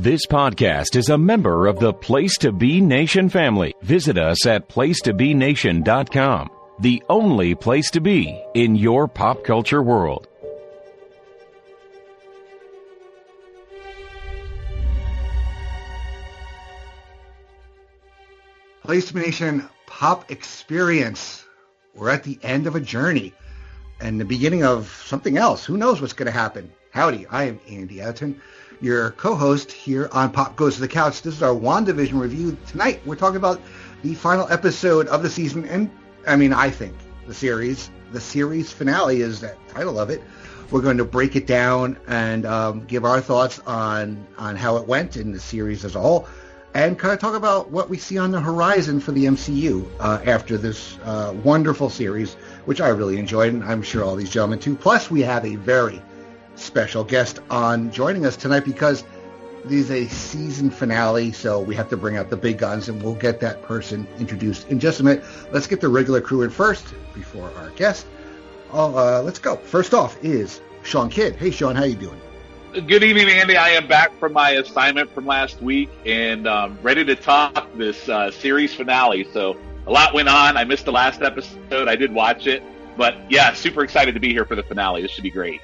This podcast is a member of the Place to Be Nation family. Visit us at placetobenation.com, the only place to be in your pop culture world. Place to Be Nation Pop Experience. We're at the end of a journey and the beginning of something else. Who knows what's going to happen? Howdy, I am Andy Atherton, your co-host here on Pop Goes to the Couch. This is our Wandavision review. Tonight, we're talking about the final episode of the season, and I think the series finale is the title of it. We're going to break it down and give our thoughts on how it went in the series as a whole, and kind of talk about what we see on the horizon for the MCU after this wonderful series, which I really enjoyed, and I'm sure all these gentlemen too. Plus, we have a very special guest on joining us tonight because it is a season finale, so we have to bring out the big guns, and we'll get that person introduced in just a minute. Let's get the regular crew in first before our guest. Let's go. First off is Shawn Kidd. Hey, Shawn, how you doing? Good evening, Andy. I am back from my assignment from last week and ready to talk this series finale. So a lot went on. I missed the last episode. I did watch it. But, yeah, super excited to be here for the finale. This should be great.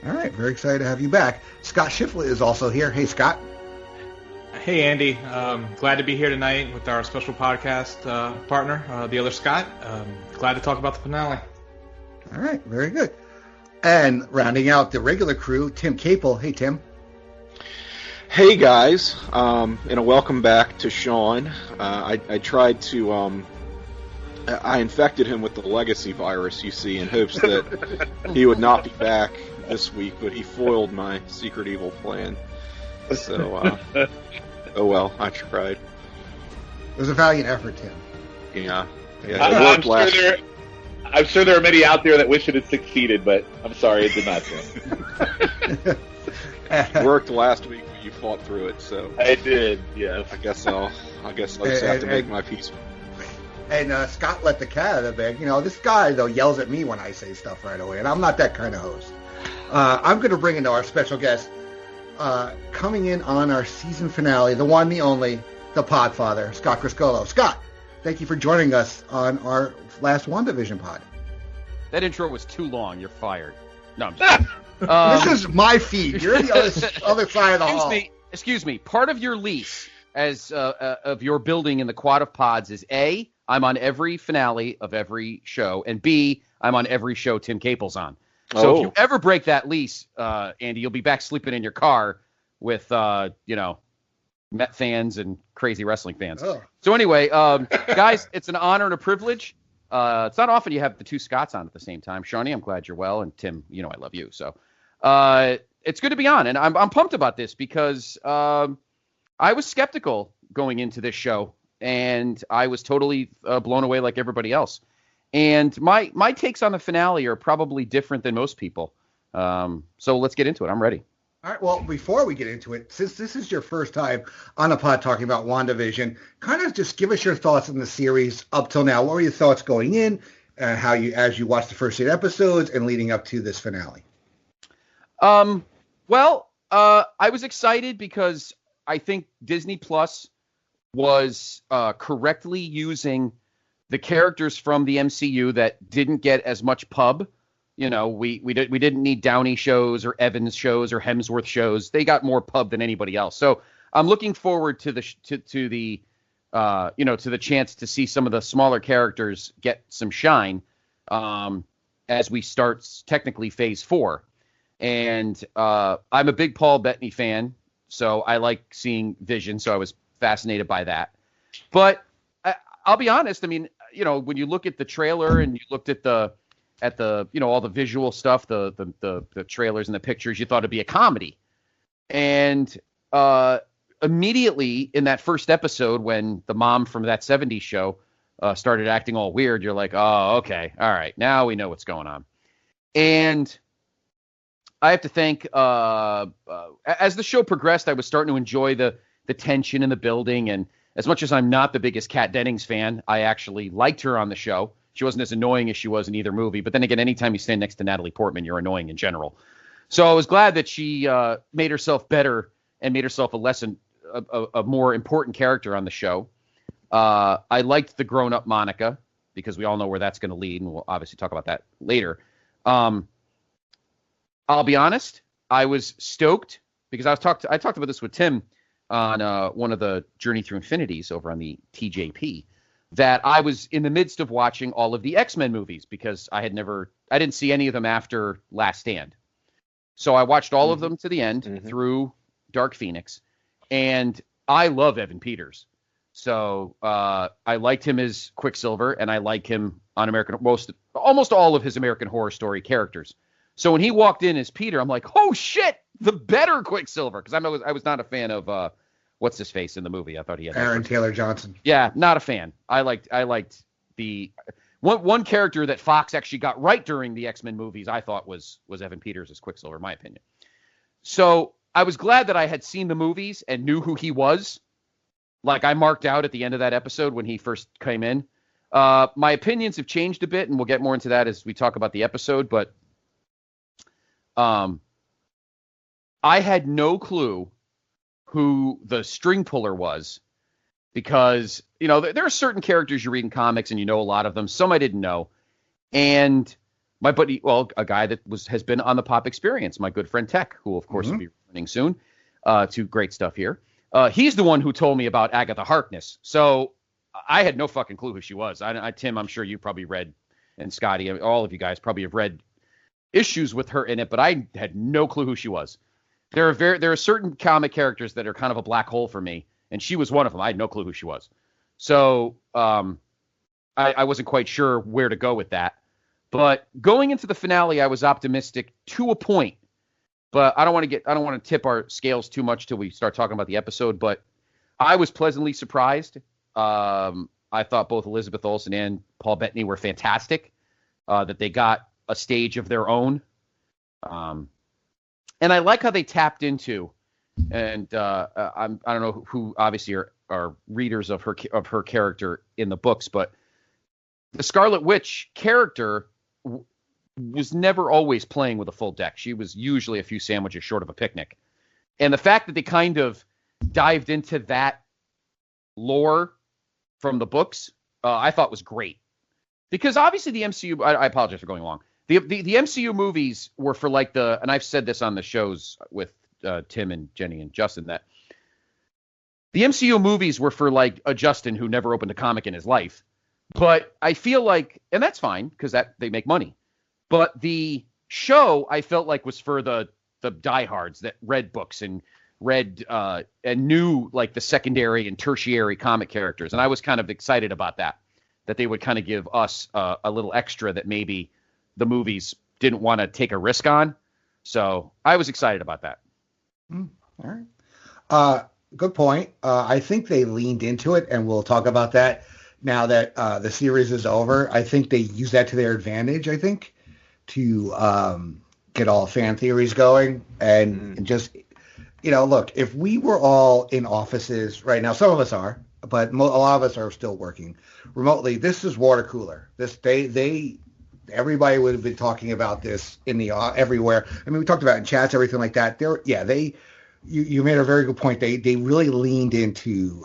All right, very excited to have you back. Scott Shifflett is also here. Hey, Scott. Hey, Andy. Glad to be here tonight with our special podcast partner, the other Scott. Glad to talk about the finale. All right, very good. And rounding out the regular crew, Tim Capel. Hey, Tim. Hey, guys. And a welcome back to Shawn. I tried to... I infected him with the legacy virus, you see, in hopes that he would not be back this week, but he foiled my secret evil plan. So, oh well, I tried. It was a valiant effort, Tim. Yeah. It worked I'm sure there are many out there that wish it had succeeded, but I'm sorry it did not. It worked last week, but you fought through it, so. I did, yes. I guess I'll just have to make my peace. And Scott let the cat out of the bag. You know, this guy, though, yells at me when I say stuff right away, and I'm not that kind of host. I'm going to bring in our special guest, coming in on our season finale, the one, the only, the Podfather, Scott Criscuolo. Scott, thank you for joining us on our last Wandavision pod. That intro was too long. You're fired. No, I'm just kidding. This is my feed. You're the other side of the hall. Excuse me. Part of your lease as of your building in the quad of pods is A, I'm on every finale of every show, and B, I'm on every show Tim Capel's on. So if you ever break that lease, Andy, you'll be back sleeping in your car with, Met fans and crazy wrestling fans. Oh. So anyway, guys, it's an honor and a privilege. It's not often you have the two Scotts on at the same time. Shawnee, I'm glad you're well, and Tim, I love you. So it's good to be on, and I'm pumped about this because I was skeptical going into this show, and I was totally blown away like everybody else. And my takes on the finale are probably different than most people. So let's get into it. I'm ready. All right. Well, before we get into it, since this is your first time on a pod talking about WandaVision, kind of just give us your thoughts on the series up till now. What were your thoughts going in, as you watched the first 8 episodes and leading up to this finale? Well, I was excited because I think Disney Plus was correctly using the characters from the MCU that didn't get as much pub. We didn't need Downey shows or Evans shows or Hemsworth shows. They got more pub than anybody else. So I'm looking forward to the chance to see some of the smaller characters get some shine as we start technically Phase 4. And I'm a big Paul Bettany fan, so I like seeing Vision. So I was fascinated by that. But I'll be honest. I mean, when you look at the trailer and you looked at the all the visual stuff, the trailers and the pictures, you thought it'd be a comedy. And immediately in that first episode, when the mom from that 70s show started acting all weird, you're like, oh, okay, all right, now we know what's going on. And I have to thank, as the show progressed, I was starting to enjoy the tension in the building. And as much as I'm not the biggest Kat Dennings fan, I actually liked her on the show. She wasn't as annoying as she was in either movie. But then again, anytime you stand next to Natalie Portman, you're annoying in general. So I was glad that she made herself better and made herself a more important character on the show. I liked the grown-up Monica, because we all know where that's going to lead, and we'll obviously talk about that later. I'll be honest, I was stoked because I talked about this with Tim on one of the Journey Through Infinities over on the TJP, that I was in the midst of watching all of the X-Men movies because I didn't see any of them after Last Stand. So I watched all of them to the end through Dark Phoenix, and I love Evan Peters. So I liked him as Quicksilver, and I like him on almost all of his American Horror Story characters. So when he walked in as Peter, I'm like, oh shit, the better Quicksilver, because I was not a fan of what's his face in the movie. I thought he had Aaron Taylor Johnson. Yeah, not a fan. I liked the one character that Fox actually got right during the X-Men movies. I thought was Evan Peters as Quicksilver, in my opinion. So I was glad that I had seen the movies and knew who he was. Like I marked out at the end of that episode when he first came in. My opinions have changed a bit, and we'll get more into that as we talk about the episode. But I had no clue who the string puller was, because, you know, there are certain characters you read in comics and you know a lot of them. Some I didn't know. And my buddy, a guy that has been on the Pop Experience, my good friend Tech, who of course will be returning soon to great stuff here. He's the one who told me about Agatha Harkness. So I had no fucking clue who she was. Tim, I'm sure you probably read, and Scotty, all of you guys probably have read issues with her in it, but I had no clue who she was. There are certain comic characters that are kind of a black hole for me, and she was one of them. I had no clue who she was. So I wasn't quite sure where to go with that. But going into the finale, I was optimistic to a point. But I don't want to tip our scales too much till we start talking about the episode. But I was pleasantly surprised. I thought both Elizabeth Olsen and Paul Bettany were fantastic. That they got a stage of their own. And I like how they tapped into, and I don't know who obviously are readers of her character in the books, but the Scarlet Witch character was never always playing with a full deck. She was usually a few sandwiches short of a picnic. And the fact that they kind of dived into that lore from the books, I thought was great. Because obviously the MCU, I apologize for going long. The MCU movies were for like and I've said this on the shows with Tim and Jenny and Justin, that the MCU movies were for like a Justin who never opened a comic in his life. But I feel like, and that's fine because they make money. But the show I felt like was for the diehards that read books and read and knew like the secondary and tertiary comic characters. And I was kind of excited about that they would kind of give us a little extra that maybe the movies didn't want to take a risk on. So I was excited about that. All right. Good point. I think they leaned into it, and we'll talk about that now that the series is over. I think they use that to their advantage, I think, to get all fan theories going. And just, you know, look, if we were all in offices right now, some of us are, but a lot of us are still working remotely. This is water cooler. Everybody would have been talking about this in the everywhere. I mean, we talked about it in chats, everything like that. You made a very good point. They really leaned into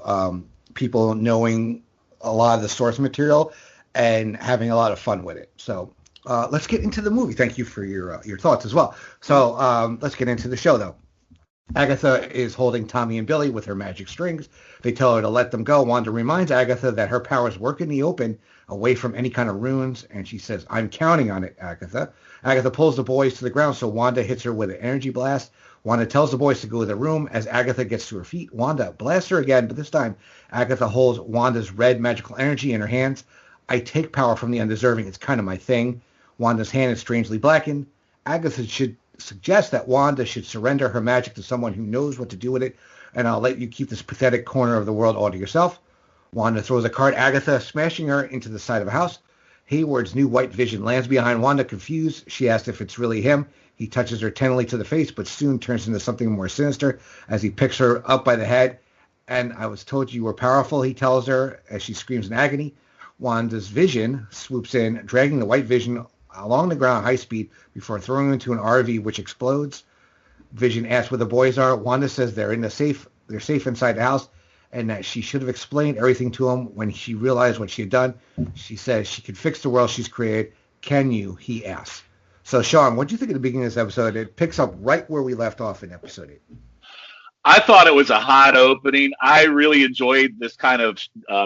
people knowing a lot of the source material and having a lot of fun with it. So let's get into the movie. Thank you for your thoughts as well. So let's get into the show, though. Agatha is holding Tommy and Billy with her magic strings. They tell her to let them go. Wanda reminds Agatha that her powers work in the open, away from any kind of runes, and she says, "I'm counting on it, Agatha." Agatha pulls the boys to the ground, so Wanda hits her with an energy blast. Wanda tells the boys to go to the room. As Agatha gets to her feet, Wanda blasts her again, but this time Agatha holds Wanda's red magical energy in her hands. "I take power from the undeserving. It's kind of my thing." Wanda's hand is strangely blackened. Agatha should suggest that Wanda should surrender her magic to someone who knows what to do with it, and I'll let you keep this pathetic corner of the world all to yourself. Wanda throws a card at Agatha, smashing her into the side of a house. Hayward's new white vision lands behind Wanda. Confused, she asks if it's really him. He touches her tenderly to the face, but soon turns into something more sinister as he picks her up by the head. "And I was told you were powerful," he tells her as she screams in agony. Wanda's vision swoops in, dragging the white vision along the ground at high speed before throwing him into an RV, which explodes. Vision asks where the boys are. Wanda says they're in the safe. They're safe inside the house, and that she should have explained everything to him when she realized what she had done. She says she can fix the world she's created. Can you? He asks. So, Shawn, what do you think of the beginning of this episode? It picks up right where we left off in episode 8. I thought it was a hot opening. I really enjoyed this kind of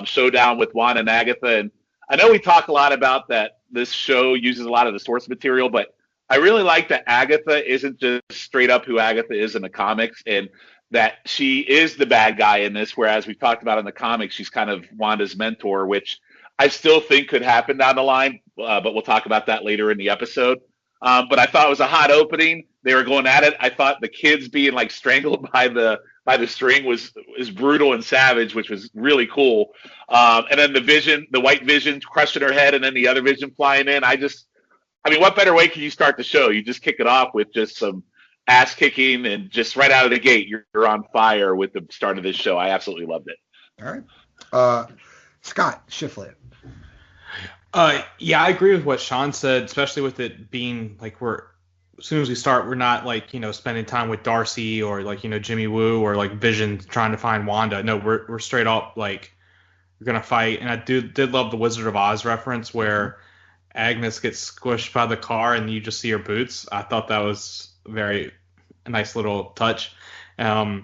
showdown with Wanda and Agatha. And I know we talk a lot about that this show uses a lot of the source material, but I really like that Agatha isn't just straight up who Agatha is in the comics, and that she is the bad guy in this, whereas we've talked about in the comics, she's kind of Wanda's mentor, which I still think could happen down the line, but we'll talk about that later in the episode. But I thought it was a hot opening. They were going at it. I thought the kids being like strangled by the string was brutal and savage, which was really cool. And then the white vision crushing her head, and then the other vision flying in. I mean, what better way can you start the show? You just kick it off with just some ass kicking, and just right out of the gate, you're on fire with the start of this show. I absolutely loved it. All right. Scott, Shifflett. Yeah, I agree with what Shawn said, especially with it being like as soon as we start, we're not like, spending time with Darcy or like, Jimmy Woo or like Vision trying to find Wanda. No, we're straight up like, we're going to fight. And I did love the Wizard of Oz reference where Agnes gets squished by the car and you just see her boots. I thought that was a nice little touch. The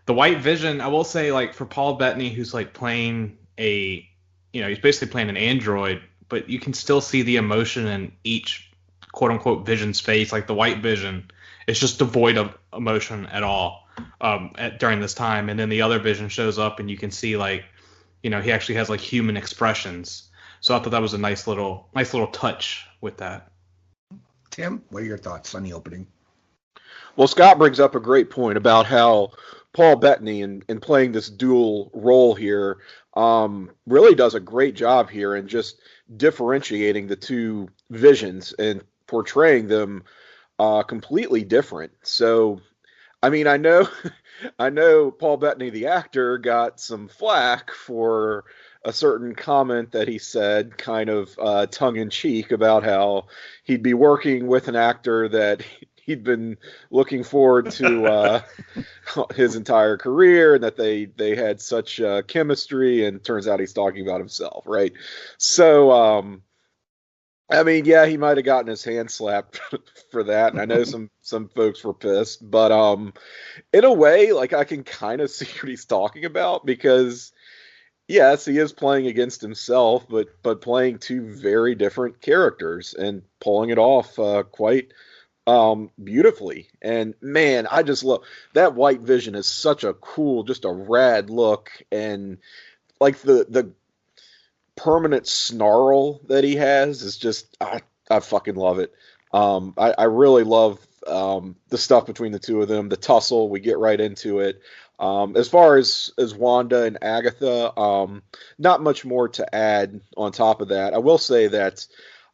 White Vision, I will say, like, for Paul Bettany, who's like playing he's basically playing an android, but you can still see the emotion in each quote unquote Vision's face. Like the White Vision is just devoid of emotion at all during this time. And then the other Vision shows up and you can see like, he actually has like human expressions. So I thought that was a nice little touch with that. Tim, what are your thoughts on the opening? Well, Scott brings up a great point about how Paul Bettany in playing this dual role here really does a great job here in just differentiating the two visions and portraying them completely different. So, I mean, I know Paul Bettany, the actor, got some flack for a certain comment that he said, kind of tongue-in-cheek, about how he'd be working with an actor that he'd been looking forward to his entire career, and that they had such chemistry, and turns out he's talking about himself, right? So, I mean, yeah, he might have gotten his hand slapped for that, and I know some folks were pissed, but in a way, like, I can kind of see what he's talking about, because yes, he is playing against himself, but playing two very different characters and pulling it off quite beautifully. And man, I just love that White Vision is such a cool, just a rad look, and like the permanent snarl that he has is just I fucking love it. I really love the stuff between the two of them, the tussle. We get right into it. As far as Wanda and Agatha, not much more to add on top of that. I will say that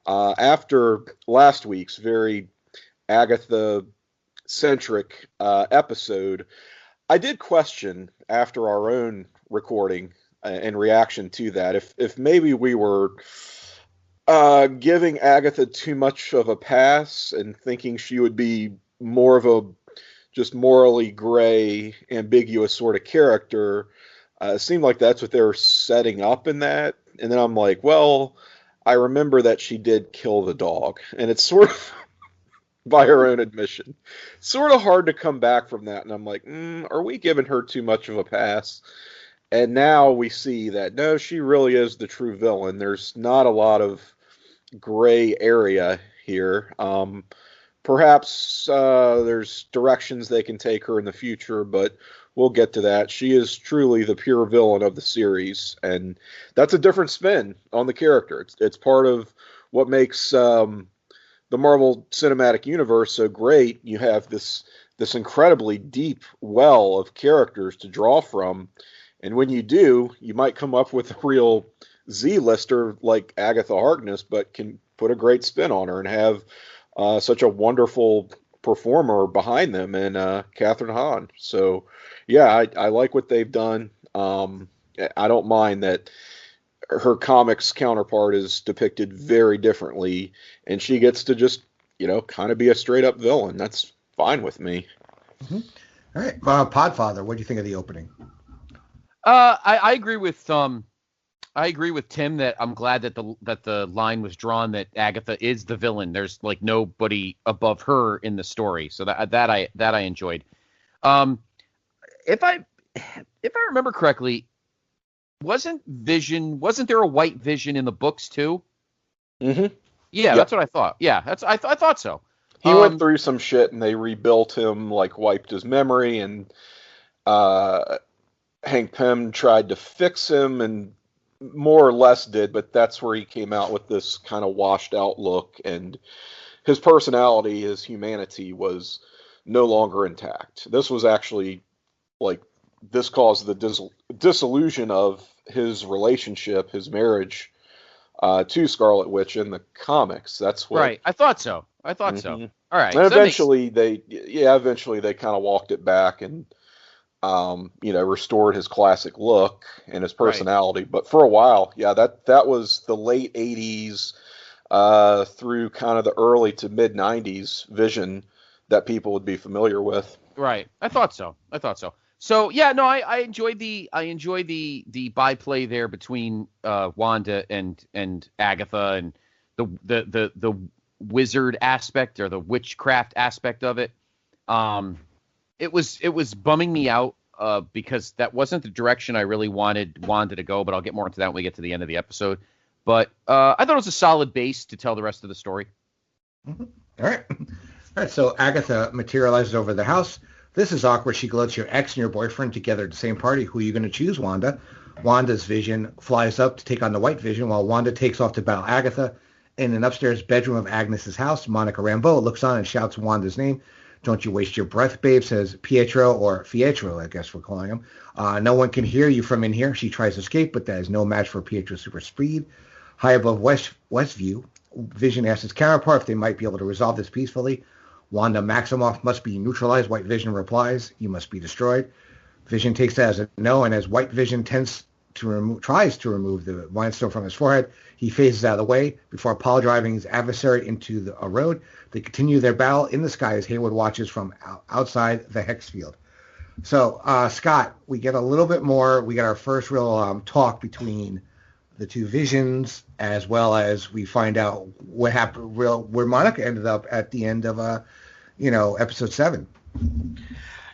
after last week's very Agatha-centric episode, I did question after our own recording in reaction to that if maybe we were giving Agatha too much of a pass and thinking she would be more of a just morally gray, ambiguous sort of character. It seemed like that's what they were setting up in that. And then I'm like, well, I remember that she did kill the dog. And it's sort of, by her own admission, sort of hard to come back from that. And I'm like, are we giving her too much of a pass? And now we see that, no, she really is the true villain. There's not a lot of gray area here. Perhaps there's directions they can take her in the future, but we'll get to that. She is truly the pure villain of the series, and that's a different spin on the character. It's part of what makes the Marvel Cinematic Universe so great. You have this incredibly deep well of characters to draw from, and when you do, you might come up with a real Z-lister like Agatha Harkness, but can put a great spin on her and have such a wonderful performer behind them in Catherine Hahn. So, yeah, I like what they've done. I don't mind that her comics counterpart is depicted very differently, and she gets to just, kind of be a straight-up villain. That's fine with me. Mm-hmm. All right, Podfather, what do you think of the opening? I agree with Tim that I'm glad that the line was drawn that Agatha is the villain. There's like nobody above her in the story, so that I enjoyed. If I remember correctly, wasn't there a white Vision in the books too? Mm-hmm. Yeah, yep. That's what I thought. Yeah, I thought so. He went through some shit and they rebuilt him, like wiped his memory, and Hank Pym tried to fix him and more or less did, but that's where he came out with this kind of washed out look, and his personality, his humanity was no longer intact. This was actually like, this caused the dissolution of his relationship, his marriage to Scarlet Witch in the comics. That's what. Right. I thought so. Mm-hmm. All right. And eventually they kind of walked it back and, restored his classic look and his personality. Right. But for a while, that was the late 80s through kind of the early to mid 90s Vision that people would be familiar with. Right. I thought so. So yeah, no, I enjoyed the byplay there between Wanda and Agatha, and the wizard aspect or the witchcraft aspect of it. It was bumming me out because that wasn't the direction I really wanted Wanda to go, but I'll get more into that when we get to the end of the episode. But I thought it was a solid base to tell the rest of the story. Mm-hmm. All right. So Agatha materializes over the house. This is awkward. She gloats your ex and your boyfriend together at the same party. Who are you going to choose, Wanda? Wanda's Vision flies up to take on the White Vision while Wanda takes off to battle Agatha. In an upstairs bedroom of Agnes's house, Monica Rambeau looks on and shouts Wanda's name. Don't you waste your breath, babe, says Pietro, or Fietro, I guess we're calling him. No one can hear you from in here. She tries to escape, but that is no match for Pietro's super speed. High above Westview, Vision asks his counterpart if they might be able to resolve this peacefully. Wanda Maximoff must be neutralized. White Vision replies, you must be destroyed. Vision takes that as a no, and as White Vision tries to remove the Mind Stone from his forehead, he phases out of the way before pile driving his adversary into a road. They continue their battle in the sky as Hayward watches from outside the hex field. So, Scott, we get a little bit more. We get our first real talk between the two Visions, as well as we find out what happened, where Monica ended up at the end of episode 7.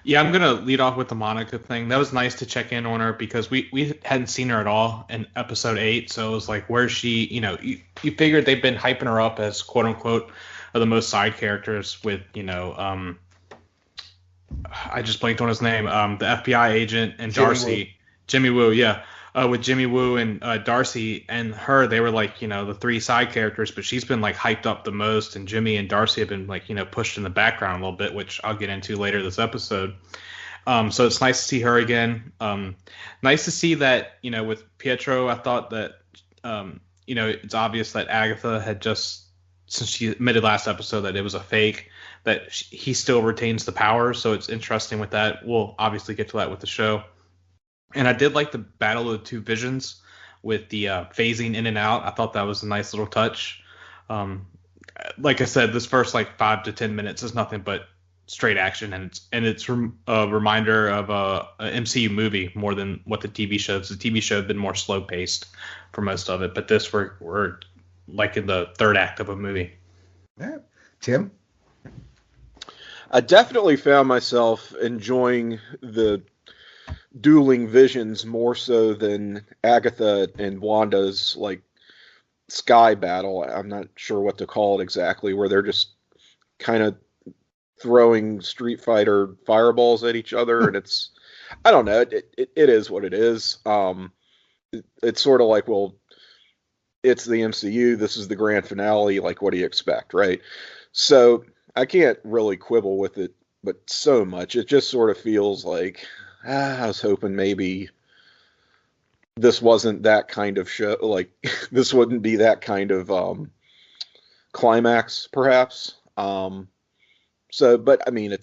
Yeah, I'm gonna lead off with the Monica thing. That was nice to check in on her because we hadn't seen her at all in episode 8. So it was like, where's she? You figured they've been hyping her up as quote unquote the most side characters with I just blanked on his name, the FBI agent and Darcy, Jimmy Woo, yeah. With Jimmy Woo and Darcy and her, they were like, the 3 side characters, but she's been like hyped up the most, and Jimmy and Darcy have been like, pushed in the background a little bit, which I'll get into later this episode. So it's nice to see her again. Nice to see that, with Pietro, I thought that, it's obvious that Agatha had just, since she admitted last episode that it was a fake, that he still retains the power. So it's interesting with that. We'll obviously get to that with the show. And I did like the battle of the two Visions with the phasing in and out. I thought that was a nice little touch. Like I said, this first 5 to 10 minutes is nothing but straight action, and it's a reminder of a MCU movie more than what the TV shows. The TV show had been more slow paced for most of it, but this we're like in the third act of a movie. Yeah. Tim? I definitely found myself enjoying the dueling Visions more so than Agatha and Wanda's sky battle. I'm not sure what to call it exactly, where they're just kind of throwing Street Fighter fireballs at each other, and I don't know, it is what it is. It's sort of like, well, it's the MCU, this is the grand finale, what do you expect, right? So I can't really quibble with it, but so much. It just sort of feels like, I was hoping maybe this wasn't that kind of show, this wouldn't be that kind of climax, perhaps. But I mean,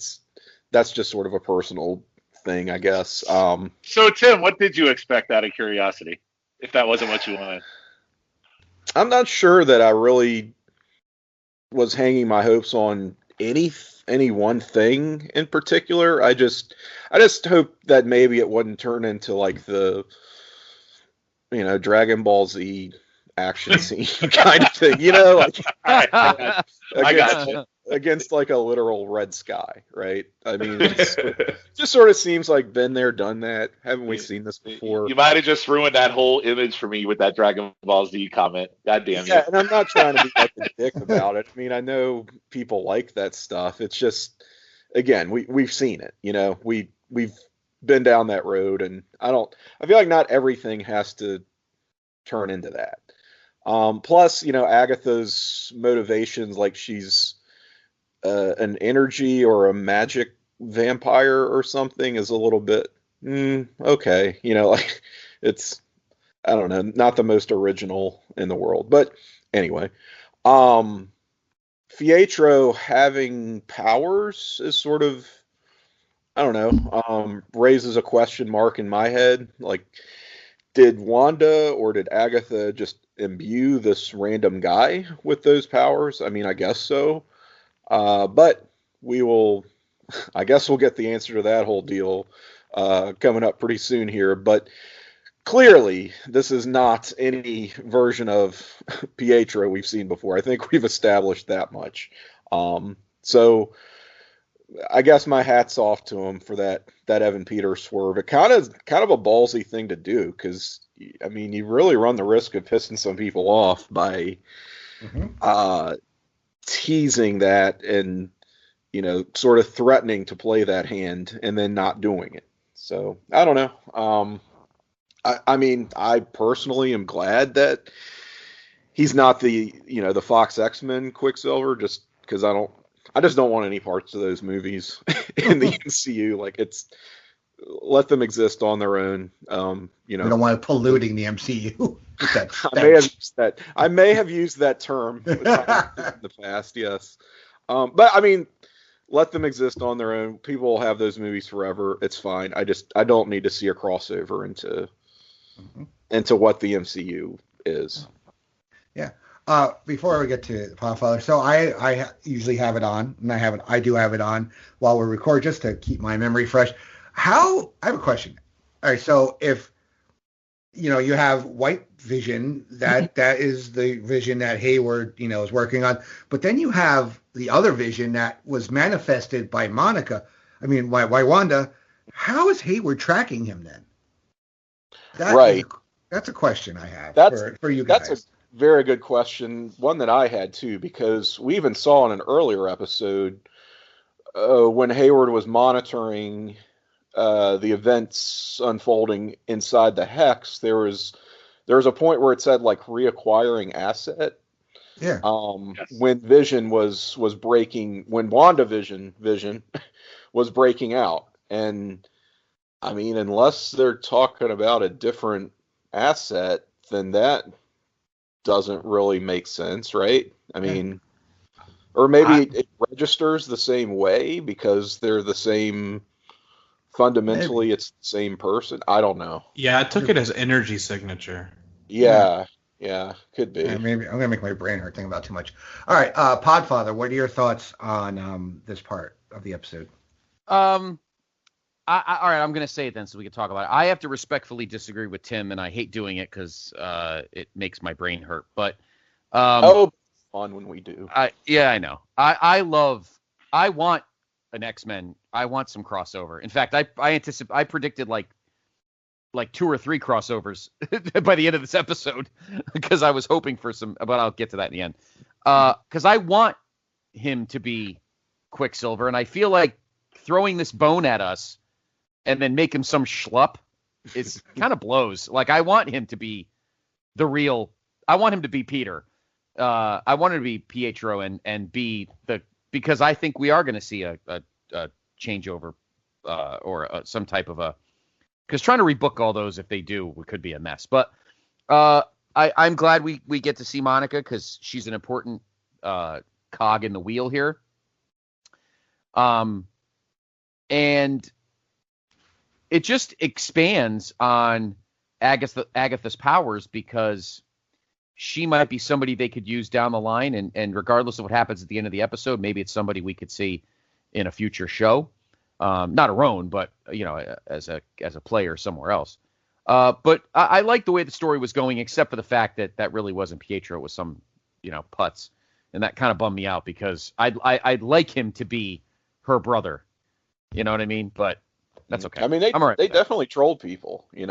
that's just sort of a personal thing, I guess. So, Tim, what did you expect out of curiosity, if that wasn't what you wanted? I'm not sure that I really was hanging my hopes on any one thing in particular. I just hope that maybe it wouldn't turn into like the Dragon Ball Z action scene kind of thing, like I got you. against like a literal red sky, right? I mean, it just sort of seems like been there, done that. Haven't we seen this before? You might have just ruined that whole image for me with that Dragon Ball Z comment. God damn you. Yeah, and I'm not trying to be like a dick about it. I mean, I know people like that stuff. It's just, again, we've seen it. We've been down that road, and I feel like not everything has to turn into that. Plus, Agatha's motivations, like she's an energy or a magic vampire or something, is a little bit okay. Like it's, I don't know, not the most original in the world. But anyway, Pietro having powers is sort of, I don't know, raises a question mark in my head. Like, did Wanda or did Agatha just imbue this random guy with those powers? I mean, I guess so. But I guess we'll get the answer to that whole deal coming up pretty soon here. But clearly, this is not any version of Pietro we've seen before. I think we've established that much. So I guess my hat's off to him for that Evan Peters swerve. It kind of a ballsy thing to do, because I mean, you really run the risk of pissing some people off by teasing that and sort of threatening to play that hand and then not doing it. So I don't know. I mean, I personally am glad that he's not the the Fox X-Men Quicksilver, just because I just don't want any parts of those movies in the MCU. Like, let them exist on their own. We don't want it polluting the MCU. I may have used that term in the past, yes. But I mean, let them exist on their own. People will have those movies forever. It's fine. I don't need to see a crossover into what the MCU is. Yeah. Before we get to Podfather, so I usually have it on, and I do have it on while we record, just to keep my memory fresh. I have a question. All right, so if you have White Vision, that is the Vision that Hayward is working on, but then you have the other Vision that was manifested by Monica. I mean, by Wanda. How is Hayward tracking him then? That's a question I have for you guys. That's a very good question. One that I had too, because we even saw in an earlier episode when Hayward was monitoring the events unfolding inside the Hex. There was a point where it said like reacquiring asset. Yeah. Yes. When Vision was breaking, when Wandavision was breaking out, and I mean, unless they're talking about a different asset, then that doesn't really make sense, right? I mean, or maybe it registers the same way because they're the same. Fundamentally, it's the same person. I don't know. Yeah, I took it as energy signature. Yeah, could be. Yeah, maybe I'm gonna make my brain hurt thinking about too much. All right, Podfather, what are your thoughts on this part of the episode? All right, I'm going to say it then so we can talk about it. I have to respectfully disagree with Tim, and I hate doing it because it makes my brain hurt. But it's fun when we do. I know. I want an X-Men. I want some crossover. In fact, I predicted like 2 or 3 crossovers by the end of this episode because I was hoping for some, but I'll get to that in the end. Because I want him to be Quicksilver, and I feel like throwing this bone at us and then make him some schlup is kind of blows. Like, I want him to be I want him to be Peter. I want him to be Pietro and be because I think we are going to see a changeover or some type of because trying to rebook all those, if they do, it could be a mess. But I'm glad we get to see Monica because she's an important cog in the wheel here. And it just expands on Agatha's powers because she might be somebody they could use down the line. And regardless of what happens at the end of the episode, maybe it's somebody we could see in a future show. Not her own, but, as a player somewhere else. But I like the way the story was going, except for the fact that really wasn't Pietro. It was some, putz. And that kind of bummed me out because I'd like him to be her brother. You know what I mean? But that's okay. I mean, they definitely trolled people, they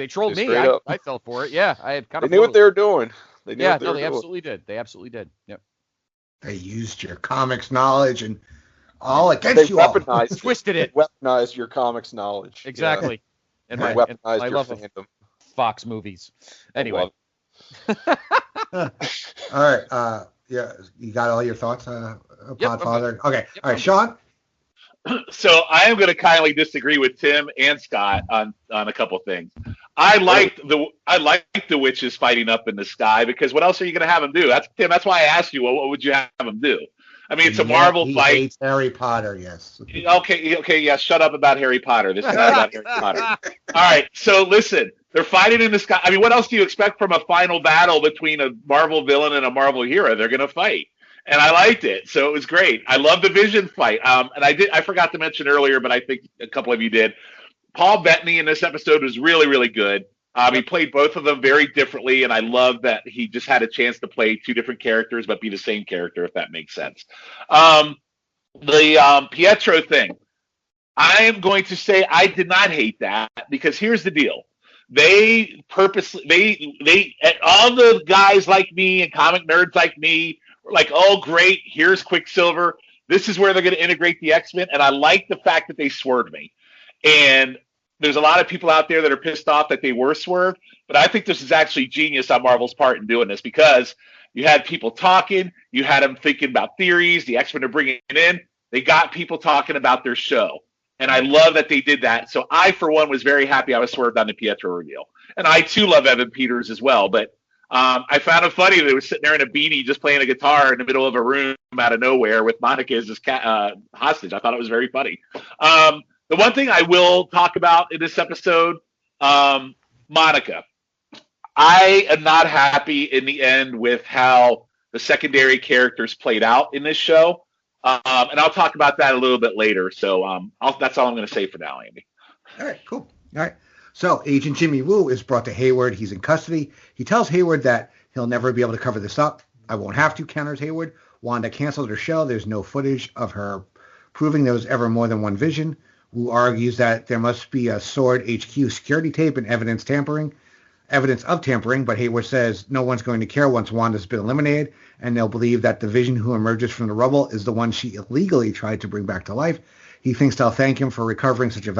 trolled me. I fell for it. Yeah, I had kind of. They knew what they were doing. They absolutely did. They absolutely did. Yep. They used your comics knowledge and all against you all. Twisted it. They weaponized your comics knowledge. Exactly. Yeah. And weaponized I your love fandom. Fox movies. Anyway. All right. Yeah, you got all your thoughts, Podfather? Okay. All right, Shawn? So I am going to kindly disagree with Tim and Scott on a couple things. I liked the witches fighting up in the sky because what else are you going to have them do? Tim. That's why I asked you, what would you have them do? I mean, it's a Marvel fight. Hates Harry Potter, yes. Okay, yeah. Shut up about Harry Potter. This is not about Harry Potter. All right. So listen, they're fighting in the sky. I mean, what else do you expect from a final battle between a Marvel villain and a Marvel hero? They're going to fight, and I liked it. So it was great. I love the Vision fight. And I forgot to mention earlier, but I think a couple of you did. Paul Bettany in this episode was really, really good. He played both of them very differently, and I love that he just had a chance to play two different characters but be the same character, if that makes sense. The Pietro thing, I am going to say I did not hate that because here's the deal. They purposely, all the guys like me and comic nerds like me were like, oh, great, here's Quicksilver. This is where they're going to integrate the X-Men, and I like the fact that they swerved me. And there's a lot of people out there that are pissed off that they were swerved, but I think this is actually genius on Marvel's part in doing this because you had people talking, you had them thinking about theories, the X-Men are bringing it in, they got people talking about their show. And I love that they did that. So I, for one, was very happy I was swerved on the Pietro reveal. And I, too, love Evan Peters as well. But I found it funny that he was sitting there in a beanie just playing a guitar in the middle of a room out of nowhere with Monica as his hostage. I thought it was very funny. The one thing I will talk about in this episode, Monica. I am not happy in the end with how the secondary characters played out in this show. And I'll talk about that a little bit later. So that's all I'm going to say for now, Andy. All right, cool. All right. So Agent Jimmy Woo is brought to Hayward. He's in custody. He tells Hayward that he'll never be able to cover this up. I won't have to, counters Hayward. Wanda canceled her show. There's no footage of her proving there was ever more than one Vision. Who argues that there must be a Sword HQ security tape and evidence of tampering, but Hayward says no one's going to care once Wanda's been eliminated, and they'll believe that the Vision who emerges from the rubble is the one she illegally tried to bring back to life. He thinks they'll thank him for recovering such a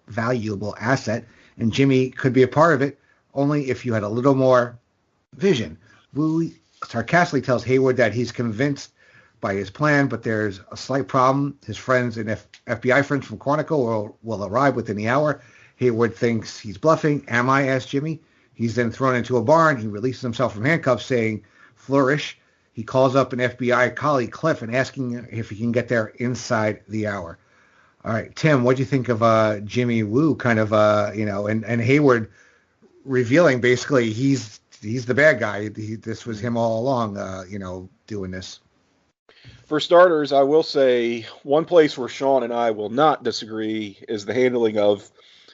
valuable asset, and Jimmy could be a part of it, only if you had a little more Vision. Wu sarcastically tells Hayward that he's convinced by his plan, but there's a slight problem. His friends and FBI friends from Quantico will arrive within the hour. Hayward thinks he's bluffing. Am I? Asks Jimmy. He's then thrown into a barn. He releases himself from handcuffs, saying, flourish. He calls up an FBI colleague, Cliff, and asking if he can get there inside the hour. All right, Tim, what do you think of Jimmy Woo kind of, and Hayward revealing basically he's the bad guy. This was him all along, doing this. For starters, I will say one place where Shawn and I will not disagree is the handling of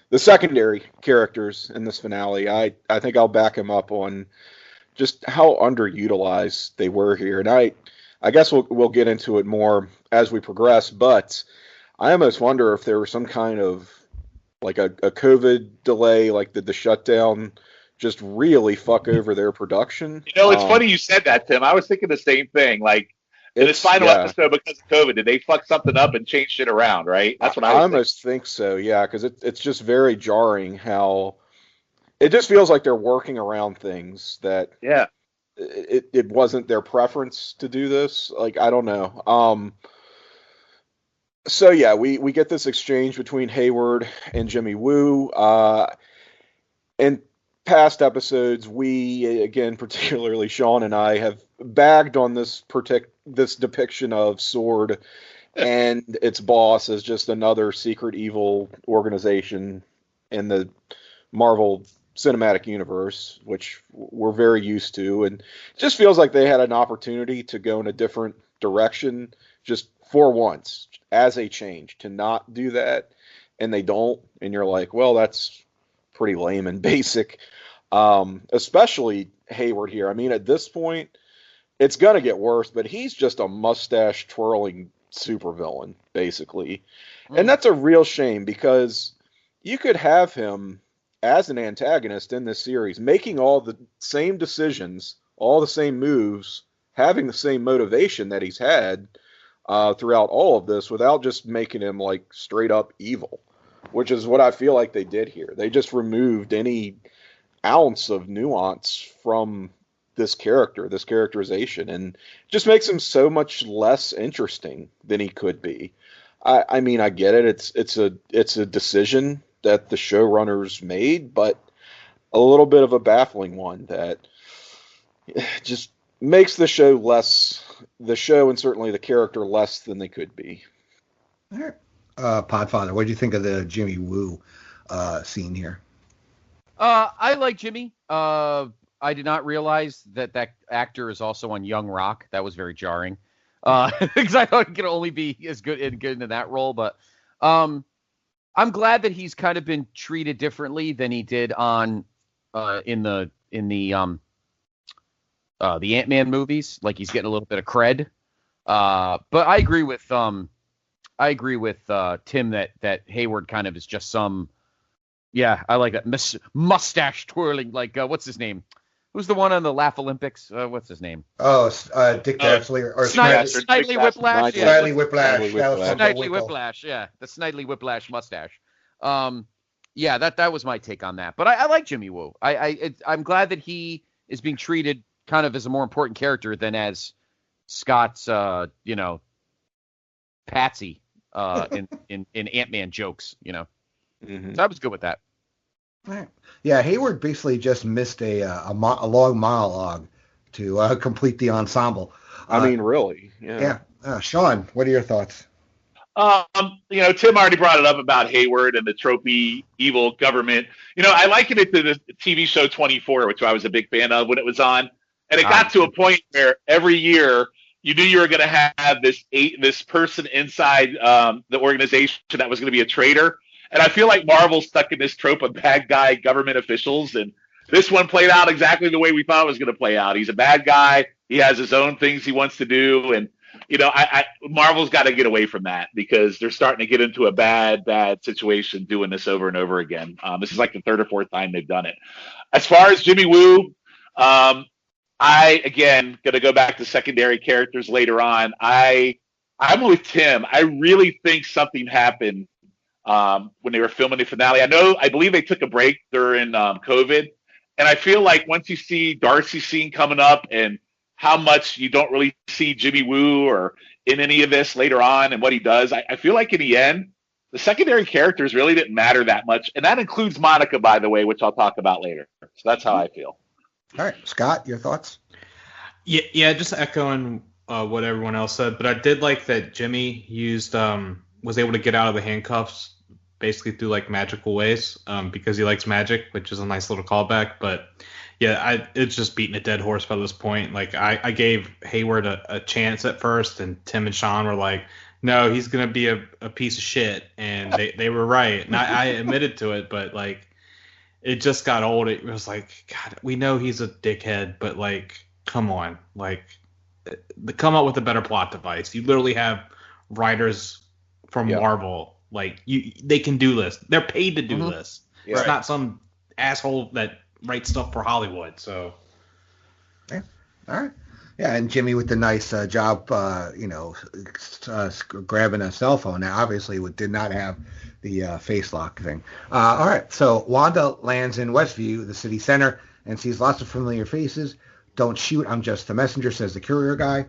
the secondary characters in this finale. I think I'll back him up on just how underutilized they were here. And I guess we'll get into it more as we progress, but I almost wonder if there was some kind of like a COVID delay, like did the shutdown just really fuck over their production? It's funny you said that, Tim. I was thinking the same thing. Like, in this final episode, because of COVID, did they fuck something up and change shit around, right? That's what I almost think so, yeah, because it's just very jarring how it just feels like they're working around things that it wasn't their preference to do this. Like, I don't know. So, yeah, we get this exchange between Hayward and Jimmy Woo. In past episodes, we, again, particularly Shawn and I, have bagged on this depiction of Sword and its boss as just another secret evil organization in the Marvel cinematic universe, which we're very used to, and it just feels like they had an opportunity to go in a different direction just for once as a change to not do that, and they don't, and you're like, well, that's pretty lame and basic. Especially Hayward here. I mean, at this point, it's gonna get worse, but he's just a mustache twirling supervillain, basically. And that's a real shame, because you could have him as an antagonist in this series, making all the same decisions, all the same moves, having the same motivation that he's had throughout all of this, without just making him like straight up evil, which is what I feel like they did here. They just removed any ounce of nuance from this character, this characterization, and just makes him so much less interesting than he could be. I mean, I get it. It's a decision that the showrunners made, but a little bit of a baffling one that just makes the show and certainly the character less than they could be. All right. Podfather, what did you think of the Jimmy Woo scene here? I like Jimmy. I did not realize that actor is also on Young Rock. That was very jarring. Because I thought he could only be as good in that role, but I'm glad that he's kind of been treated differently than he did on in the Ant-Man movies. Like, he's getting a little bit of cred. But I agree with Tim that Hayward kind of is just some. Yeah, I like that mustache twirling. Like, what's his name? Who's the one on the Laugh Olympics? What's his name? Oh, Dick Dastardly or Snidely Whiplash. Snidely Whiplash. Snidely Whiplash. Yeah, the Snidely Whiplash mustache. Yeah, that was my take on that. But I like Jimmy Woo. I'm glad that he is being treated kind of as a more important character than as Scott's, patsy in Ant-Man jokes. Mm-hmm. So I was good with that. Right. Yeah, Hayward basically just missed a long monologue to complete the ensemble. I mean, really. Yeah. Shawn, what are your thoughts? Tim already brought it up about Hayward and the tropey evil government. I liken it to the TV show 24, which I was a big fan of when it was on. And it got to a point where every year you knew you were going to have this person inside the organization that was going to be a traitor. And I feel like Marvel's stuck in this trope of bad guy government officials. And this one played out exactly the way we thought it was going to play out. He's a bad guy. He has his own things he wants to do. And, Marvel's got to get away from that, because they're starting to get into a bad situation doing this over and over again. This is like the third or fourth time they've done it. As far as Jimmy Woo, again, going to go back to secondary characters later on. I'm with Tim. I really think something happened when they were filming the finale. I believe they took a break during COVID. And I feel like once you see Darcy's scene coming up and how much you don't really see Jimmy Woo or in any of this later on and what he does, I feel like in the end, the secondary characters really didn't matter that much. And that includes Monica, by the way, which I'll talk about later. So that's how I feel. All right. Scott, your thoughts? Yeah, just echoing what everyone else said. But I did like that Jimmy was able to get out of the handcuffs basically through like magical ways, because he likes magic, which is a nice little callback. But yeah, it's just beating a dead horse by this point. Like, I gave Hayward a chance at first, and Tim and Shawn were like, no, he's gonna be a piece of shit, and they were right, and I admitted to it. But like, it just got old. It was like, God, we know he's a dickhead, but like, come on, like, come up with a better plot device. You literally have writers from Marvel. Like, they can do this. They're paid to do this. Yeah. It's not some asshole that writes stuff for Hollywood. So, yeah, all right, yeah. And Jimmy with the nice job, grabbing a cell phone. Now, obviously, did not have the face lock thing. All right, so Wanda lands in Westview, the city center, and sees lots of familiar faces. Don't shoot, I'm just the messenger, says the courier guy.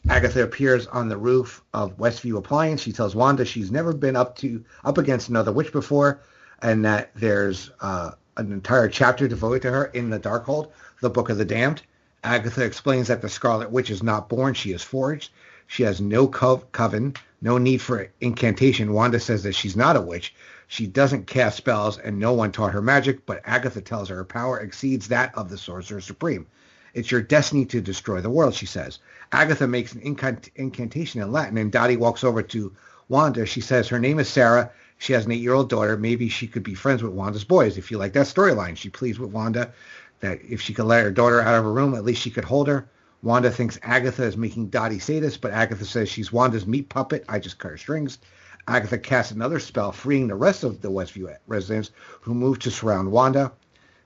Agatha appears on the roof of Westview Appliance. She tells Wanda she's never been up against another witch before, and that there's an entire chapter devoted to her in the Darkhold, the Book of the Damned. Agatha explains that the Scarlet Witch is not born, she is forged. She has no coven, No need for incantation. Wanda says that she's not a witch. She doesn't cast spells, and no one taught her magic, but Agatha tells her power exceeds that of the Sorcerer Supreme. It's your destiny to destroy the world, she says. Agatha makes an incantation in Latin, and Dottie walks over to Wanda. She says her name is Sarah. She has an 8-year-old daughter. Maybe she could be friends with Wanda's boys. If you like that storyline, she pleads with Wanda that if she could let her daughter out of her room, at least she could hold her. Wanda thinks Agatha is making Dottie sadist, but Agatha says she's Wanda's meat puppet. I just cut her strings. Agatha casts another spell, freeing the rest of the Westview residents who move to surround Wanda.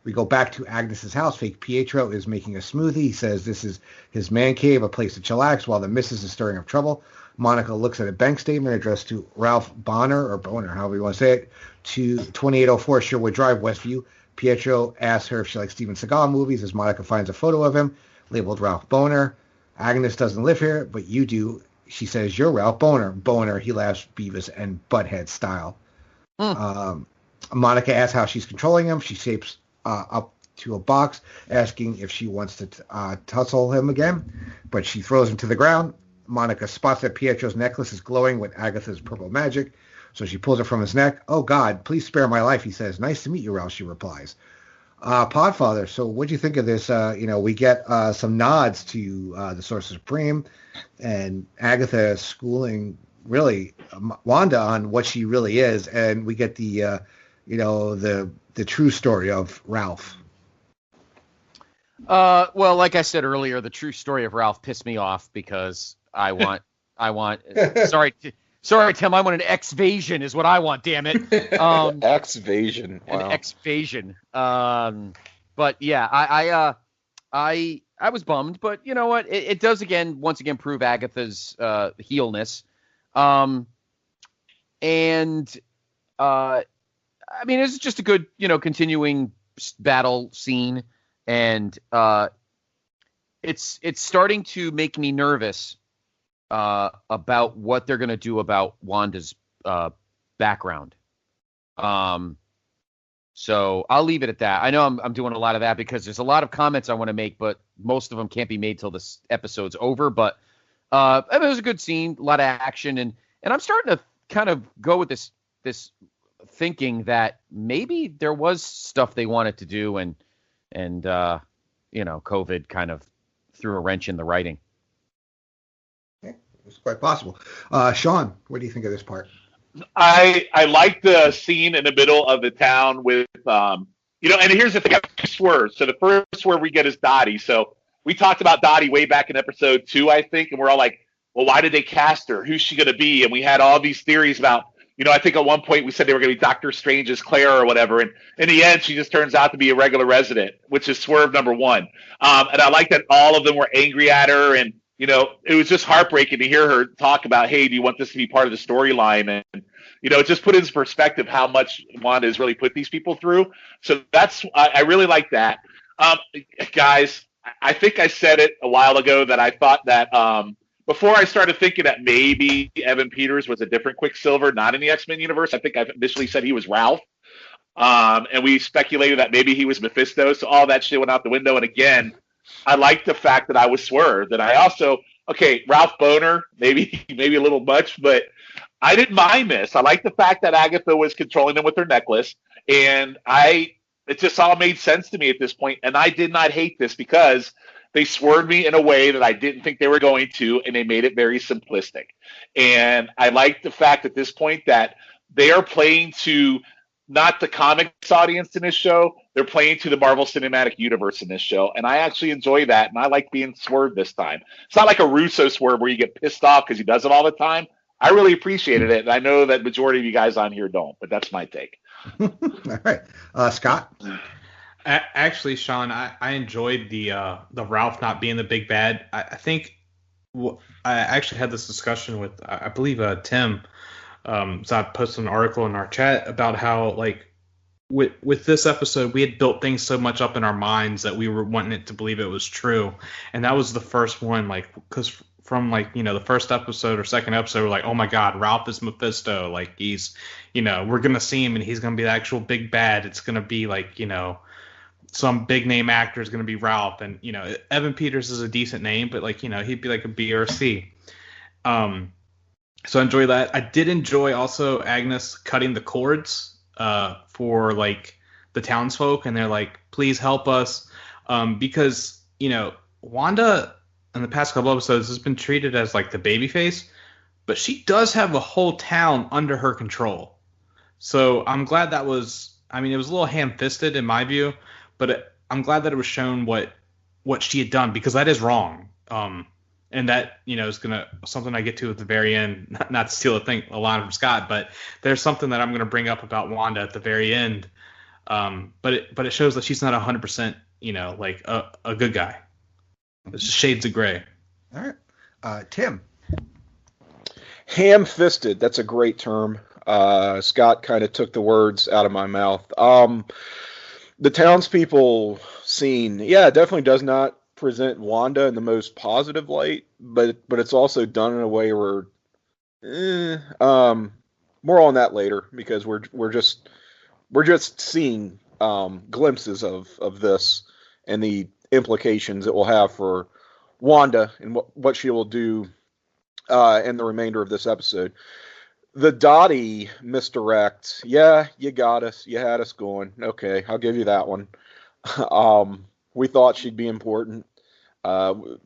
We go back to Agnes's house. Fake Pietro is making a smoothie. He says this is his man cave, a place to chillax while the missus is stirring up trouble. Monica looks at a bank statement addressed to Ralph Bonner, or Boner, however you want to say it, to 2804 Sherwood Drive, Westview. Pietro asks her if she likes Steven Seagal movies as Monica finds a photo of him labeled Ralph Boner. Agnes doesn't live here, but you do. She says, you're Ralph Boner. Boner, he laughs Beavis and Butthead style. Monica asks how she's controlling him. She shapes up to a box, asking if she wants to tussle him again, but she throws him to the ground. Monica spots that Pietro's necklace is glowing with Agatha's purple magic, so she pulls it from his neck. Oh, God, please spare my life, he says. Nice to meet you, Ralph, she replies. Podfather, so what do you think of this? We get some nods to the Sorcerer Supreme and Agatha schooling, really, Wanda on what she really is, and we get the true story of Ralph. Well, like I said earlier, the true story of Ralph pissed me off because I want, sorry, Tim, I want an X-vasion is what I want, damn it. X-vasion. Wow. An X-vasion. But yeah, I was bummed, but you know what? It does once again prove Agatha's heelness. I mean, it's just a good, continuing battle scene, and it's starting to make me nervous about what they're going to do about Wanda's background. So I'll leave it at that. I know I'm doing a lot of that because there's a lot of comments I want to make, but most of them can't be made till this episode's over. But it was a good scene, a lot of action, and I'm starting to kind of go with this thinking that maybe there was stuff they wanted to do, and COVID kind of threw a wrench in the writing. It's quite possible. Shawn, what do you think of this part? I like the scene in the middle of the town with, and here's the thing, I have two swerves. So the first swerve we get is Dottie. So we talked about Dottie way back in episode 2, I think, and we're all like, well, why did they cast her? Who's she going to be? And we had all these theories about, I think at one point we said they were going to be Doctor Strange's Claire or whatever. And in the end, she just turns out to be a regular resident, which is swerve number 1. And I like that all of them were angry at her, and it was just heartbreaking to hear her talk about, hey, do you want this to be part of the storyline? And, it just put into perspective how much Wanda has really put these people through. So I really like that. Guys, I think I said it a while ago that I thought that before I started thinking that maybe Evan Peters was a different Quicksilver, not in the X-Men universe. I think I initially said he was Ralph. And we speculated that maybe he was Mephisto. So all that shit went out the window. And again, I like the fact that I was swerved. And I also, Ralph Boner, maybe a little much, but I didn't mind this. I like the fact that Agatha was controlling them with her necklace. And it just all made sense to me at this point. And I did not hate this because they swerved me in a way that I didn't think they were going to, and they made it very simplistic. And I like the fact at this point that they are playing to not the comics audience in this show. They're playing to the Marvel Cinematic Universe in this show. And I actually enjoy that. And I like being swerved this time. It's not like a Russo swerve where you get pissed off because he does it all the time. I really appreciated it. And I know that majority of you guys on here don't, but that's my take. All right. Scott? Actually, Shawn, I enjoyed the Ralph not being the big bad. I think I actually had this discussion with, I believe, Tim. So I posted an article in our chat about how, with this episode, we had built things so much up in our minds that we were wanting it to believe it was true. And that was the first one, because from the first episode or second episode, we're like, oh my God, Ralph is Mephisto. He's, we're going to see him and he's going to be the actual big bad. It's going to be some big name actor is going to be Ralph. And, Evan Peters is a decent name, but he'd be like a B or a C. So I enjoy that. I did enjoy also Agnes cutting the cords for like the townsfolk, and they're like, "Please help us," because Wanda in the past couple episodes has been treated as like the baby face, but she does have a whole town under her control. So I'm glad that was. I mean, it was a little ham-fisted in my view, but I'm glad that it was shown what she had done, because that is wrong. And that is gonna something I get to at the very end. Not to steal a line from Scott, but there's something that I'm gonna bring up about Wanda at the very end. But it shows that she's not 100%, like a good guy. It's just shades of gray. All right, Tim. Ham-fisted. That's a great term. Scott kind of took the words out of my mouth. The townspeople scene, definitely does not present Wanda in the most positive light, but it's also done in a way where, more on that later, because we're just seeing glimpses of this and the implications it will have for Wanda and what she will do in the remainder of this episode. The Dottie misdirect, you got us. You had us going. Okay, I'll give you that one. We thought she'd be important.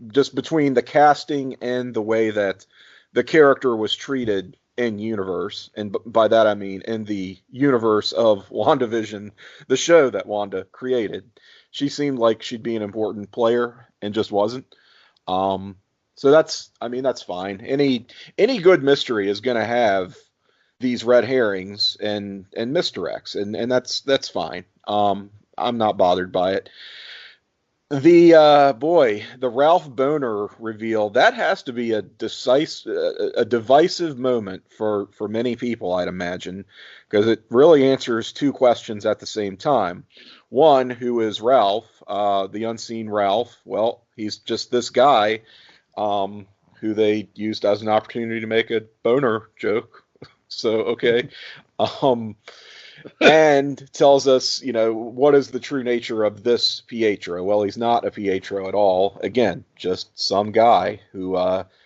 Just between the casting and the way that the character was treated in universe, and by that I mean in the universe of Wandavision, the show that Wanda created, she seemed like she'd be an important player and just wasn't. So that's fine. Any good mystery is going to have these red herrings and misdirects, and that's fine. I'm not bothered by it. The Ralph Boner reveal, that has to be a divisive moment for many people, I'd imagine, because it really answers two questions at the same time. One, who is Ralph, the unseen Ralph? Well, he's just this guy who they used as an opportunity to make a boner joke. So, okay. And tells us, what is the true nature of this Pietro? Well, he's not a Pietro at all. Again, just some guy who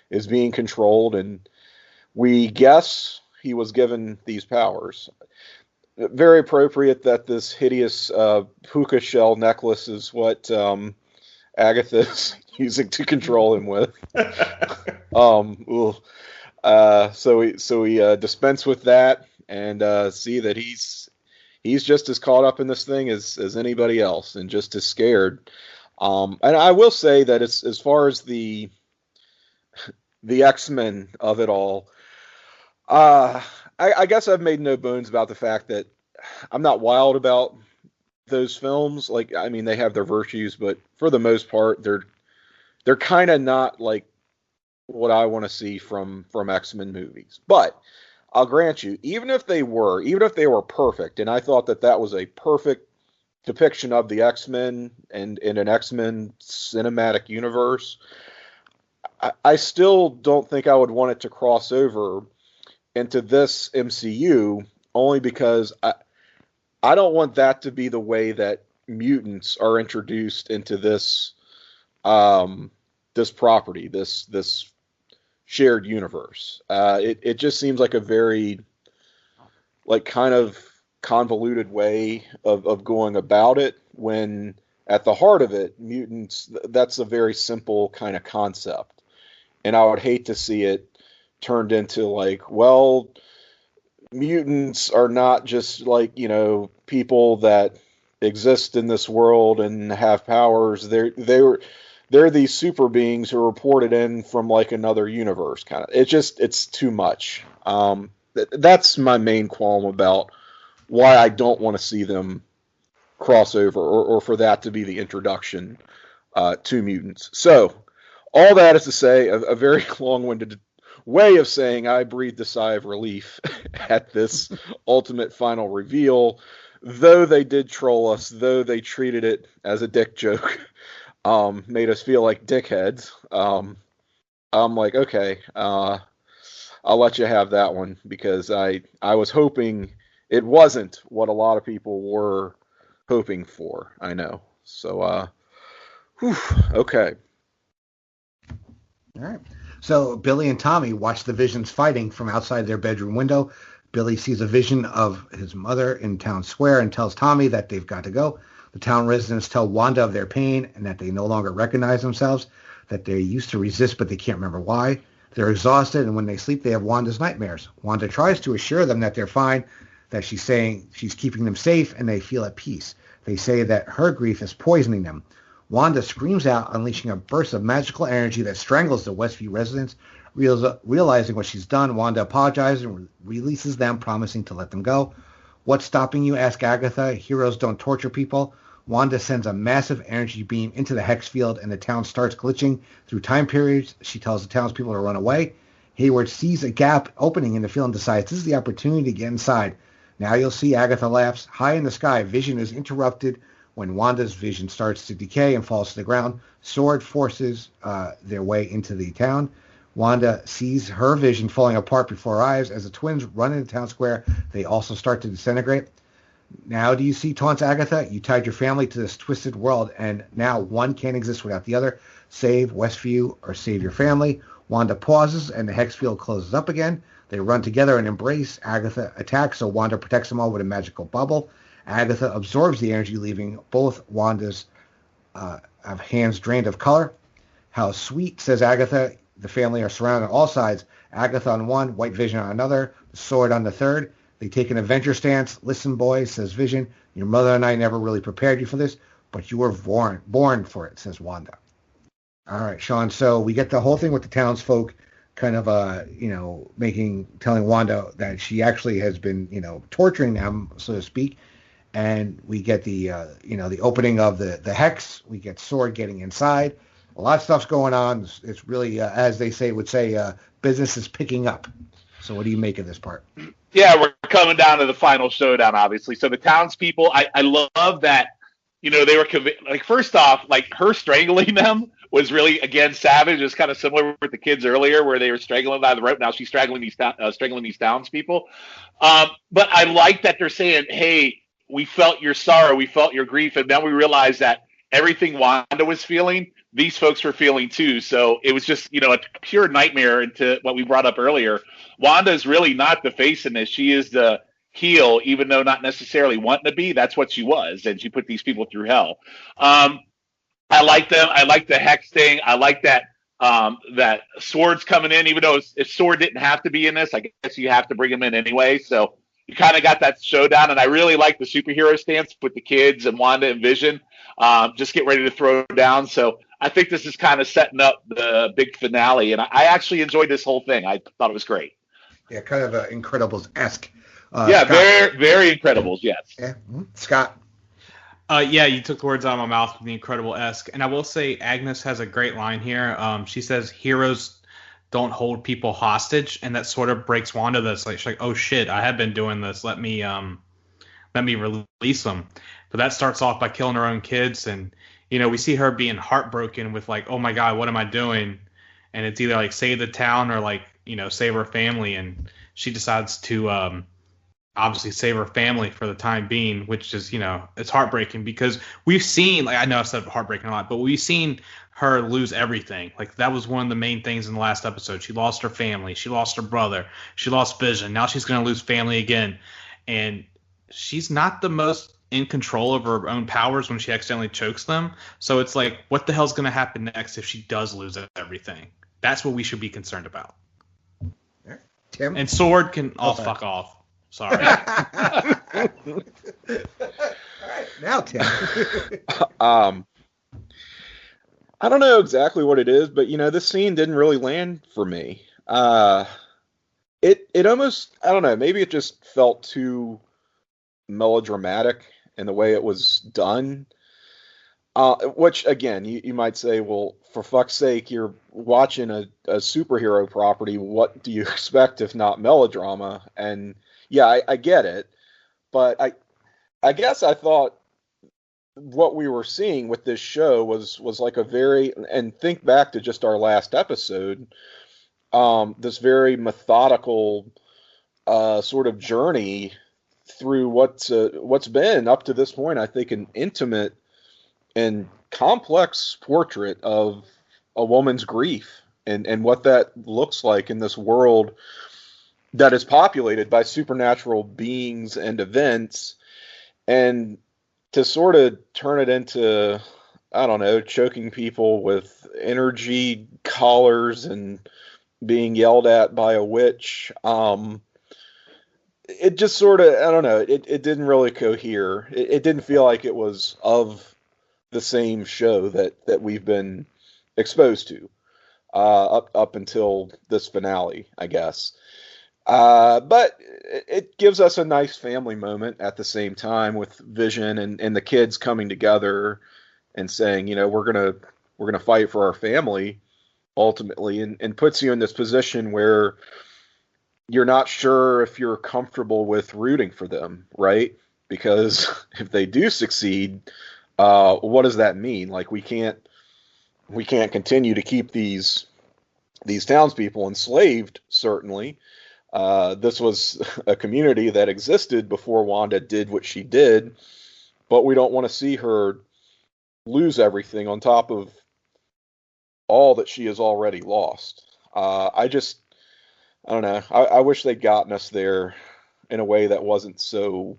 is being controlled, and we guess he was given these powers. Very appropriate that this hideous puka shell necklace is what Agatha's using to control him with. So we dispense with that and see that he's just as caught up in this thing as anybody else, and just as scared. And I will say that as far as the X-Men of it all, I guess I've made no bones about the fact that I'm not wild about those films. Like, I mean, they have their virtues, but for the most part, they're kind of not like what I want to see from X-Men movies. But I'll grant you, even if they were perfect, and I thought that was a perfect depiction of the X-Men and in an X-Men cinematic universe, I still don't think I would want it to cross over into this MCU, only because I don't want that to be the way that mutants are introduced into this property, this shared universe. It just seems like a very, like, kind of convoluted way of going about it, when at the heart of it, mutants, that's a very simple kind of concept. And I would hate to see it turned into like, well, mutants are not just like, people that exist in this world and have powers. They're these super beings who are reported in from like another universe, kind of. It's too much. That's my main qualm about why I don't want to see them cross over, or for that to be the introduction to mutants. So all that is to say, a very long-winded way of saying I breathed a sigh of relief at this ultimate final reveal. Though they did troll us, though they treated it as a dick joke, made us feel like dickheads. I'm like, okay, I'll let you have that one, because I was hoping it wasn't what a lot of people were hoping for. I know. So, okay. All right. So Billy and Tommy watch the Visions fighting from outside their bedroom window. Billy sees a vision of his mother in town square and tells Tommy that they've got to go. The town residents tell Wanda of their pain and that they no longer recognize themselves, that they used to resist but they can't remember why. They're exhausted, and when they sleep, they have Wanda's nightmares. Wanda tries to assure them that they're fine, that she's saying she's keeping them safe, and they feel at peace. They say that her grief is poisoning them. Wanda screams out, unleashing a burst of magical energy that strangles the Westview residents. Realizing what she's done, Wanda apologizes and releases them, promising to let them go. What's stopping you? Asks Agatha. Heroes don't torture people. Wanda sends a massive energy beam into the hex field, and the town starts glitching through time periods. She tells the townspeople to run away. Hayward sees a gap opening in the field and decides this is the opportunity to get inside. Now you'll see. Agatha laughs. High in the sky, vision is interrupted when Wanda's vision starts to decay and falls to the ground. Sword forces their way into the town. Wanda sees her vision falling apart before her eyes. As the twins run into town square, they also start to disintegrate. Now do you see, taunts Agatha? You tied your family to this twisted world, and now one can't exist without the other. Save Westview or save your family. Wanda pauses, and the hex field closes up again. They run together and embrace. Agatha attacks, so Wanda protects them all with a magical bubble. Agatha absorbs the energy, leaving both Wanda's hands drained of color. How sweet, says Agatha. The family are surrounded on all sides. Agatha on one, White Vision on another, the sword on the third. They take an adventure stance. Listen, boys, says Vision. Your mother and I never really prepared you for this, but you were born for it, says Wanda. All right, Shawn. So we get the whole thing with the townsfolk kind of, telling Wanda that she actually has been, torturing them, so to speak. And we get the, the opening of the hex. We get Sword getting inside. A lot of stuff's going on. It's really, as they would say, business is picking up. So what do you make of this part? Yeah, we're coming down to the final showdown, obviously. So the townspeople, I love that, they were first off, her strangling them was really, again, savage. It's kind of similar with the kids earlier where they were strangling by the rope. Now she's strangling these townspeople. But I like that they're saying, hey, we felt your sorrow, we felt your grief, and then we realized that everything Wanda was feeling, these folks were feeling too. So it was just, a pure nightmare into what we brought up earlier. Wanda is really not the face in this. She is the heel, even though not necessarily wanting to be. That's what she was, and she put these people through hell. I like them. I like the hex thing. I like that that Sword's coming in, even though if Sword didn't have to be in this, I guess you have to bring him in anyway. So you kind of got that showdown, and I really like the superhero stance with the kids and Wanda and Vision. Just get ready to throw down. So I think this is kind of setting up the big finale, and I actually enjoyed this whole thing. I thought it was great. Yeah, kind of Incredibles-esque. Yeah, very, very Incredibles, yes. Yeah. Mm-hmm. Scott? Yeah, you took the words out of my mouth with the Incredible-esque. And I will say Agnes has a great line here. She says, heroes don't hold people hostage, and that sort of breaks Wanda. That's she's like, oh shit, I have been doing this. Let me release them. But that starts off by killing her own kids, and we see her being heartbroken with oh my god, what am I doing? And it's either save the town or save her family, and she decides to obviously save her family for the time being, which is it's heartbreaking because we've seen I know I said heartbreaking a lot, but we've seen her lose everything. That was one of the main things in the last episode. She lost her family, she lost her brother, she lost Vision. Now she's going to lose family again, and she's not the most in control of her own powers when she accidentally chokes them. So it's what the hell's going to happen next if she does lose everything? That's what we should be concerned about. Tim? And Sword can fuck off. Sorry. All right, now Tim. I don't know exactly what it is, but this scene didn't really land for me. It almost, I don't know, maybe it just felt too melodramatic in the way it was done. Which again, you might say, well, for fuck's sake, you're watching a superhero property. What do you expect if not melodrama? And yeah, I get it, but I guess I thought what we were seeing with this show was a very, and think back to just our last episode, this very methodical sort of journey through what's been up to this point, I think, an intimate and complex portrait of a woman's grief and what that looks like in this world that is populated by supernatural beings and events, and to sort of turn it into, I don't know, choking people with energy collars and being yelled at by a witch. It just sort of, I don't know, it didn't really cohere. It didn't feel like it was of the same show that we've been exposed to up until this finale, I guess. But it gives us a nice family moment at the same time with Vision and the kids coming together and saying, you know, we're gonna fight for our family ultimately, and puts you in this position where you're not sure if you're comfortable with rooting for them, right? Because if they do succeed, what does that mean? Like, we can't continue to keep these townspeople enslaved, certainly. This was a community that existed before Wanda did what she did, but we don't want to see her lose everything on top of all that she has already lost. I don't know. I wish they'd gotten us there in a way that wasn't so,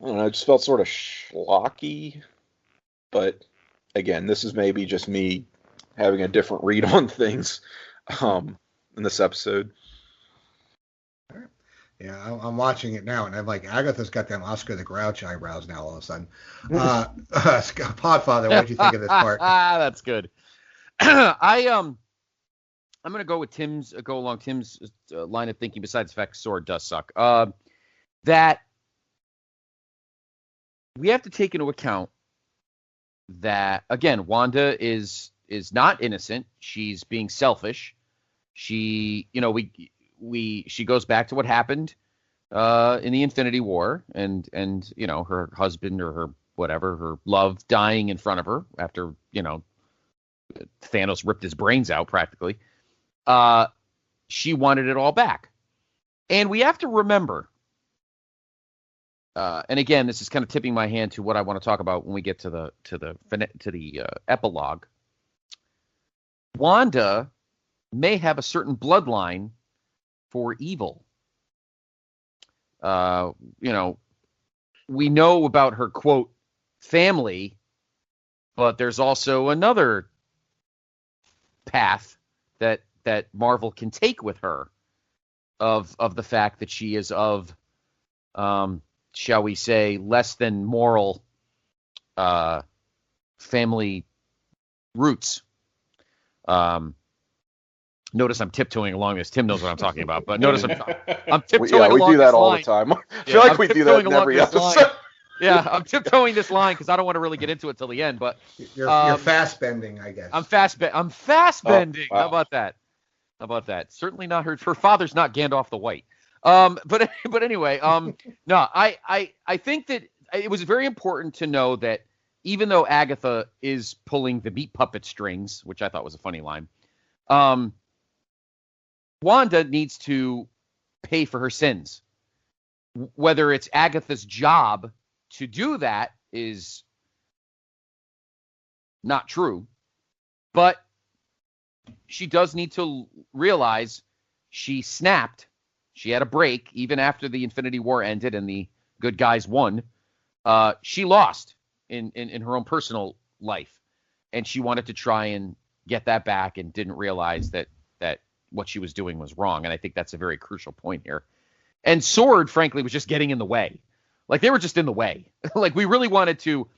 I don't know, it just felt sort of schlocky. But again, this is maybe just me having a different read on things in this episode. Yeah, I'm watching it now, and I'm like, Agatha's got them Oscar the Grouch eyebrows now all of a sudden. Podfather, what did you think of this part? That's good. I'm going to go with Tim's line of thinking, besides the fact Sword does suck. That we have to take into account that, again, Wanda is not innocent. She's being selfish. She goes back to what happened in the Infinity War, and her husband or her love dying in front of her after Thanos ripped his brains out practically. She wanted it all back. And we have to remember, and again, this is kind of tipping my hand to what I want to talk about when we get to the epilogue. Wanda may have a certain bloodline for evil. We know about her, quote, family, but there's also another path that Marvel can take with her of the fact that she is of, shall we say, less than moral family roots. Notice I'm tiptoeing along this. Tim knows what I'm talking about, but notice I'm tiptoeing along this line. We do that all the time. I feel like we do that in every episode. Yeah, I'm tiptoeing this line because I don't want to really get into it till the end. But you're fast bending, I guess. I'm fast bending. Oh, wow. How about that? Certainly not her father's not Gandalf the White. But anyway, no, I think that it was very important to know that even though Agatha is pulling the meat puppet strings, which I thought was a funny line, Wanda needs to pay for her sins. Whether it's Agatha's job to do that is not true, but she does need to realize she snapped. She had a break even after the Infinity War ended and the good guys won. She lost in her own personal life, and she wanted to try and get that back and didn't realize that what she was doing was wrong. And I think that's a very crucial point here. And Sword, frankly, was just getting in the way. Like, they were just in the way. Like, we really wanted to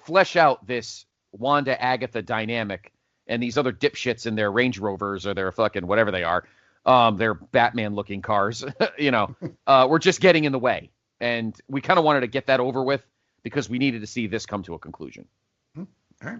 flesh out this Wanda-Agatha dynamic, and these other dipshits in their Range Rovers or their fucking whatever they are, their Batman-looking cars, were just getting in the way. And we kind of wanted to get that over with because we needed to see this come to a conclusion. All right.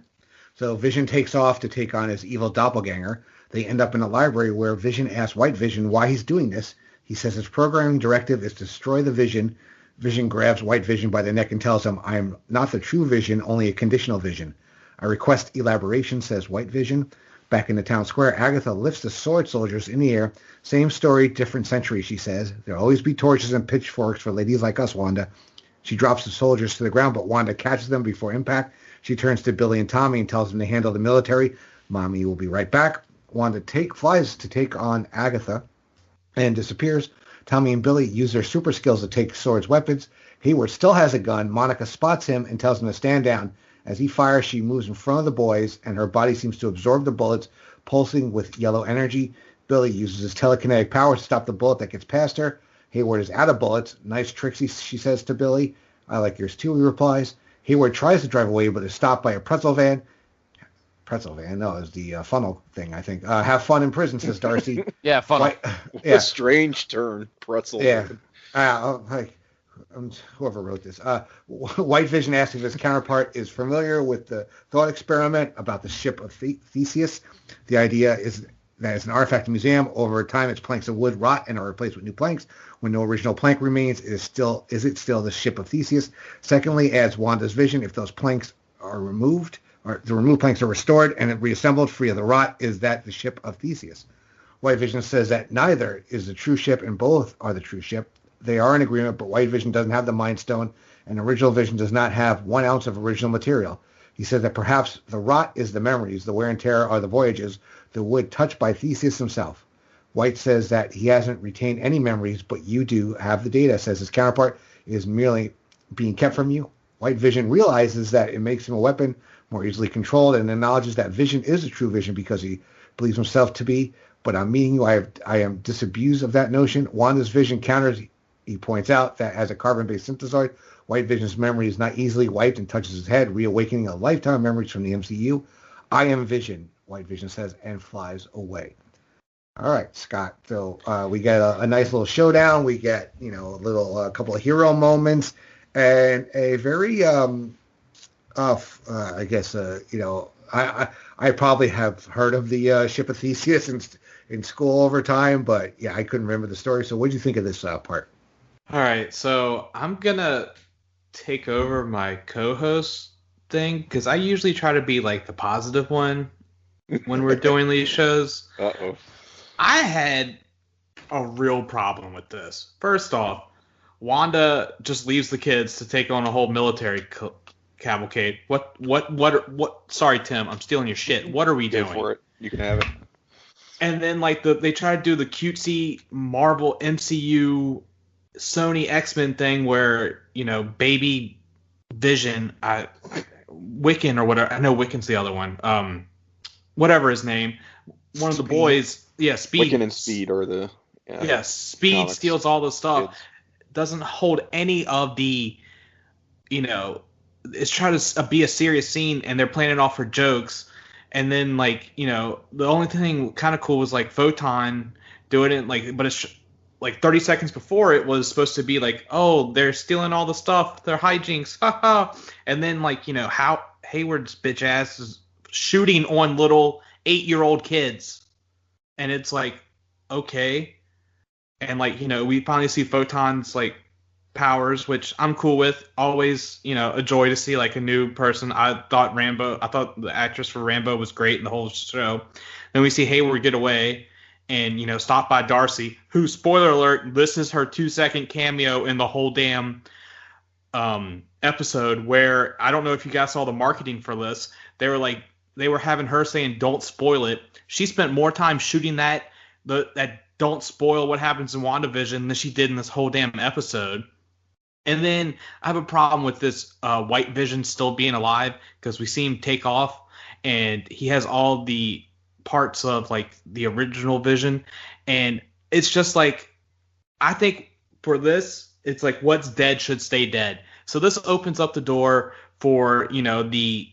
So Vision takes off to take on his evil doppelganger. They end up in a library where Vision asks White Vision why he's doing this. He says his programming directive is to destroy the Vision. Vision grabs White Vision by the neck and tells him, I am not the true Vision, only a conditional Vision. I request elaboration, says White Vision. Back in the town square, Agatha lifts the sword soldiers in the air. Same story, different century, she says. There'll always be torches and pitchforks for ladies like us, Wanda. She drops the soldiers to the ground, but Wanda catches them before impact. She turns to Billy and Tommy and tells them to handle the military. Mommy will be right back. Wanda flies to take on Agatha and disappears. Tommy and Billy use their super skills to take Sword's weapons. Hayward still has a gun. Monica spots him and tells him to stand down. As he fires, she moves in front of the boys, and her body seems to absorb the bullets, pulsing with yellow energy. Billy uses his telekinetic power to stop the bullet that gets past her. Hayward is out of bullets. Nice Trixie, she says to Billy. I like yours too, he replies. Hayward tries to drive away, but is stopped by a pretzel van. Pretzel van? No, it's the funnel thing, I think. Have fun in prison, says Darcy. Yeah, funnel. What a strange turn, pretzel van. Whoever wrote this. White Vision asks if his counterpart is familiar with the thought experiment about the ship of Theseus. The idea is that it's an artifact museum. Over time, its planks of wood rot and are replaced with new planks. When no original plank remains, is it still the ship of Theseus? Secondly, adds Wanda's vision, if those planks are removed, or the removed planks are restored and reassembled free of the rot, is that the ship of Theseus? White Vision says that neither is the true ship and both are the true ship. They are in agreement, but White Vision doesn't have the Mind Stone, and Original Vision does not have 1 ounce of original material. He said that perhaps the rot is the memories, the wear and tear are the voyages, the wood touched by Theseus himself. White says that he hasn't retained any memories, but you do have the data, says his counterpart is merely being kept from you. White Vision realizes that it makes him a weapon more easily controlled and acknowledges that Vision is a true Vision because he believes himself to be. But on meeting you, I am disabused of that notion. Wanda's Vision counters. He points out that as a carbon-based synthesoid, White Vision's memory is not easily wiped and touches his head, reawakening a lifetime of memories from the MCU. I am Vision, White Vision says, and flies away. All right, Scott. So we get a nice little showdown. We get, a couple of hero moments and a very, I probably have heard of the ship of Theseus in school over time, but yeah, I couldn't remember the story. So what did you think of this part? All right, so I'm going to take over my co-host thing because I usually try to be like the positive one when we're doing these shows. Uh-oh. I had a real problem with this. First off, Wanda just leaves the kids to take on a whole military cavalcade. What, sorry, Tim, I'm stealing your shit. What are we doing? Go for it. You can have it. And then they try to do the cutesy Marvel MCU Sony X-Men thing where, baby Vision, Wiccan or whatever. I know Wiccan's the other one. Whatever his name. One of the boys, Speed. Wiccan and Speed are the... Speed comics. Steals all the stuff. Kids. Doesn't hold any of the, it's trying to be a serious scene and they're playing it off for jokes. And then, the only thing kind of cool was, Photon doing it, but it's 30 seconds before it was supposed to be oh, they're stealing all the stuff. They're hijinks. Haha. And then, how Hayward's bitch ass is shooting on little 8-year-old kids. And it's okay. And, we finally see Photon's, powers, which I'm cool with. Always, a joy to see, a new person. I thought the actress for Rambo was great in the whole show. Then we see Hayward get away and, stopped by Darcy, who, spoiler alert, this is her 2-second cameo in the whole damn episode where, I don't know if you guys saw the marketing for this. They were having her saying, don't spoil it. She spent more time shooting that don't spoil what happens in WandaVision than she did in this whole damn episode. And then I have a problem with this White Vision still being alive because we see him take off and he has all the parts of the original Vision. And it's just I think for this, it's what's dead should stay dead. So this opens up the door for, the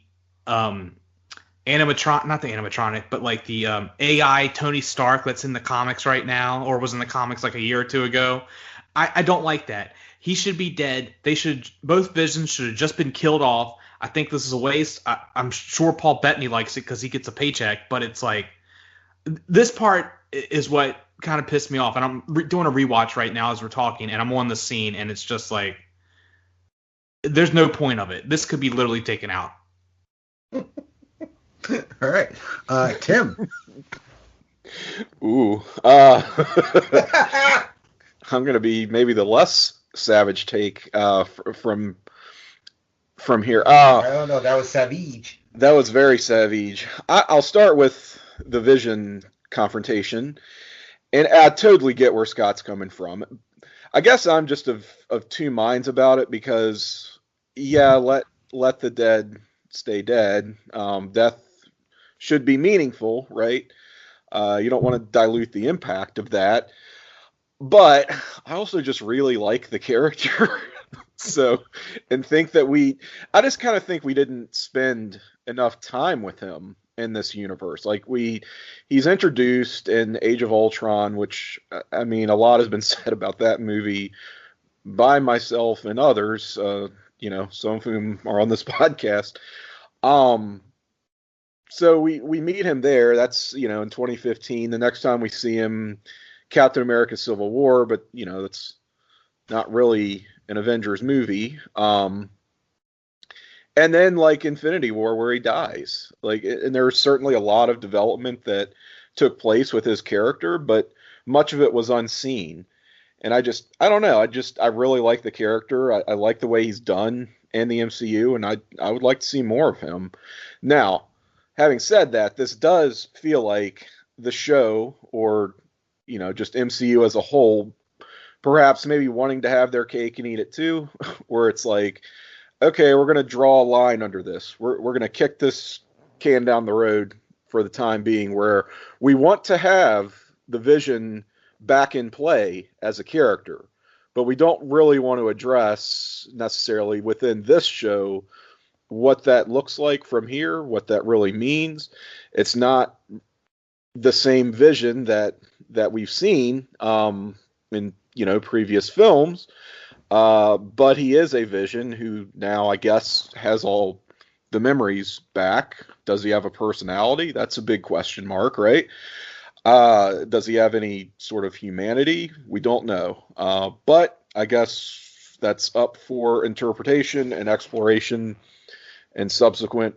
animatronic, but the AI Tony Stark that's in the comics right now, or was in the comics a year or two ago. I don't like that. He should be dead. Both Visions should have just been killed off. I think this is a waste. I'm sure Paul Bettany likes it because he gets a paycheck, but it's this part is what kind of pissed me off. And I'm doing a rewatch right now as we're talking, and I'm on the scene, and it's just there's no point of it. This could be literally taken out. All right. Tim. Ooh. I'm going to be maybe the less savage take from here. I don't know. That was savage. That was very savage. I'll start with the Vision confrontation, and I totally get where Scott's coming from. I guess I'm just of two minds about it because, yeah, let the dead stay dead. Death should be meaningful, right? You don't want to dilute the impact of that. But I also just really like the character. So, and think that I just kind of think we didn't spend enough time with him in this universe. Like he's introduced in Age of Ultron, which, I mean, a lot has been said about that movie by myself and others, some of whom are on this podcast. So we meet him there. That's, in 2015. The next time we see him, Captain America Civil War, but, that's not really an Avengers movie. And then like Infinity War, where he dies. And there's certainly a lot of development that took place with his character, but much of it was unseen. And I don't know. I really like the character. I like the way he's done in the MCU, and I would like to see more of him. Now, having said that, this does feel like the show, or, just MCU as a whole, perhaps maybe wanting to have their cake and eat it too, where it's like, okay, we're going to draw a line under this. We're going to kick this can down the road for the time being, where we want to have the Vision back in play as a character, but we don't really want to address necessarily within this show what that looks like from here, what that really means. It's not the same Vision that we've seen in previous films, but he is a Vision who now, I guess, has all the memories back. Does he have a personality? That's a big question mark, right? Does he have any sort of humanity? We don't know. But I guess that's up for interpretation and exploration in subsequent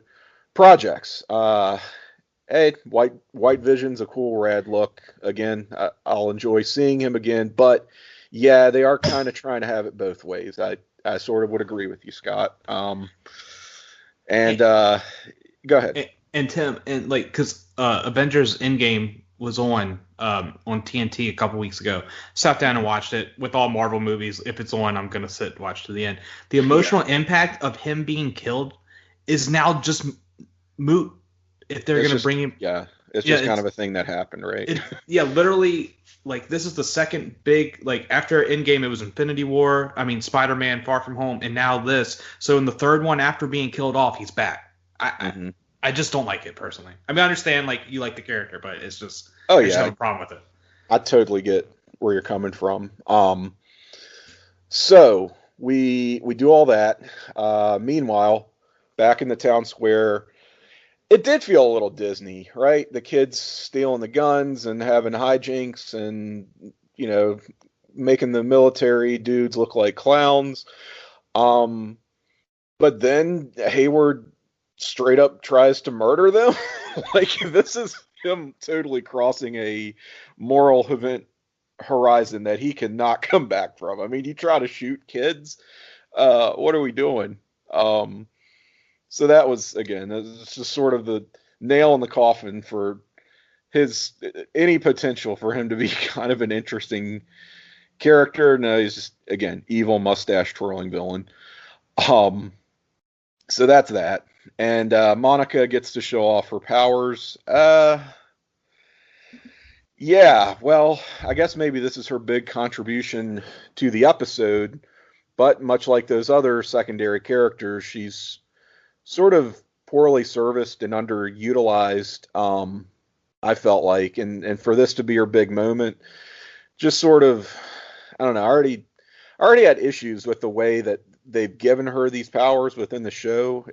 projects. Hey, White Vision's a cool, rad look. Again, I'll enjoy seeing him again, but yeah, they are kind of trying to have it both ways. I sort of would agree with you, Scott. Go ahead. And Tim, and because Avengers Endgame was on TNT a couple weeks ago. Sat down and watched it. With all Marvel movies, if it's on, I'm gonna sit and watch to the end. The emotional impact of him being killed is now just moot. If they're going to bring him... Yeah, it's just kind of a thing that happened, right? Literally, this is the second big... after Endgame, it was Infinity War, Spider-Man, Far From Home, and now this. So in the third one, after being killed off, he's back. I just don't like it, personally. I understand, you like the character, but it's just... I just have a problem with it. I totally get where you're coming from. So, we do all that. Meanwhile, back in the town square... It did feel a little Disney, right? The kids stealing the guns and having hijinks and, making the military dudes look like clowns. But then Hayward straight up tries to murder them. This is him totally crossing a moral horizon that he cannot come back from. You try to shoot kids. What are we doing? So that was, again, it's just sort of the nail in the coffin for any potential for him to be kind of an interesting character. No, he's just, again, evil mustache twirling villain. So that's that. And Monica gets to show off her powers. Yeah, well, I guess maybe this is her big contribution to the episode, but much like those other secondary characters, she's sort of poorly serviced and underutilized, I felt like, and for this to be her big moment, just sort of, I don't know, I already had issues with the way that they've given her these powers within the show.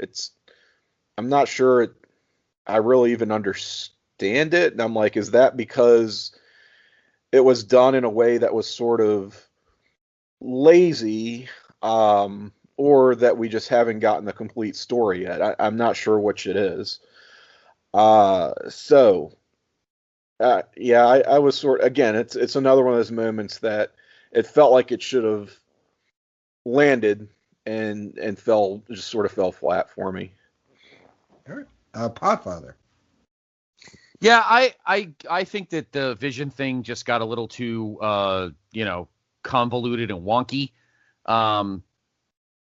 I'm not sure I really even understand it, and I'm like, is that because it was done in a way that was sort of lazy, or that we just haven't gotten the complete story yet? I'm not sure which it is. I was again, it's another one of those moments that it felt like it should have landed and fell flat for me. Podfather. Yeah, I think that the Vision thing just got a little too convoluted and wonky. I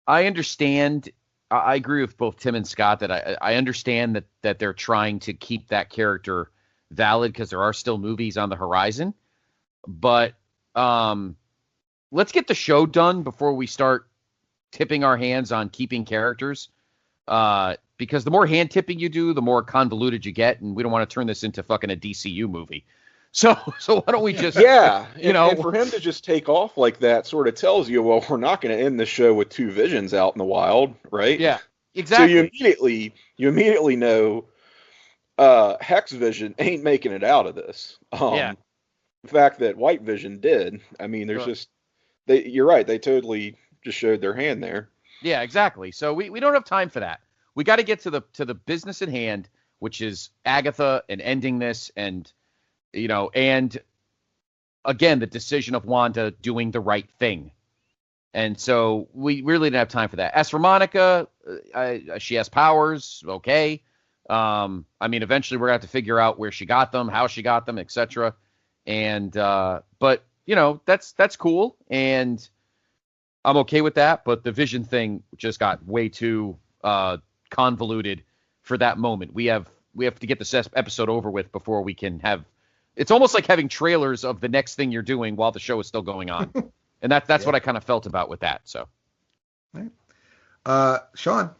understand. I agree with both Tim and Scott that I understand that they're trying to keep that character valid because there are still movies on the horizon. But let's get the show done before we start tipping our hands on keeping characters. Because the more hand tipping you do, the more convoluted you get, and we don't want to turn this into fucking a DCU movie. So why don't we just and for him to just take off like that sort of tells you, well, we're not going to end the show with two Visions out in the wild, right? Yeah, exactly. So you immediately know Hex Vision ain't making it out of this. The fact that White Vision did, I mean, there's you're right, they totally just showed their hand there. Yeah, exactly. So we don't have time for that. We got to get to the business at hand, which is Agatha and ending this, and and again the decision of Wanda doing the right thing. And so we really didn't have time for that. As for Monica, she has powers, okay. I mean, eventually we're gonna have to figure out where she got them, how she got them, etc. And but that's cool, and I'm okay with that. But the Vision thing just got way too convoluted for that moment. We have to get this episode over with before we can have. It's almost like having trailers of the next thing you're doing while the show is still going on, and that's what I kind of felt about with that. So, right. Shawn.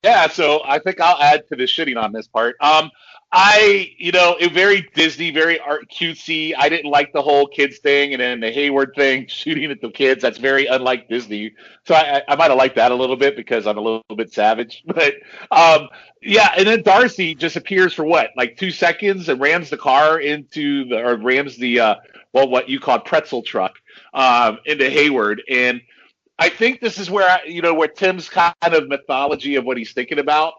Yeah, so I think I'll add to the shitting on this part. It very Disney, very art cutesy. I didn't like the whole kids thing, and then the Hayward thing, shooting at the kids. That's very unlike Disney. So I might have liked that a little bit because I'm a little bit savage. But and then Darcy just appears for like 2 seconds and rams the car rams the what you call pretzel truck into Hayward. And I think this is where where Tim's kind of mythology of what he's thinking about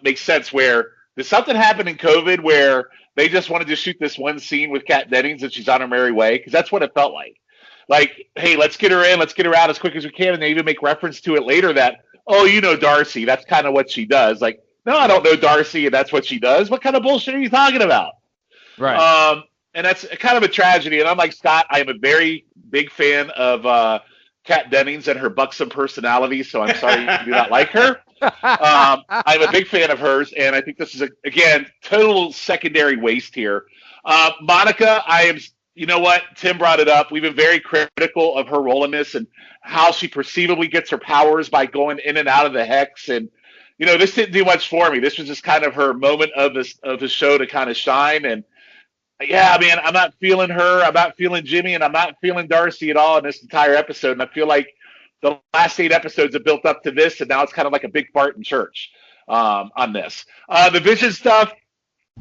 makes sense. Where there's something happened in COVID where they just wanted to shoot this one scene with Kat Dennings and she's on her merry way, because that's what it felt like. Like, hey, let's get her in, let's get her out as quick as we can, and they even make reference to it later that, Darcy, that's kind of what she does. Like, no, I don't know Darcy, and that's what she does. What kind of bullshit are you talking about? Right. And that's kind of a tragedy. And I'm like Scott, I am a very big fan of Kat Dennings and her buxom personality, so I'm sorry you do not like her. I'm a big fan of hers, and I think this is, again, total secondary waste here. Monica, you know what? Tim brought it up. We've been very critical of her role in this and how she perceivably gets her powers by going in and out of the Hex. And, this didn't do much for me. This was just kind of her moment of the show to kind of shine. And, yeah, man, I'm not feeling her. I'm not feeling Jimmy, and I'm not feeling Darcy at all in this entire episode. And I feel like the last 8 episodes have built up to this, and now it's kind of like a big fart in church on this. The Vision stuff,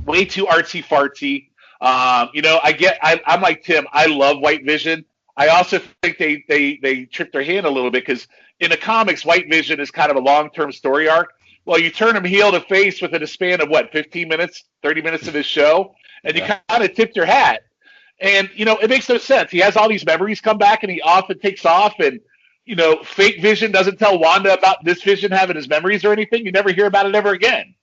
way too artsy fartsy. I'm like Tim. I love White Vision. I also think they tripped their hand a little bit, because in the comics, White Vision is kind of a long-term story arc. Well, you turn him heel to face within a span of 15 minutes, 30 minutes of his show, and you kind of tipped your hat. And, it makes no sense. He has all these memories come back, and he often takes off, and, fake Vision doesn't tell Wanda about this Vision having his memories or anything. You never hear about it ever again.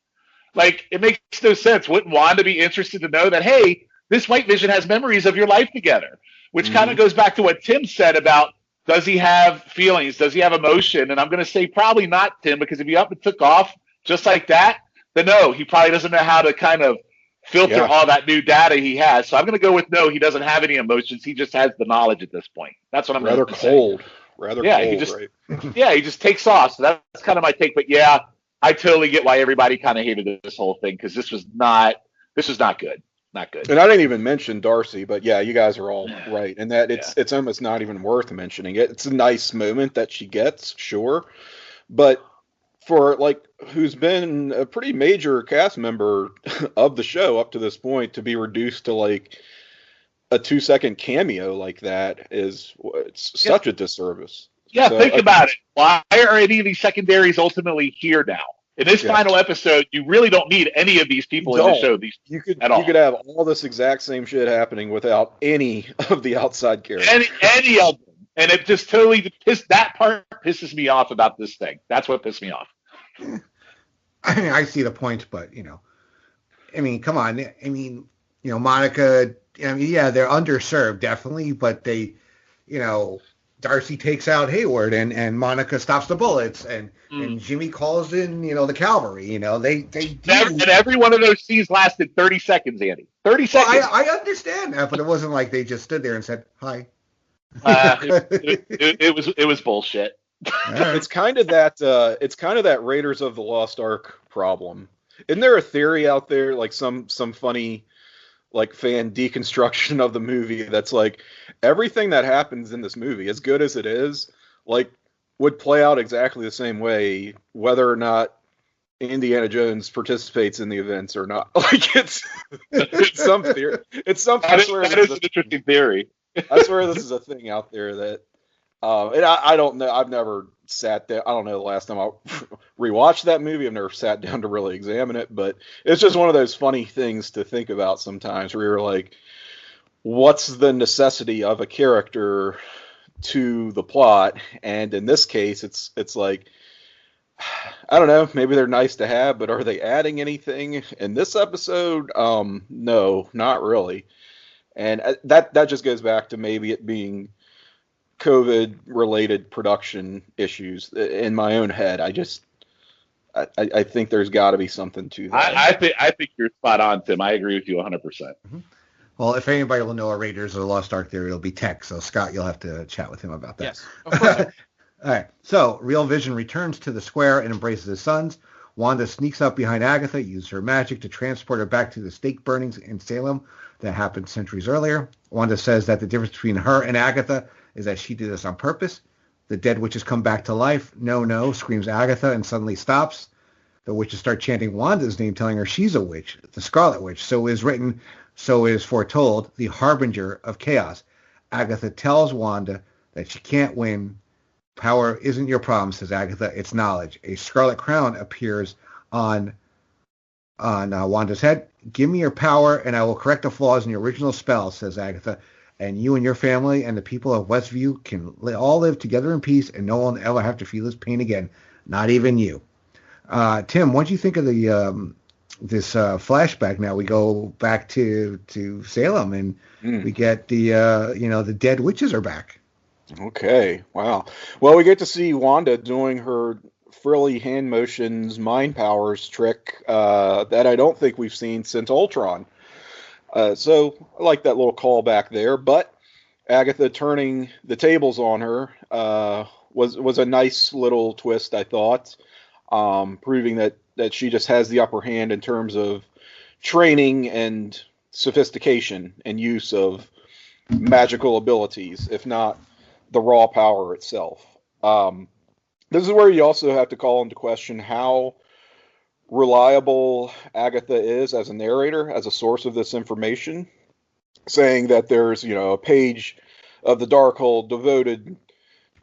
Like, it makes no sense. Wouldn't Wanda be interested to know that, hey, this White Vision has memories of your life together? Which kind of goes back to what Tim said about, does he have feelings? Does he have emotion? And I'm going to say probably not, Tim, because if he up and took off just like that, then no, he probably doesn't know how to kind of filter all that new data he has. So I'm going to go with no, he doesn't have any emotions. He just has the knowledge at this point. That's what I'm rather cold. Say. Rather cold, right? Yeah, he just takes off. So that's kind of my take. But yeah, I totally get why everybody kind of hated this whole thing, because this was not good. Not good. And I didn't even mention Darcy, but yeah, you guys are all right. And that it's almost not even worth mentioning it. It's a nice moment that she gets, sure. But for who's been a pretty major cast member of the show up to this point, to be reduced to a 2-second cameo like that it's such a disservice. Yeah, so, think about it. Why are any of these secondaries ultimately here now? In this final episode, you really don't need any of these people in the show. You could have all this exact same shit happening without any of the outside characters. Any of them. And it just totally that part pisses me off about this thing. That's what pissed me off. I mean, I see the point, but I mean, come on. I mean, Monica. I mean, yeah, they're underserved, definitely, but they, Darcy takes out Hayward, and Monica stops the bullets, and Jimmy calls in, the cavalry. They And every one of those scenes lasted 30 seconds, Andy. 30 seconds. Well, I understand that, but it wasn't like they just stood there and said hi. It was bullshit. Right. It's kind of that Raiders of the Lost Ark problem. Isn't there a theory out there, like some funny, like, fan deconstruction of the movie that's like everything that happens in this movie, as good as it is, like, would play out exactly the same way whether or not Indiana Jones participates in the events or not. Like, it's some theory. It's something. That is an interesting theory. I swear this is a thing out there that, and I don't know. I've never sat down. I don't know the last time I rewatched that movie. I've never sat down to really examine it, but it's just one of those funny things to think about sometimes, where you're like, what's the necessity of a character to the plot? And in this case, it's like, I don't know, maybe they're nice to have, but are they adding anything in this episode? No, not really. And that just goes back to maybe it being COVID-related production issues in my own head. I think there's got to be something to that. I think you're spot on, Tim. I agree with you 100%. Mm-hmm. Well, if anybody will know a Raiders of the Lost Ark theory, it'll be Tech. So, Scott, you'll have to chat with him about that. Yes, of course. All right. So, Real Vision returns to the square and embraces his sons. Wanda sneaks up behind Agatha, uses her magic to transport her back to the stake burnings in Salem that happened centuries earlier. Wanda says that the difference between her and Agatha is that she did this on purpose. The dead witches come back to life. No, screams Agatha and suddenly stops. The witches start chanting Wanda's name, telling her she's a witch, the Scarlet Witch. So is written, so is foretold, the harbinger of chaos. Agatha tells Wanda that she can't win. Power isn't your problem, says Agatha. It's knowledge. A scarlet crown appears on Wanda's head. Give me your power, and I will correct the flaws in your original spell, says Agatha. And you and your family and the people of Westview can all live together in peace, and no one will ever have to feel this pain again, not even you. Tim, what do you think of the this flashback? Now we go back to Salem, and we get the dead witches are back. Okay, wow. Well, we get to see Wanda doing her frilly hand motions, mind powers trick that I don't think we've seen since Ultron. So I like that little callback there. But Agatha turning the tables on her was a nice little twist, I thought, proving that she just has the upper hand in terms of training and sophistication and use of magical abilities, if not the raw power itself. This is where you also have to call into question how reliable Agatha is as a narrator, as a source of this information, saying that there's, a page of the Darkhold devoted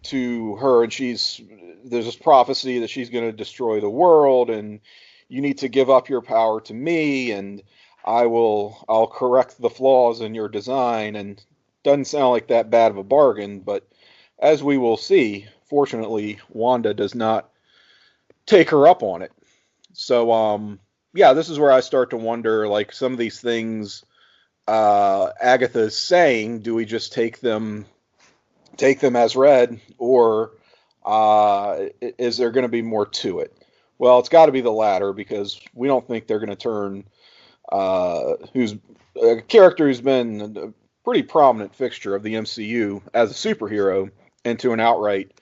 to her, and there's this prophecy that she's going to destroy the world, and you need to give up your power to me, and I'll correct the flaws in your design. And doesn't sound like that bad of a bargain, but as we will see, fortunately, Wanda does not take her up on it. So, this is where I start to wonder, like, some of these things Agatha is saying, do we just take them as read, or is there going to be more to it? Well, it's got to be the latter, because we don't think they're going to turn who's a character who's been a pretty prominent fixture of the MCU as a superhero into an outright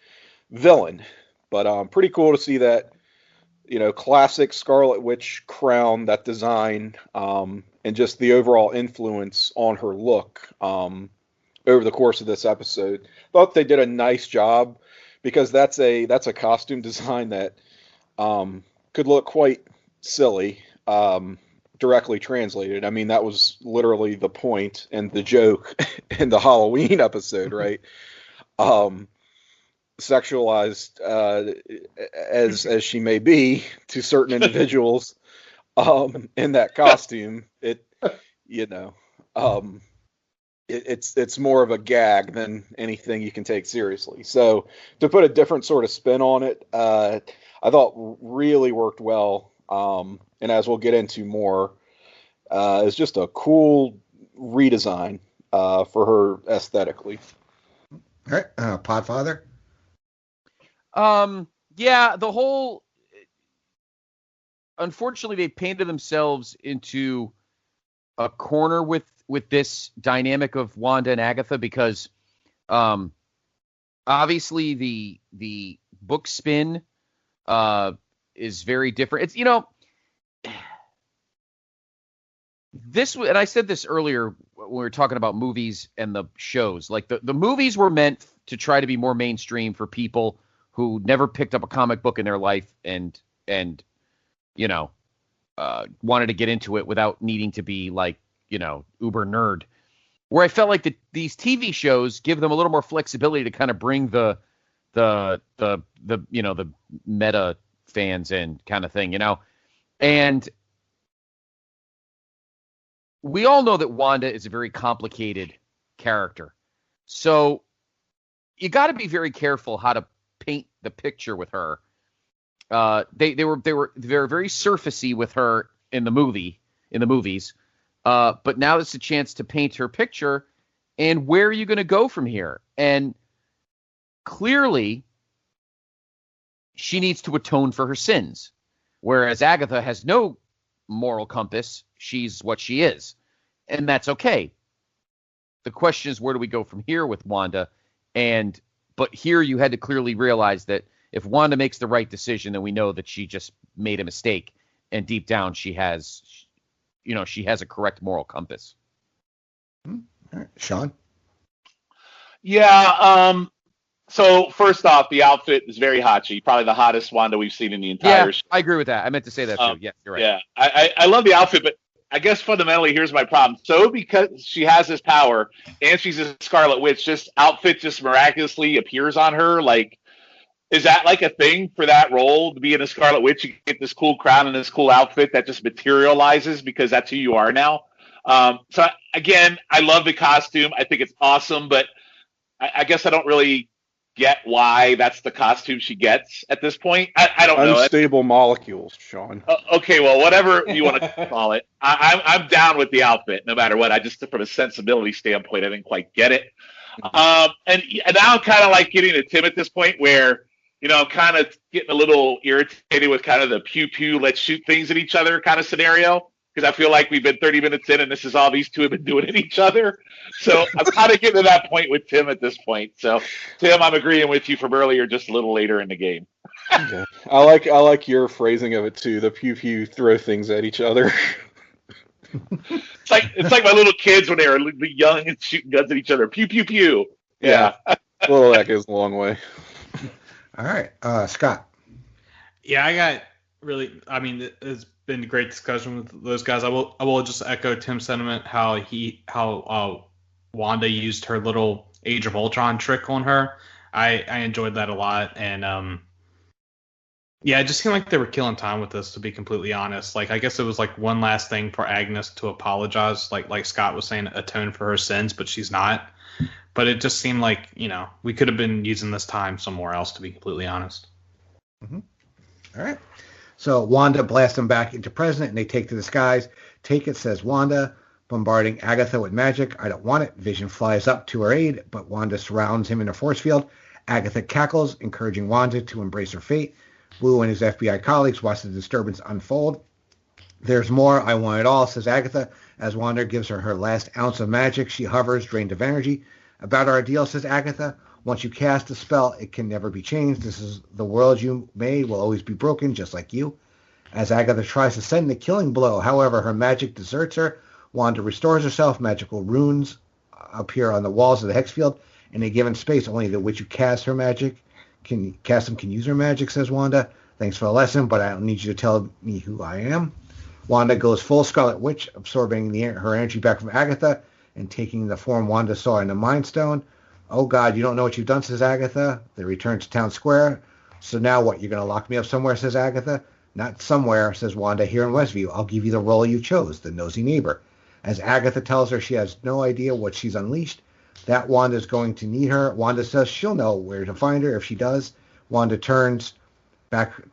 villain. But pretty cool to see that, classic Scarlet Witch crown, that design, and just the overall influence on her look over the course of this episode. Thought they did a nice job, because that's a costume design that could look quite silly, directly translated. I mean, that was literally the point and the joke in the Halloween episode, right? Sexualized as she may be to certain individuals in that costume, it's more of a gag than anything you can take seriously. So to put a different sort of spin on it, I thought really worked well and as we'll get into more, is just a cool redesign for her aesthetically. All right, Podfather. Yeah, the whole. Unfortunately, they painted themselves into a corner with this dynamic of Wanda and Agatha because, obviously the book spin is very different. It's this, and I said this earlier when we were talking about movies and the shows. Like the movies were meant to try to be more mainstream for people who never picked up a comic book in their life and wanted to get into it without needing to be like, uber nerd. Where I felt like these TV shows give them a little more flexibility to kind of bring the meta fans in kind of thing, And we all know that Wanda is a very complicated character. So you got to be very careful how to paint the picture with her. They were very surfacey with her in the movies. But now it's a chance to paint her picture, and where are you going to go from here? And clearly, she needs to atone for her sins, whereas Agatha has no moral compass. She's what she is, and that's okay. The question is, where do we go from here with Wanda? But here you had to clearly realize that if Wanda makes the right decision, then we know that she just made a mistake, and deep down she has a correct moral compass. All right. Shawn? Yeah. So first off, the outfit is very hotchy. Probably the hottest Wanda we've seen in the entire show. I agree with that. I meant to say that too. Yeah, you're right. Yeah, I love the outfit, but I guess fundamentally here's my problem. So because she has this power and she's a Scarlet Witch, outfit just miraculously appears on her. Like, is that like a thing for that role to be in a Scarlet Witch? You get this cool crown and this cool outfit that just materializes because that's who you are now. So again, I love the costume. I think it's awesome, but I guess I don't really get why that's the costume she gets at this point. I don't know. Unstable molecules, Shawn. Okay, well, whatever you want to call it. I'm down with the outfit no matter what. I just, from a sensibility standpoint, I didn't quite get it. And now I'm kind of like getting to Tim at this point where, I'm kind of getting a little irritated with kind of the pew, let's shoot things at each other kind of scenario. Because I feel like we've been 30 minutes in and this is all these two have been doing at each other. So I'm kind of getting to that point with Tim at this point. So, Tim, I'm agreeing with you from earlier, just a little later in the game. Okay. I like your phrasing of it too. The pew throw things at each other. It's like my little kids when they were young and shooting guns at each other. Pew. Yeah. Well, that goes a long way. All right, Scott. Yeah, it's been a great discussion with those guys. I will just echo Tim's sentiment how Wanda used her little Age of Ultron trick on her. I enjoyed that a lot, and it just seemed like they were killing time with this, to be completely honest. Like, I guess it was like one last thing for Agnes to apologize, like Scott was saying, atone for her sins, but she's not. But it just seemed like, we could have been using this time somewhere else, to be completely honest. Mm-hmm. All right. So Wanda blasts them back into President, and they take to the skies. Take it, says Wanda, bombarding Agatha with magic. I don't want it. Vision flies up to her aid, but Wanda surrounds him in a force field. Agatha cackles, encouraging Wanda to embrace her fate. Blue and his FBI colleagues watch the disturbance unfold. There's more. I want it all, says Agatha. As Wanda gives her last ounce of magic, she hovers, drained of energy. About our deal, says Agatha. Once you cast a spell, it can never be changed. This is the world you made will always be broken, just like you. As Agatha tries to send the killing blow, however, her magic deserts her. Wanda restores herself. Magical runes appear on the walls of the hex field. In a given space, only the witch who casts her magic can use her magic, says Wanda. Thanks for the lesson, but I don't need you to tell me who I am. Wanda goes full Scarlet Witch, absorbing her energy back from Agatha and taking the form Wanda saw in the Mind Stone. Oh, God, you don't know what you've done, says Agatha. They return to Town Square. So now what, you're going to lock me up somewhere, says Agatha. Not somewhere, says Wanda, here in Westview. I'll give you the role you chose, the nosy neighbor. As Agatha tells her she has no idea what she's unleashed, that Wanda's going to need her. Wanda says she'll know where to find her if she does. Wanda turns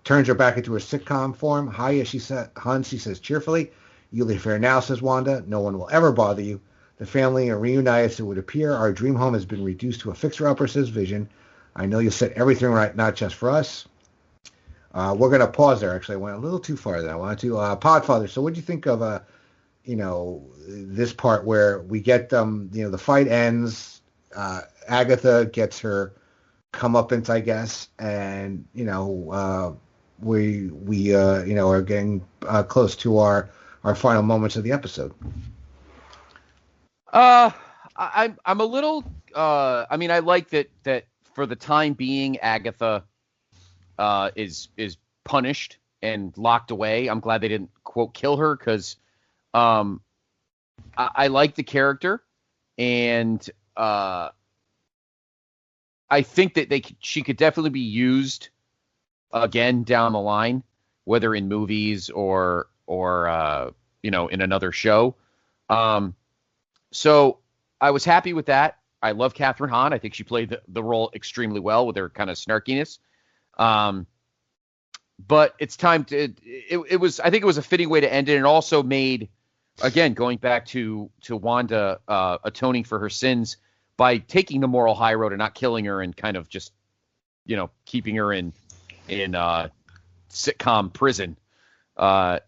turns her back into her sitcom form. Hiya, she says cheerfully. You leave here now, says Wanda. No one will ever bother you. The family are reunited, so it would appear our dream home has been reduced to a fixer-upper, says Vision. I know you'll set everything right, not just for us. We're going to pause there. Actually, I went a little too far there. I wanted to. Podfather, so what do you think of, this part where we get, the fight ends, Agatha gets her comeuppance, I guess, and, we are getting close to our final moments of the episode. I'm a little. I like that for the time being, Agatha is punished and locked away. I'm glad they didn't quote kill her because I like the character, and I think that she could definitely be used again down the line, whether in movies or in another show. So I was happy with that. I love Catherine Hahn. I think she played the role extremely well with her kind of snarkiness. But it's time to. I think it was a fitting way to end it, and also made, again, going back to Wanda atoning for her sins by taking the moral high road and not killing her and kind of just, keeping her in sitcom prison. I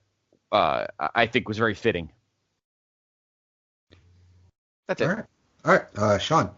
think was very fitting. That's it. All right. Shawn.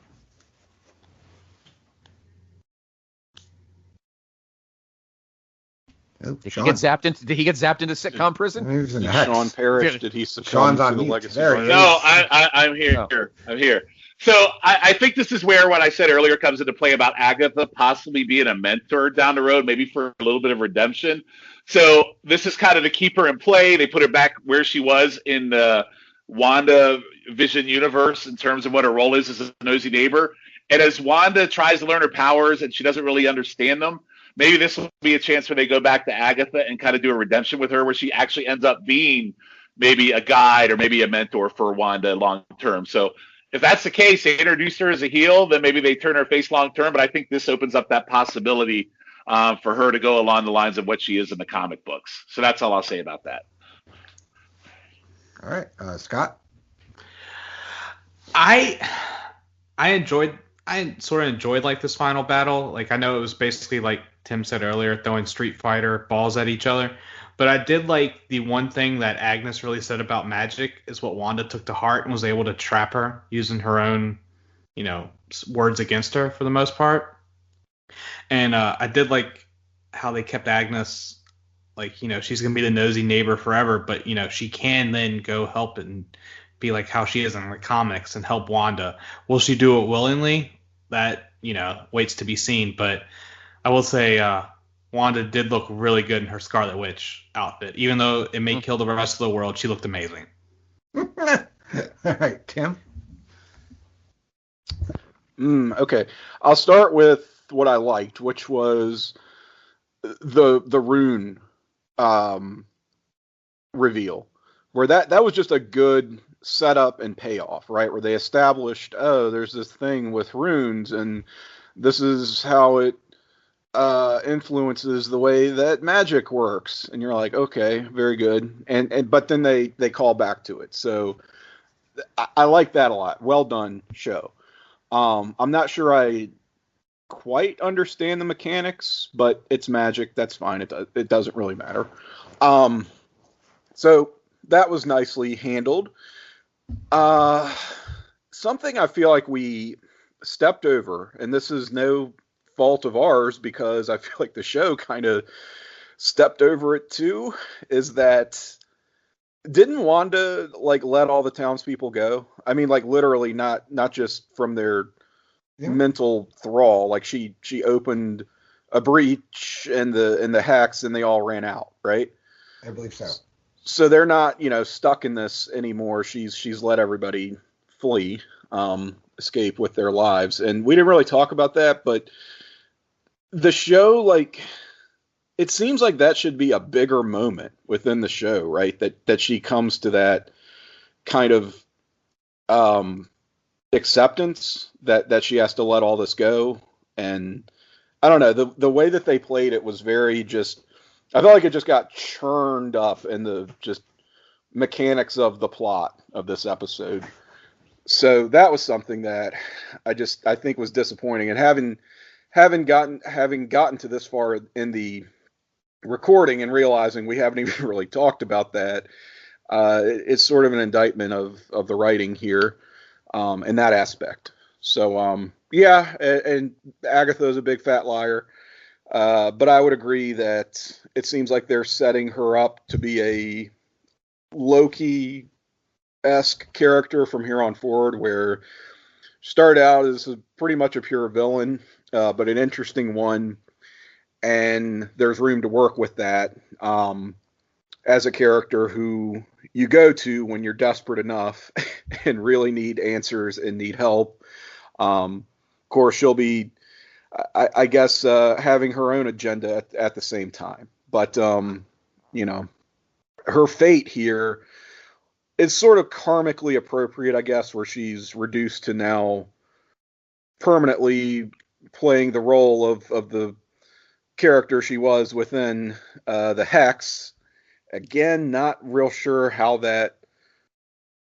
Oh, did he get zapped into sitcom prison? Did Sean perish? Did he succumb to the legacy? No, I'm here. Oh. I'm here. So I think this is where what I said earlier comes into play about Agatha possibly being a mentor down the road, maybe for a little bit of redemption. So this is kind of to keep her in play. They put her back where she was in the WandaVision universe in terms of what her role is as a nosy neighbor. And as Wanda tries to learn her powers and she doesn't really understand them, maybe this will be a chance where they go back to Agatha and kind of do a redemption with her where she actually ends up being maybe a guide or maybe a mentor for Wanda long term. So if that's the case, they introduce her as a heel, then maybe they turn her face long term. But I think this opens up that possibility for her to go along the lines of what she is in the comic books. So that's all I'll say about that. All right. Scott? I sort of enjoyed like this final battle. Like, I know it was basically like Tim said earlier, throwing Street Fighter balls at each other. But I did like the one thing that Agnes really said about magic is what Wanda took to heart and was able to trap her using her own, words against her for the most part. And I did like how they kept Agnes, like, she's going to be the nosy neighbor forever, but, she can then go help and be like how she is in the comics and help Wanda. Will she do it willingly? That, waits to be seen. But I will say Wanda did look really good in her Scarlet Witch outfit. Even though it may kill the rest of the world, she looked amazing. All right, Tim? Okay. I'll start with what I liked, which was the rune reveal, where that was just a good setup and payoff, right? Where they established, there's this thing with runes, and this is how it influences the way that magic works. And you're like, okay, very good. But then they call back to it. So I like that a lot. Well done, show. I'm not sure I quite understand the mechanics, but it's magic. That's fine. It doesn't really matter. So that was nicely handled. Something I feel like we stepped over, and this is no fault of ours because I feel like the show kind of stepped over it too, is that didn't Wanda like let all the townspeople go? I mean, like literally not just from their mental thrall. Like she opened a breach and the hacks and they all ran out, right? I believe so. So they're not, stuck in this anymore. She's let everybody flee, escape with their lives. And we didn't really talk about that, but the show, like, it seems like that should be a bigger moment within the show, right? That she comes to that kind of acceptance that she has to let all this go. And I don't know, the way that they played it was very just. I felt like it just got churned up in the just mechanics of the plot of this episode. So that was something that I think was disappointing. And having gotten to this far in the recording and realizing we haven't even really talked about that, it's sort of an indictment of the writing here, in that aspect. So yeah, and Agatha's a big fat liar. But I would agree that it seems like they're setting her up to be a Loki-esque character from here on forward, where start out as pretty much a pure villain, but an interesting one, and there's room to work with that as a character who you go to when you're desperate enough and really need answers and need help. Of course, she'll be, I guess, having her own agenda at the same time. But, her fate here is sort of karmically appropriate, I guess, where she's reduced to now permanently playing the role of the character she was within the Hex. Again, not real sure how that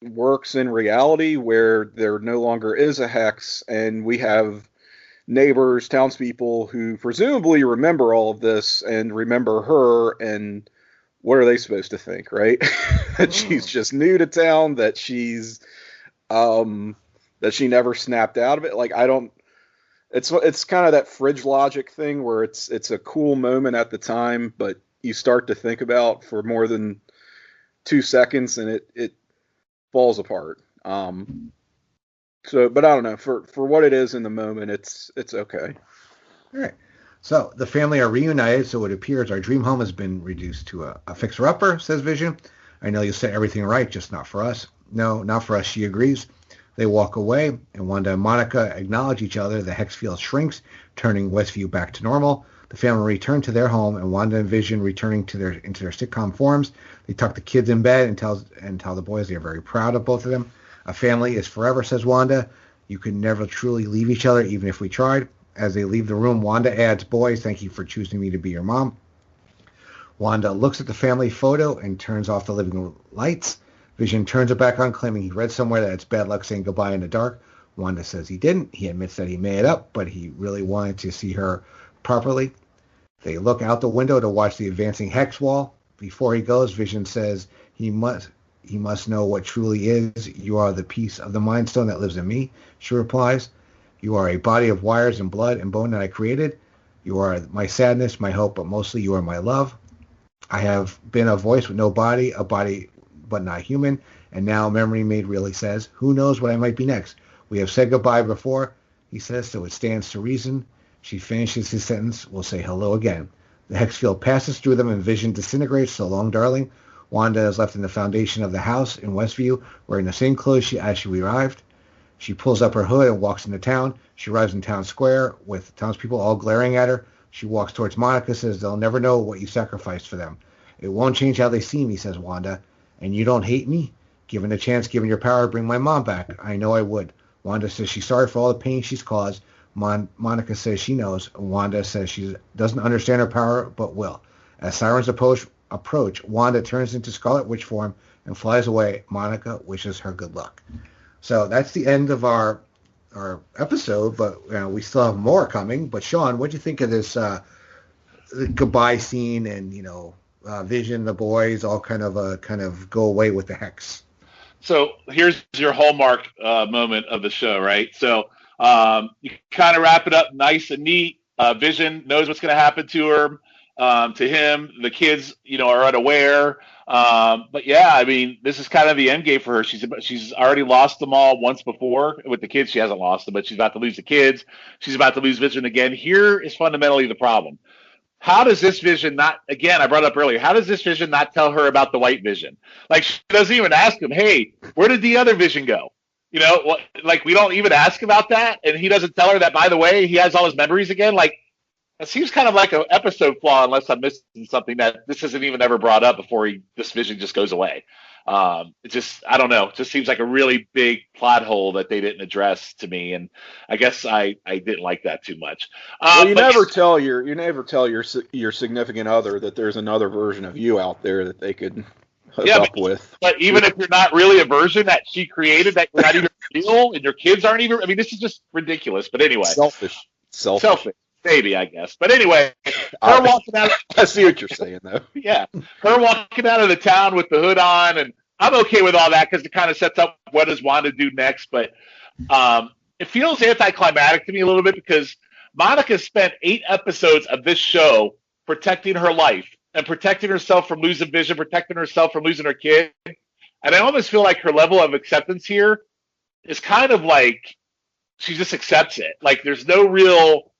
works in reality, where there no longer is a Hex, and we have neighbors, townspeople who presumably remember all of this and remember her, and what are they supposed to think, right? That she's just new to town, that she's that she never snapped out of it. Like, I don't, it's kind of that fridge logic thing where it's a cool moment at the time, but you start to think about for more than 2 seconds and it falls apart. So, but I don't know, for what it is in the moment, it's okay. All right. So the family are reunited, so it appears our dream home has been reduced to a fixer-upper, says Vision. I know you set everything right, just not for us. No, not for us, she agrees. They walk away, and Wanda and Monica acknowledge each other. The hex field shrinks, turning Westview back to normal. The family return to their home, and Wanda and Vision returning into their sitcom forms. They tuck the kids in bed and tell the boys they are very proud of both of them. A family is forever, says Wanda. You can never truly leave each other, even if we tried. As they leave the room, Wanda adds, boys, thank you for choosing me to be your mom. Wanda looks at the family photo and turns off the living room lights. Vision turns it back on, claiming he read somewhere that it's bad luck saying goodbye in the dark. Wanda says he didn't. He admits that he made it up, but he really wanted to see her properly. They look out the window to watch the advancing hex wall. Before he goes, Vision says he must know what truly is. You are the piece of the Mind Stone that lives in me, she replies. You are a body of wires and blood and bone that I created. You are my sadness, my hope, but mostly you are my love. I have been a voice with no body, a body but not human, and now Memory Maid really says, who knows what I might be next? We have said goodbye before, he says, so it stands to reason. She finishes his sentence, we'll say hello again. The hex field passes through them and Vision disintegrates, so long, darling. Wanda is left in the foundation of the house in Westview, wearing the same clothes as she arrived. She pulls up her hood and walks into town. She arrives in town square with townspeople all glaring at her. She walks towards Monica, says they'll never know what you sacrificed for them. It won't change how they see me, says Wanda. And you don't hate me? Given a chance, given your power, bring my mom back. I know I would. Wanda says she's sorry for all the pain she's caused. Monica says she knows. Wanda says she doesn't understand her power, but will. As sirens approach, Wanda turns into Scarlet Witch form and flies away. Monica wishes her good luck. So that's the end of our episode, but we still have more coming. But Shawn, what do you think of this goodbye scene and Vision, the boys, all kind of go away with the hex? So here's your hallmark moment of the show, right? So you kind of wrap it up nice and neat. Vision knows what's going to happen to her. To him, the kids, are unaware. But yeah, I mean, this is kind of the end game for her. She's already lost them all once before with the kids. She hasn't lost them, but she's about to lose the kids. She's about to lose Vision again. Here is fundamentally the problem. How does this Vision not, again, I brought it up earlier, how does this Vision not tell her about the white Vision? Like, she doesn't even ask him, hey, where did the other Vision go? We don't even ask about that. And he doesn't tell her that, by the way, he has all his memories again. Like, it seems kind of like an episode flaw, unless I'm missing something that this isn't even ever brought up before this Vision just goes away. It just, I don't know, it just seems like a really big plot hole that they didn't address to me, and I guess I didn't like that too much. Well, you But never tell your significant other that there's another version of you out there that they could hook yeah, up with. but even if you're not really a version that she created, that you're not even real, and your kids aren't even, I mean, this is just ridiculous. But anyway, Selfish. maybe, I guess. But anyway, her walking out. I see what you're saying, though. Yeah, her walking out of the town with the hood on, and I'm okay with all that because it kind of sets up what does Wanda do next. But it feels anticlimactic to me a little bit because Monica spent 8 episodes of this show protecting her life and protecting herself from losing vision, protecting herself from losing her kid. And I almost feel like her level of acceptance here is kind of like she just accepts it. Like there's no real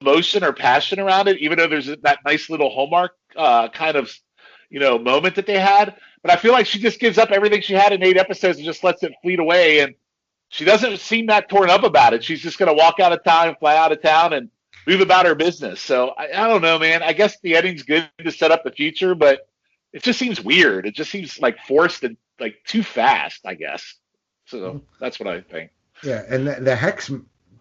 emotion or passion around it, even though there's that nice little Hallmark kind of, moment that they had. But I feel like she just gives up everything she had in 8 episodes and just lets it fleet away. And she doesn't seem that torn up about it. She's just going to walk out of town, fly out of town, and move about her business. So I don't know, man. I guess the ending's good to set up the future, but it just seems weird. It just seems like forced and like too fast, I guess. So that's what I think. Yeah, and the hex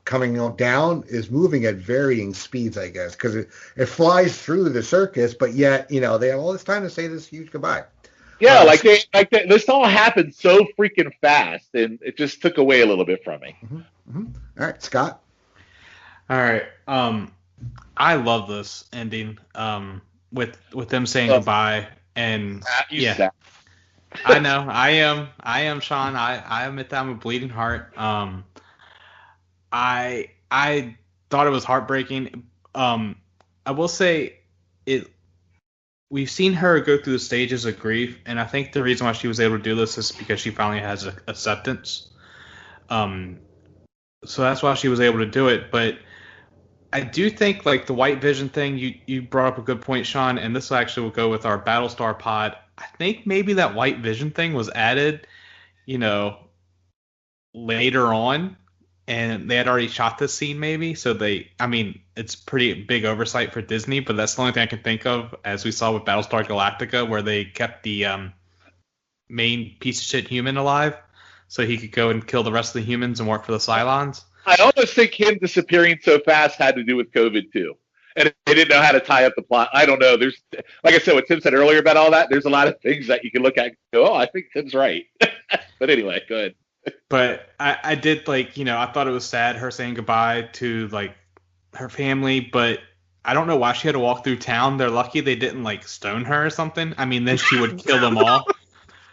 coming down is moving at varying speeds, I guess, because it flies through the circus, but yet, they have all this time to say this huge goodbye. Yeah, this all happened so freaking fast, and it just took away a little bit from me. Mm-hmm. All right, Scott. All right. I love this ending. With them saying goodbye, and yeah, I know I am Sean. I admit that I'm a bleeding heart. I thought it was heartbreaking. I will say it. We've seen her go through the stages of grief, and I think the reason why she was able to do this is because she finally has acceptance. So that's why she was able to do it. But I do think like the White Vision thing, you brought up a good point, Sean, and this actually will go with our Battlestar pod. I think maybe that White Vision thing was added, later on, and they had already shot this scene maybe. So it's pretty big oversight for Disney, but that's the only thing I can think of, as we saw with Battlestar Galactica, where they kept the main piece of shit human alive so he could go and kill the rest of the humans and work for the Cylons. I almost think him disappearing so fast had to do with COVID too, and they didn't know how to tie up the plot. I don't know. There's, like I said, what Tim said earlier about all that. There's a lot of things that you can look at and go, "Oh, I think Tim's right." But anyway, go ahead. But I did I thought it was sad her saying goodbye to like her family, but I don't know why she had to walk through town. They're lucky they didn't stone her or something. I mean, then she would kill them all.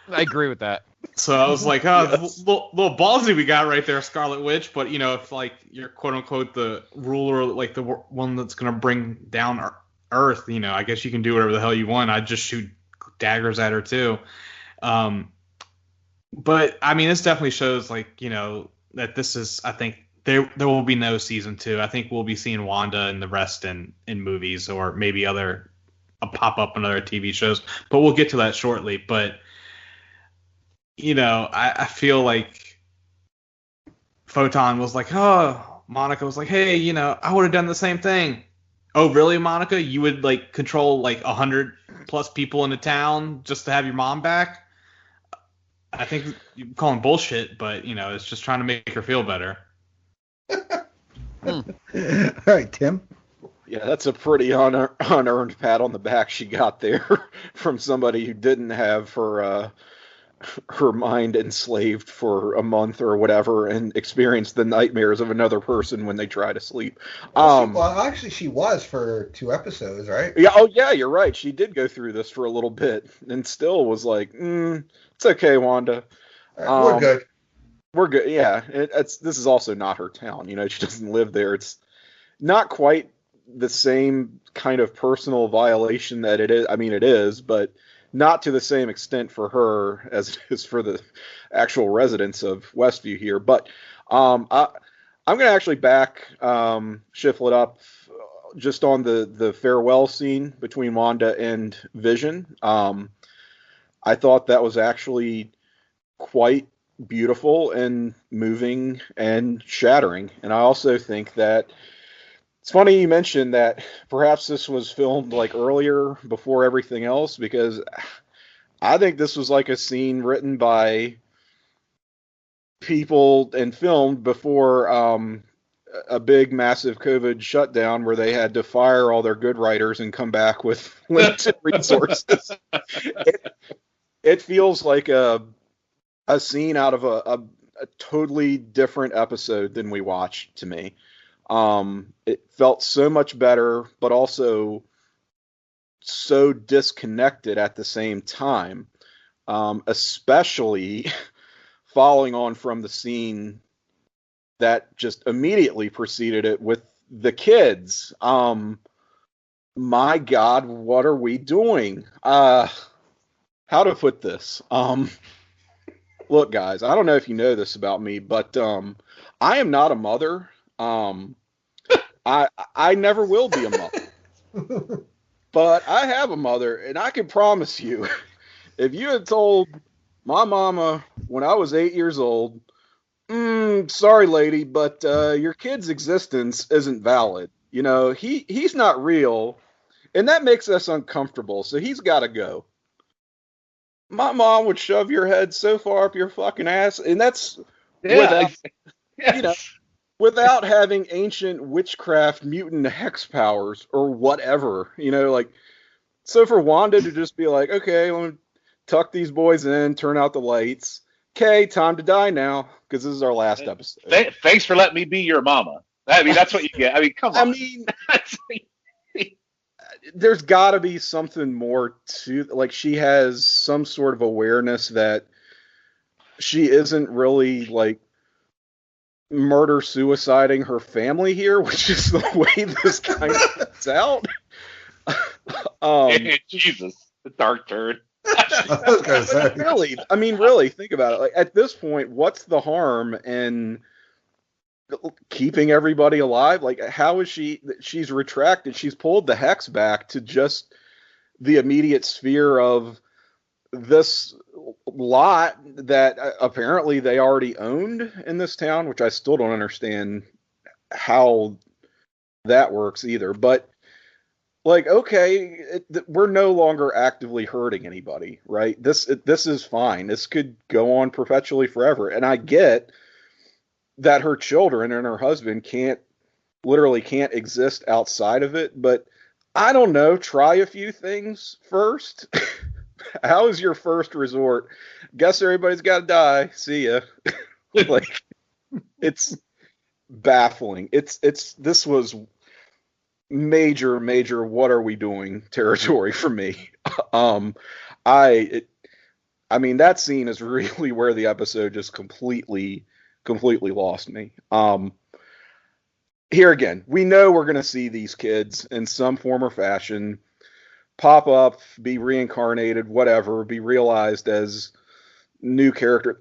I agree with that. So I was like, yes. little ballsy we got right there, Scarlet Witch. But if you're quote unquote the ruler, the one that's gonna bring down Earth, I guess you can do whatever the hell you want. I'd just shoot daggers at her too. But I mean, this definitely shows that this is. I think there will be no season 2. I think we'll be seeing Wanda and the rest in movies, or maybe a pop up on other TV shows. But we'll get to that shortly. But I feel like Photon was like, oh, Monica was like, hey, I would have done the same thing. Oh, really, Monica? You would control 100 plus people in the town just to have your mom back? I think you call him bullshit, but it's just trying to make her feel better. All right, Tim. Yeah, that's a pretty unearned pat on the back she got there from somebody who didn't have her mind enslaved for a month or whatever and experienced the nightmares of another person when they try to sleep. Well, actually, she was for 2 episodes, right? Yeah. Oh, yeah, you're right. She did go through this for a little bit and still was like, it's okay, Wanda. We're good. We're good. Yeah. This is also not her town. She doesn't live there. It's not quite the same kind of personal violation that it is. I mean, it is, but not to the same extent for her as it is for the actual residents of Westview here. But I'm going to actually back Shifflett up just on the farewell scene between Wanda and Vision. I thought that was actually quite beautiful and moving and shattering. And I also think that it's funny you mentioned that perhaps this was filmed earlier before everything else, because I think this was like a scene written by people and filmed before a big, massive COVID shutdown where they had to fire all their good writers and come back with limited resources. It feels like a scene out of a totally different episode than we watched to me. It felt so much better, but also so disconnected at the same time, especially following on from the scene that just immediately preceded it with the kids. My God, what are we doing? How to put this? Look, guys, I don't know if you know this about me, but I am not a mother. I never will be a mother. But I have a mother, and I can promise you, if you had told my mama when I was 8 years old, sorry, lady, but your kid's existence isn't valid. You know, he's not real, and that makes us uncomfortable, so he's got to go. My mom would shove your head so far up your fucking ass, and that's without having ancient witchcraft, mutant hex powers or whatever. You know, like, so for Wanda to just be like, okay, let me tuck these boys in, turn out the lights. Okay, time to die now, because this is our last episode. Thanks for letting me be your mama. I mean, that's what you get. I mean, come on. I mean, there's got to be something more to, like, she has some sort of awareness that she isn't really, like, murder-suiciding her family here, which is the way this kind of gets out. Jesus, the dark turn. Really, think about it. Like, at this point, what's the harm in keeping everybody alive? Like, how is she's retracted, she's pulled the hex back to just the immediate sphere of this lot that apparently they already owned in this town, which I still don't understand how that works either. But, like, okay, we're no longer actively hurting anybody, right? This is fine. This could go on perpetually forever. And I get that her children and her husband can't exist outside of it, but I don't know, try a few things first. How is your first resort? Guess everybody's got to die. See ya. Like, it's baffling. This was major what are we doing territory for me. I mean, that scene is really where the episode just completely lost me. Here again, we know we're going to see these kids in some form or fashion pop up, be reincarnated, whatever, be realized as new characters.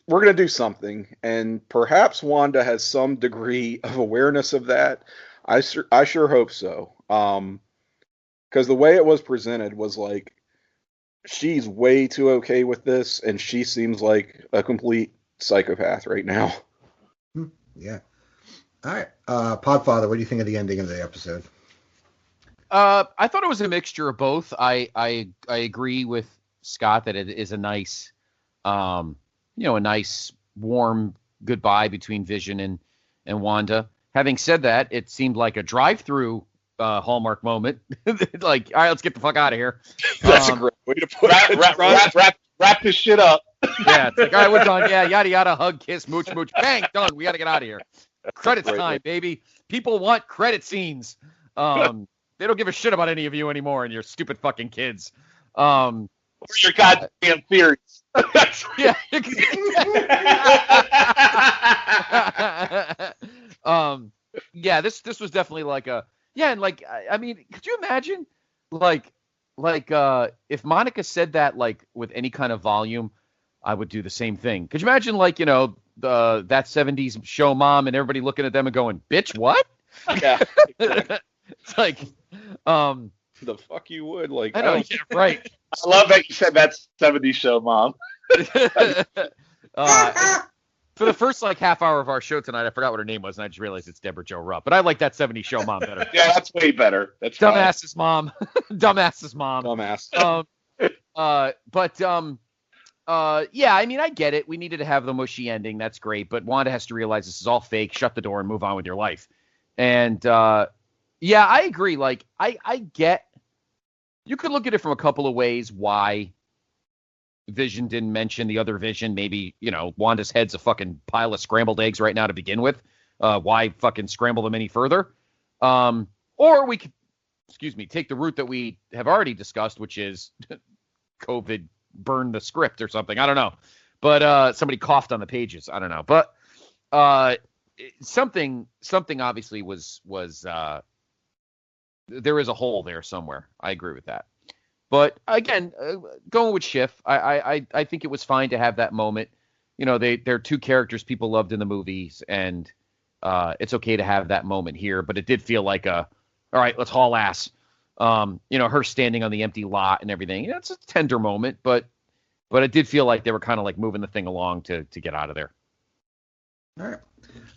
We're going to do something, and perhaps Wanda has some degree of awareness of that. I sure hope so. Because the way it was presented was like, she's way too okay with this, and she seems like a complete psychopath right now. Yeah. All right. Podfather, what do you think of the ending of the episode? I thought it was a mixture of both. I agree with Scott that it is a nice, a nice warm goodbye between Vision and Wanda. Having said that, it seemed like a drive-through Hallmark moment. Like, all right, let's get the fuck out of here. That's a great way to put it. Wrap this shit up. Yeah, it's like, all right, we're done. Yeah, yada yada, hug, kiss, mooch, bang, done. We got to get out of here. Credits time, baby. People want credit scenes. They don't give a shit about any of you anymore and your stupid fucking kids. Or your goddamn theories. Yeah. Yeah, this was definitely like a, yeah, and like, I mean, could you imagine like if Monica said that like with any kind of volume, I would do the same thing. Could you imagine like, that 70s show mom and everybody looking at them and going, bitch, what? Yeah. It's like, the fuck you would, like, I know, yeah, right. I love that you said that 70s show mom. For the first like half hour of our show tonight, I forgot what her name was, and I just realized it's Deborah Jo Rupp. But I like that 70s show mom better. Yeah, that's way better. That's Dumbass's mom. Dumbass's mom. Dumbass. Yeah, I mean, I get it. We needed to have the mushy ending. That's great. But Wanda has to realize this is all fake, shut the door, and move on with your life. And, yeah, I agree. Like, I get, you could look at it from a couple of ways why Vision didn't mention the other Vision. Maybe, Wanda's head's a fucking pile of scrambled eggs right now to begin with. Why fucking scramble them any further? Or we could, take the route that we have already discussed, which is COVID burned the script or something. I don't know. But somebody coughed on the pages. I don't know. But something obviously was there is a hole there somewhere. I agree with that. But again, going with Schiff, I think it was fine to have that moment. They're two characters people loved in the movies, and it's okay to have that moment here. But it did feel like all right, let's haul ass. Her standing on the empty lot and everything. It's a tender moment, but it did feel like they were kind of like moving the thing along to get out of there. All right.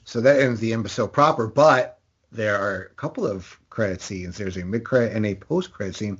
So that ends the episode proper, but there are a couple of credit scenes. There's a mid-credit and a post-credit scene.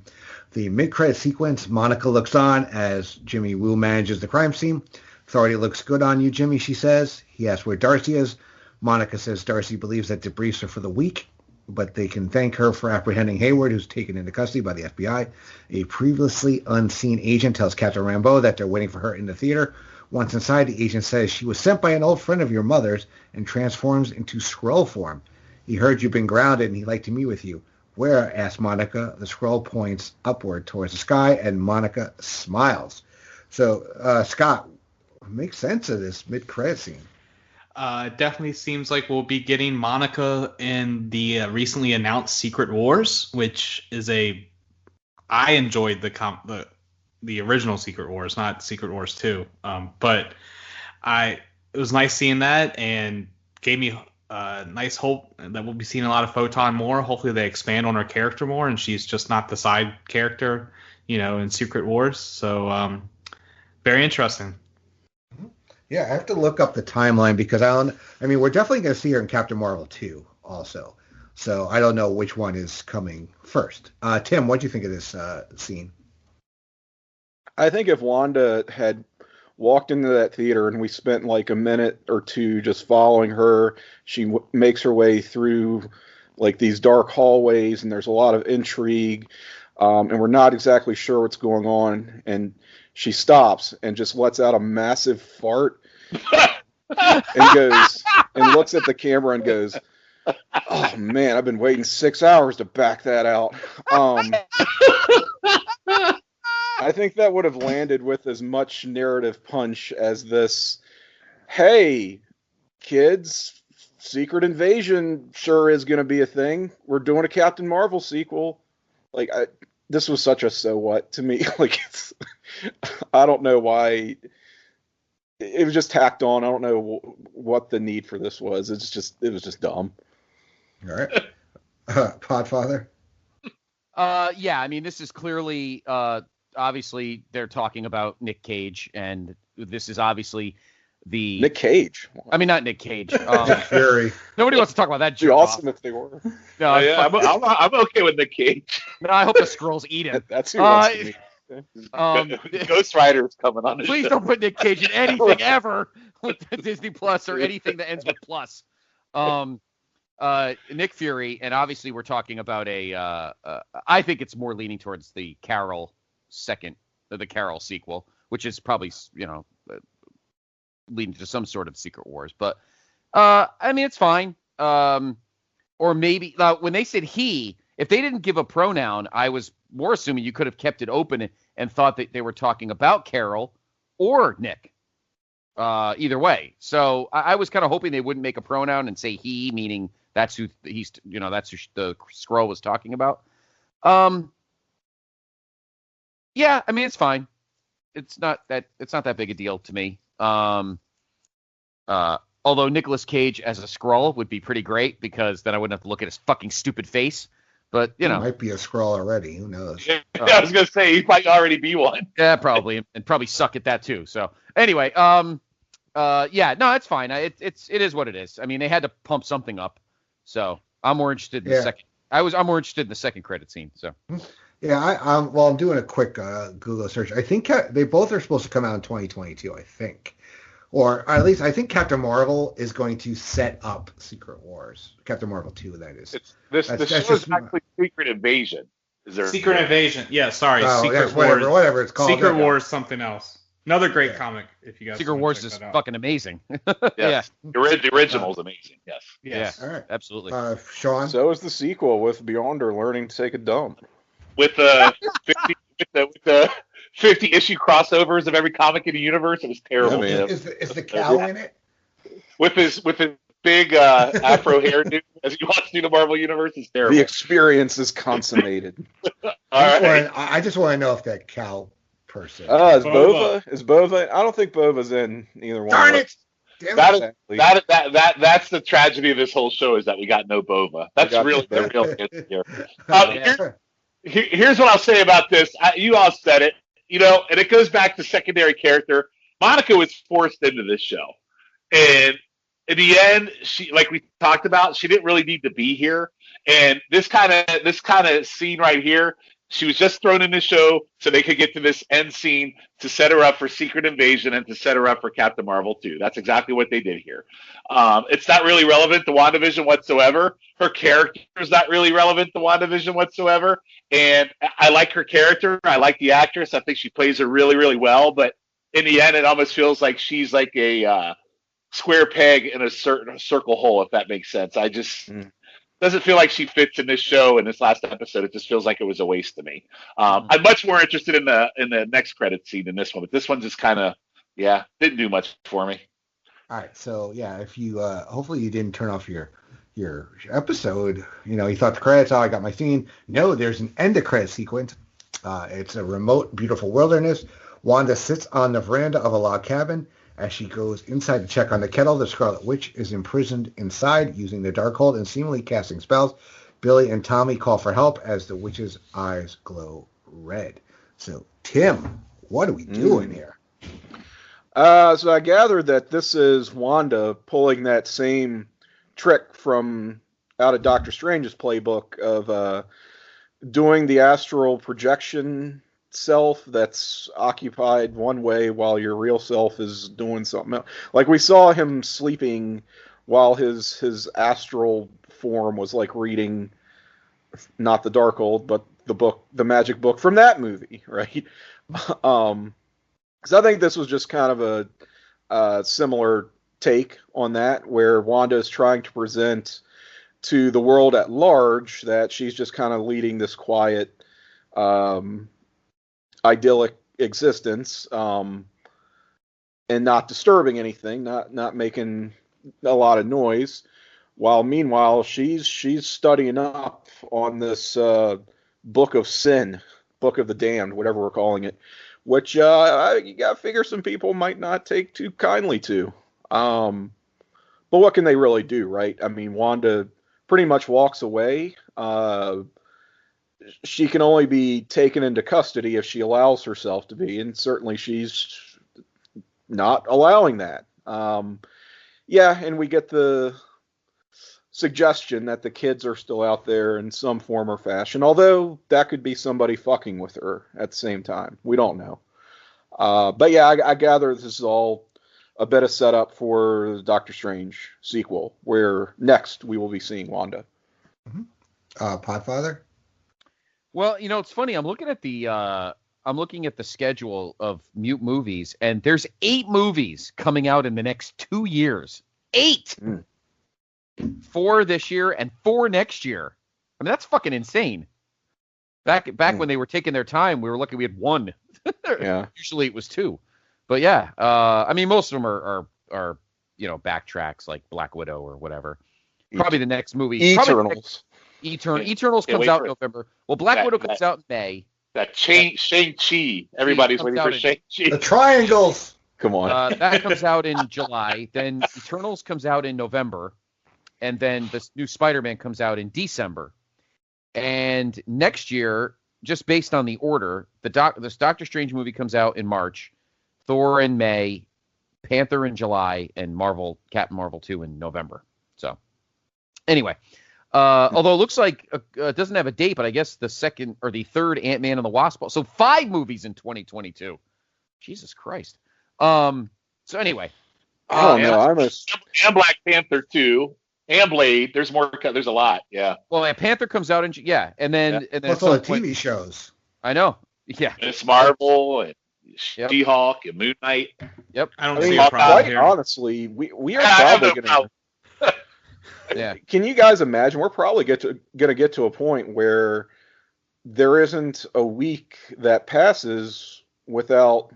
The mid-credit sequence, Monica looks on as Jimmy Woo manages the crime scene. Authority looks good on you, Jimmy, she says. He asks where Darcy is. Monica says Darcy believes that debriefs are for the weak, but they can thank her for apprehending Hayward, who's taken into custody by the FBI. A previously unseen agent tells Captain Rambeau that they're waiting for her in the theater. Once inside, the agent says she was sent by an old friend of your mother's and transforms into Skrull form. He heard you've been grounded and he'd like to meet with you. Where? Asks Monica. The Skrull points upward towards the sky, and Monica smiles. So, Scott, make sense of this mid-credit scene. Definitely seems like we'll be getting Monica in the recently announced Secret Wars, which is I enjoyed the original Secret Wars, not Secret Wars 2. But it was nice seeing that and gave me nice hope that we'll be seeing a lot of Photon more. Hopefully they expand on her character more and she's just not the side character, in Secret Wars. So very interesting. Yeah, I have to look up the timeline because we're definitely going to see her in Captain Marvel 2 also. So I don't know which one is coming first. Tim, what do you think of this scene? I think if Wanda had walked into that theater and we spent like a minute or two just following her, she makes her way through like these dark hallways and there's a lot of intrigue and we're not exactly sure what's going on, and she stops and just lets out a massive fart and goes and looks at the camera and goes, "Oh man, I've been waiting 6 hours to back that out." I think that would have landed with as much narrative punch as this, "Hey, kids, Secret Invasion sure is going to be a thing. We're doing a Captain Marvel sequel." Like, this was such a so what to me. Like, I don't know why. It was just tacked on. I don't know what the need for this was. It was just dumb. All right. Podfather? Yeah, this is clearly, obviously, they're talking about Nick Cage, and this is obviously the... Nick Cage? Not Nick Cage. Fury. Nobody wants to talk about that joke. It'd be awesome if they were. No, yeah, I'm okay with Nick Cage. No, I hope the Skrulls eat him. That's who wants to meet. Ghost Rider's coming on. Please don't put Nick Cage in anything ever with Disney Plus or anything that ends with plus. Nick Fury, and obviously we're talking about I think it's more leaning towards the Carol sequel, which is probably leading to some sort of Secret Wars. But it's fine. Or maybe when they said he, if they didn't give a pronoun, I was more assuming you could have kept it open and thought that they were talking about Carol or Nick. Either way. So I was kind of hoping they wouldn't make a pronoun and say he, meaning that's who that's who the Skrull was talking about. Yeah, it's fine. It's not that big a deal to me. Although Nicolas Cage as a Skrull would be pretty great because then I wouldn't have to look at his fucking stupid face. But He might be a Skrull already. Who knows? Yeah, I was gonna say he might already be one. Yeah, probably, and probably suck at that too. So anyway, yeah, no, it's fine. It is what it is. They had to pump something up, so I'm more interested in the second. I'm more interested in the second credit scene. So Yeah, I'm doing a quick Google search. I think they both are supposed to come out in 2022, I think. Or at least I think Captain Marvel is going to set up Secret Wars. Captain Marvel 2, that is. The show is actually Secret Invasion. Secret Invasion. Yeah, sorry. Secret Wars. Whatever it's called. Secret Wars something else. Another great comic, if you guys Secret Wars is fucking amazing. Yeah. The original is amazing, yes. Yeah, all right. Absolutely. Sean? So is the sequel with Beyonder learning to take a dump. With the 50 issue crossovers of every comic in the universe, it was terrible. Yeah, is the cow in it? With his big afro hairdo as he walks through the Marvel universe, is terrible. The experience is consummated. I just want to know if that cow person. Is Bova? I don't think Bova's in either one. Darn it! That's the tragedy of this whole show, is that we got no Bova. That's really the real here. Here's what I'll say about this. You all said it, and it goes back to secondary character. Monica was forced into this show, and in the end, she, like we talked about, she didn't really need to be here. And this kind of scene right here, she was just thrown in the show so they could get to this end scene to set her up for Secret Invasion and to set her up for Captain Marvel 2. That's exactly what they did here. It's not really relevant to WandaVision whatsoever. Her character is not really relevant to WandaVision whatsoever. And I like her character. I like the actress. I think she plays her really, really well. But in the end, it almost feels like she's like a square peg in a certain circle hole, if that makes sense. I just... doesn't feel like she fits in this show. In this last episode, it just feels like it was a waste to me. I'm much more interested in the next credit scene than this one, but this one just kind of, didn't do much for me. All right, so if you hopefully you didn't turn off your episode. You thought the credits. Oh, I got my scene. No, there's an end of credit sequence. It's a remote, beautiful wilderness. Wanda sits on the veranda of a log cabin. As she goes inside to check on the kettle, the Scarlet Witch is imprisoned inside using the Darkhold and seemingly casting spells. Billy and Tommy call for help as the witch's eyes glow red. So, Tim, what are we doing here? So I gather that this is Wanda pulling that same trick from out of Doctor Strange's playbook of doing the astral projection self that's occupied one way while your real self is doing something else. Like we saw him sleeping while his astral form was like reading not the Darkhold, but the magic book from that movie, right? So I think this was just kind of a similar take on that, where Wanda is trying to present to the world at large that she's just kind of leading this quiet idyllic existence, and not disturbing anything, not making a lot of noise, while meanwhile she's studying up on this book of sin, book of the damned, whatever we're calling it, which you gotta figure some people might not take too kindly to. But what can they really do, right? I mean, Wanda pretty much walks away. She can only be taken into custody if she allows herself to be, and certainly she's not allowing that. And we get the suggestion that the kids are still out there in some form or fashion, although that could be somebody fucking with her at the same time. We don't know. But I gather this is all a bit of setup for the Doctor Strange sequel, where next we will be seeing Wanda. Mm-hmm. Podfather? Well, it's funny. I'm looking at the schedule of Mute movies, and there's 8 movies coming out in the next 2 years. 8. 4 this year and 4 next year. I mean, that's fucking insane. Back when they were taking their time, we were lucky we had 1. Yeah. Usually it was 2. But I mean, most of them are backtracks like Black Widow or whatever. Probably the next movie. Eternals. Eternals comes out in November. Well, Black Widow comes out in May. That Shang-Chi. Everybody's waiting for Shang-Chi. The triangles. Come on. That comes out in July. Then Eternals comes out in November. And then the new Spider-Man comes out in December. And next year, just based on the order, this Doctor Strange movie comes out in March, Thor in May, Panther in July, and Captain Marvel 2 in November. So, anyway. Although it looks like it doesn't have a date, but I guess the second or the third Ant-Man and the Wasp. So 5 movies in 2022. Jesus Christ. So anyway. And Black Panther 2. And Blade. There's more. There's a lot. Yeah. Well, Panther comes out in and then plus all the TV shows. I know. Yeah. It's Marvel and She-Hulk and Moon Knight. Yep. I don't see a problem here. Honestly, we are probably going to. Yeah. Can you guys imagine? We're probably going to get to a point where there isn't a week that passes without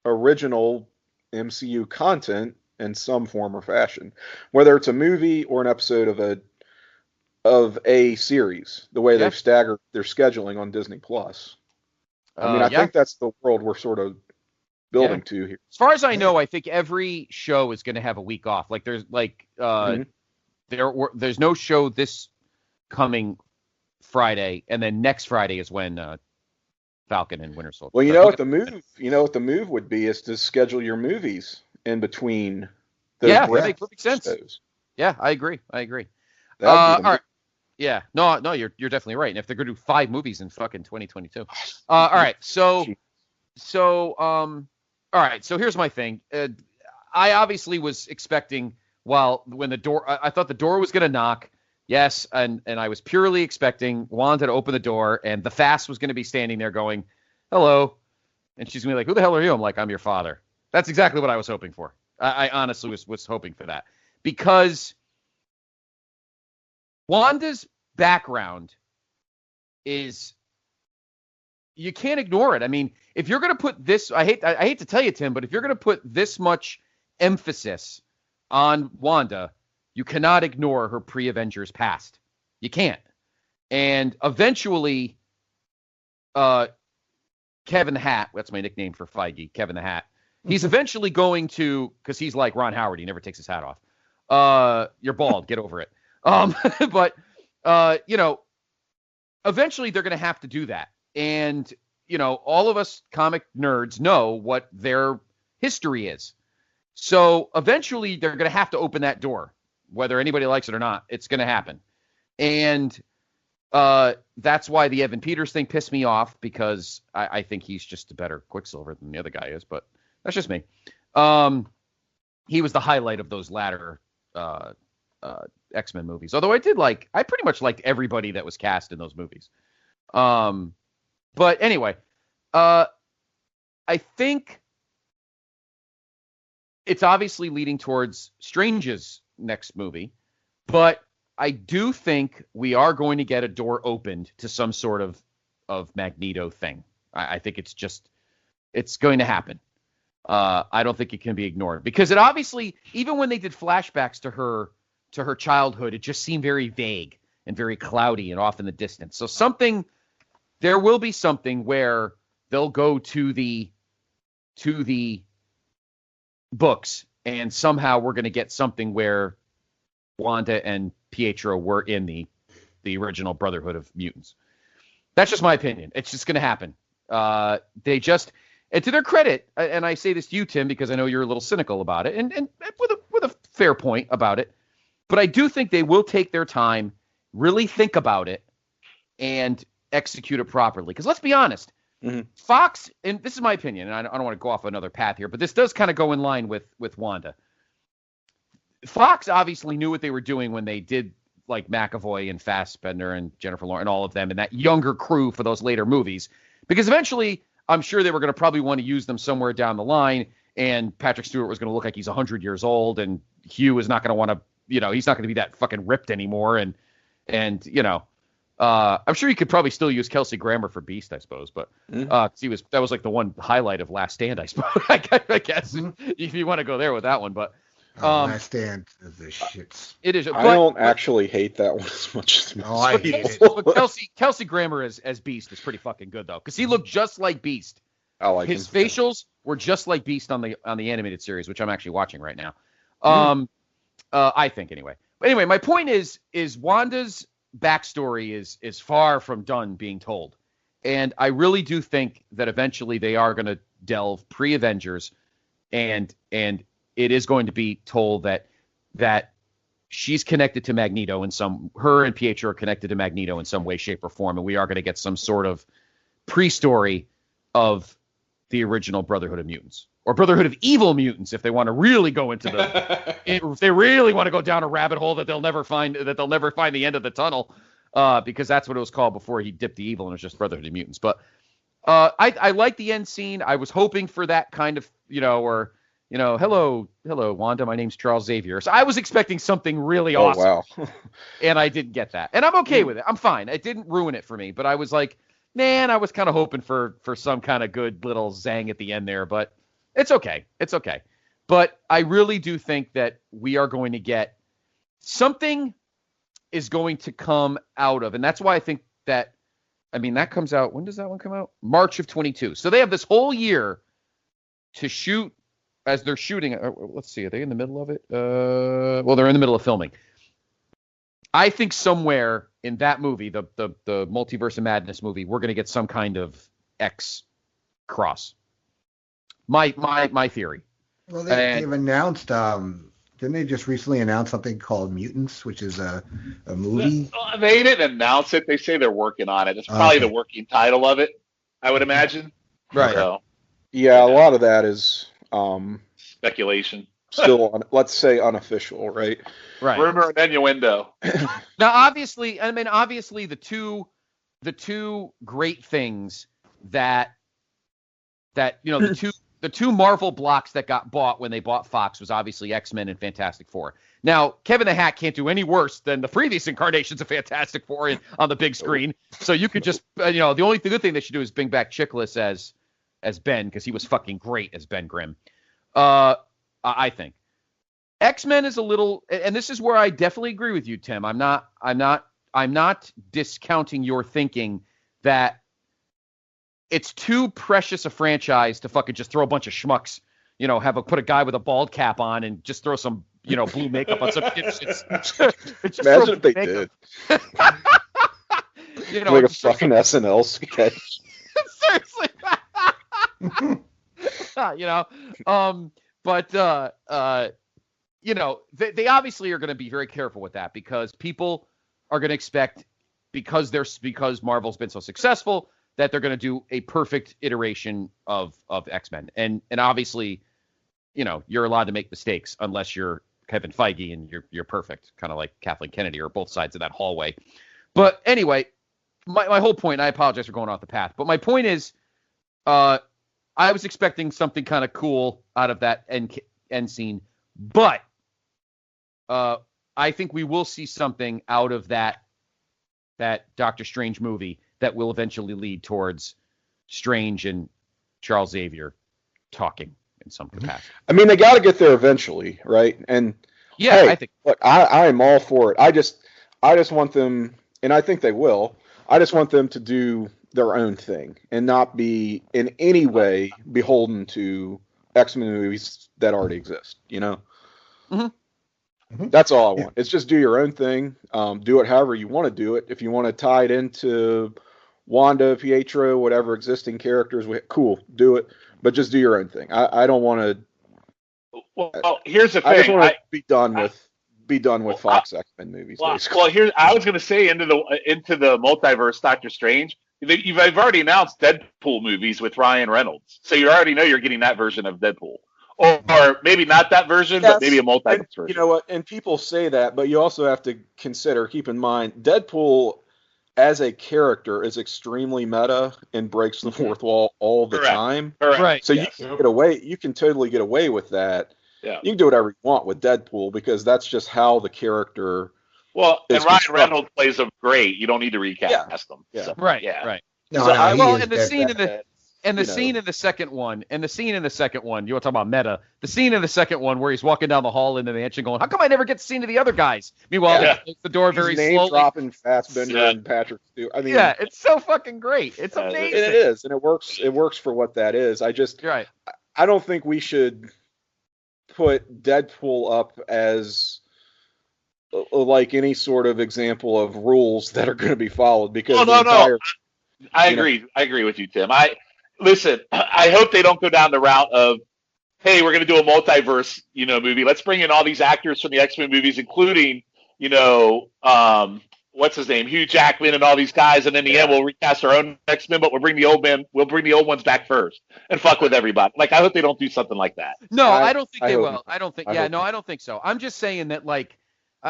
original MCU content in some form or fashion, whether it's a movie or an episode of a series. The way they've staggered their scheduling on Disney Plus. I mean, I think that's the world we're sort of building to here. As far as I know, I think every show is going to have a week off. Like there's there's no show this coming Friday, and then next Friday is when Falcon and Winter Soldier. Well, you know what the move would be is to schedule your movies in between. That makes perfect sense. Shows. Yeah, I agree. All right. Yeah, no, you're definitely right. And if they're going to do 5 movies in fucking 2022, all right. So here's my thing. I obviously was expecting. When the door, I thought the door was going to knock. Yes, and I was purely expecting Wanda to open the door, and the Fast was going to be standing there going, "Hello," and she's going to be like, "Who the hell are you?" I'm like, "I'm your father." That's exactly what I was hoping for. I honestly was hoping for that because Wanda's background is, you can't ignore it. I mean, if you're going to put this, I hate to tell you, Tim, but if you're going to put this much emphasis on Wanda, you cannot ignore her pre-Avengers past. You can't. And eventually, Kevin the Hat, that's my nickname for Feige, Kevin the Hat, he's eventually going to, because he's like Ron Howard, he never takes his hat off. You're bald, get over it. But, eventually they're going to have to do that. And, all of us comic nerds know what their history is. So eventually they're going to have to open that door, whether anybody likes it or not. It's going to happen. And that's why the Evan Peters thing pissed me off, because I think he's just a better Quicksilver than the other guy is, but that's just me. He was the highlight of those latter X-Men movies. Although I pretty much liked everybody that was cast in those movies. But anyway, I think it's obviously leading towards Strange's next movie, but I do think we are going to get a door opened to some sort of Magneto thing. I think it's going to happen. I don't think it can be ignored, because it obviously, even when they did flashbacks to her childhood, it just seemed very vague and very cloudy and off in the distance. So there will be something where they'll go to the books, and somehow we're going to get something where Wanda and Pietro were in the original Brotherhood of Mutants. That's just my opinion. It's just going to happen. And to their credit, and I say this to you, Tim, because I know you're a little cynical about it, and with a fair point about it, but I do think they will take their time, really think about it, and execute it properly. Because let's be honest, Fox, and this is my opinion, and I don't want to go off another path here, but this does kind of go in line with Wanda. Fox obviously knew what they were doing when they did like McAvoy and Fassbender and Jennifer Lawrence and all of them and that younger crew for those later movies, because eventually I'm sure they were going to probably want to use them somewhere down the line, and Patrick Stewart was going to look like he's 100 years old, and Hugh is not going to want to, he's not going to be that fucking ripped anymore, and I'm sure you could probably still use Kelsey Grammer for Beast, I suppose, but that was like the one highlight of Last Stand, I suppose. I guess if you want to go there with that one, but Last Stand is the shits. It is. I don't actually hate that one as much as I hate it. But Kelsey Grammer as Beast is pretty fucking good though, because he looked just like Beast. I like his facials were just like Beast on the animated series, which I'm actually watching right now. I think anyway. But anyway, my point is Wanda's backstory is far from done being told, and I really do think that eventually they are going to delve pre-Avengers, and it is going to be told that she's connected to Magneto her and Pietro are connected to Magneto in some way, shape, or form, and we are going to get some sort of pre-story of the original Brotherhood of Mutants. Or Brotherhood of Evil Mutants, if they want to really go into if they really want to go down a rabbit hole that they'll never find the end of the tunnel, because that's what it was called before he dipped the evil and it was just Brotherhood of Mutants. But I like the end scene. I was hoping for that kind of, hello, Wanda, my name's Charles Xavier. So I was expecting something really awesome. Wow. And I didn't get that. And I'm okay with it. I'm fine. It didn't ruin it for me. But I was like, man, I was kind of hoping for some kind of good little zang at the end there. But it's okay. It's okay. But I really do think that we are going to get something is going to come out of. And that's why I think that, that comes out. When does that one come out? March of 22. So they have this whole year to shoot as they're shooting. Let's see. Are they in the middle of it? Well, they're in the middle of filming. I think somewhere in that movie, the Multiverse of Madness movie, we're going to get some kind of X cross. My theory. Well, they've announced. Didn't they just recently announce something called Mutants, which is a movie? They didn't announce it. They say they're working on it. It's probably the working title of it, I would imagine. Right. So, yeah, a lot of that is speculation. Still, let's say unofficial, right? Right. Rumor and innuendo. Now, obviously, the two great things that the two Marvel blocks that got bought when they bought Fox was obviously X-Men and Fantastic Four. Now, Kevin the Hat can't do any worse than the previous incarnations of Fantastic Four on the big screen. So you could just, the only good thing they should do is bring back Chiklis as Ben, because he was fucking great as Ben Grimm. I think X-Men is a little, and this is where I definitely agree with you, Tim. I'm not discounting your thinking that it's too precious a franchise to fucking just throw a bunch of schmucks, put a guy with a bald cap on and just throw some, blue makeup on some shit. Imagine if they did. Like a fucking SNL sketch. Seriously. They obviously are going to be very careful with that, because people are going to expect, because Marvel's been so successful, that they're going to do a perfect iteration of X-Men. And obviously, you're allowed to make mistakes unless you're Kevin Feige and you're perfect, kind of like Kathleen Kennedy, or both sides of that hallway. But anyway, my whole point, I apologize for going off the path, but my point is, I was expecting something kind of cool out of that end scene, but I think we will see something out of that Doctor Strange movie that will eventually lead towards Strange and Charles Xavier talking in some capacity. They got to get there eventually, right? And yeah, I think. Look, I am all for it. I just want them, and I think they will. I just want them to do their own thing and not be in any way beholden to X-Men movies that already exist. That's all I want. It's just do your own thing. Do it however you want to do it. If you want to tie it into Wanda, Pietro, whatever existing characters, cool, do it. But just do your own thing. I don't want to. Well, here's the thing. I just want to be done with Fox X-Men movies. Well, I was going to say into the multiverse Doctor Strange. You've already announced Deadpool movies with Ryan Reynolds, so you already know you're getting that version of Deadpool. Or maybe not that version, but maybe a multiverse version. You know what? And people say that, but you also have to keep in mind, Deadpool as a character is extremely meta and breaks the fourth wall all the time. Right. So you can get away. You can totally get away with that. Yeah. You can do whatever you want with Deadpool, because that's just how the character. Well, and Ryan Reynolds plays them great. You don't need to recast them. Yeah. So, right. Yeah. Right. No, so, no, and the scene in the second one, you want to talk about meta, the scene in the second one where he's walking down the hall in the mansion going, how come I never get to see the other guys? Meanwhile, the door very slowly. Dropping Fassbender and Patrick Stewart. It's so fucking great. It's amazing. It is, and it works for what that is. I don't think we should put Deadpool up as like any sort of example of rules that are going to be followed, because no. I agree with you, Tim. I hope they don't go down the route of hey, we're going to do a multiverse, movie. Let's bring in all these actors from the X-Men movies, including, what's his name, Hugh Jackman, and all these guys. And in the end, we'll recast our own X-Men, but we'll bring the old ones back first and fuck with everybody. Like, I hope they don't do something like that. No, I don't think they will. I don't think. I don't think so. I'm just saying that, like,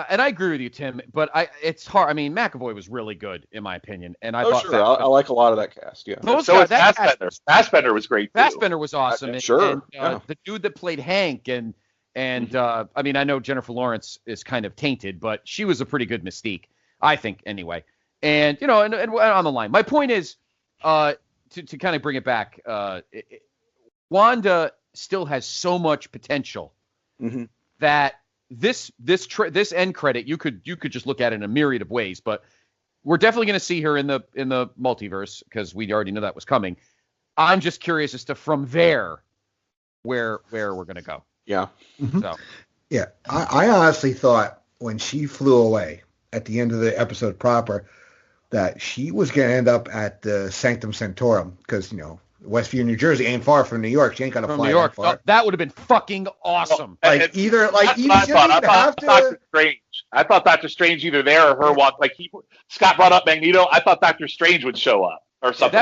and I agree with you, Tim. But it's hard. I mean, McAvoy was really good in my opinion, and I thought. Sure. I like a lot of that cast. Yeah. So was Fassbender. Fassbender was great. Fassbender was awesome. Sure. And, the dude that played Hank and I mean, I know Jennifer Lawrence is kind of tainted, but she was a pretty good Mystique, I think, anyway. And and on the line. My point is, to kind of bring it back, Wanda still has so much potential that this end credit you could just look at it in a myriad of ways, but we're definitely going to see her in the multiverse because we already know that was coming. I'm just curious as to from there where we're going to go. Yeah. So. Yeah, I honestly thought when she flew away at the end of the episode proper that she was going to end up at the Sanctum Sanctorum because, Westview, New Jersey ain't far from New York. She ain't got to fly New York. that far. That would have been fucking awesome. I thought Doctor Strange either there or her walk. Like Scott brought up Magneto. I thought Doctor Strange would show up or something.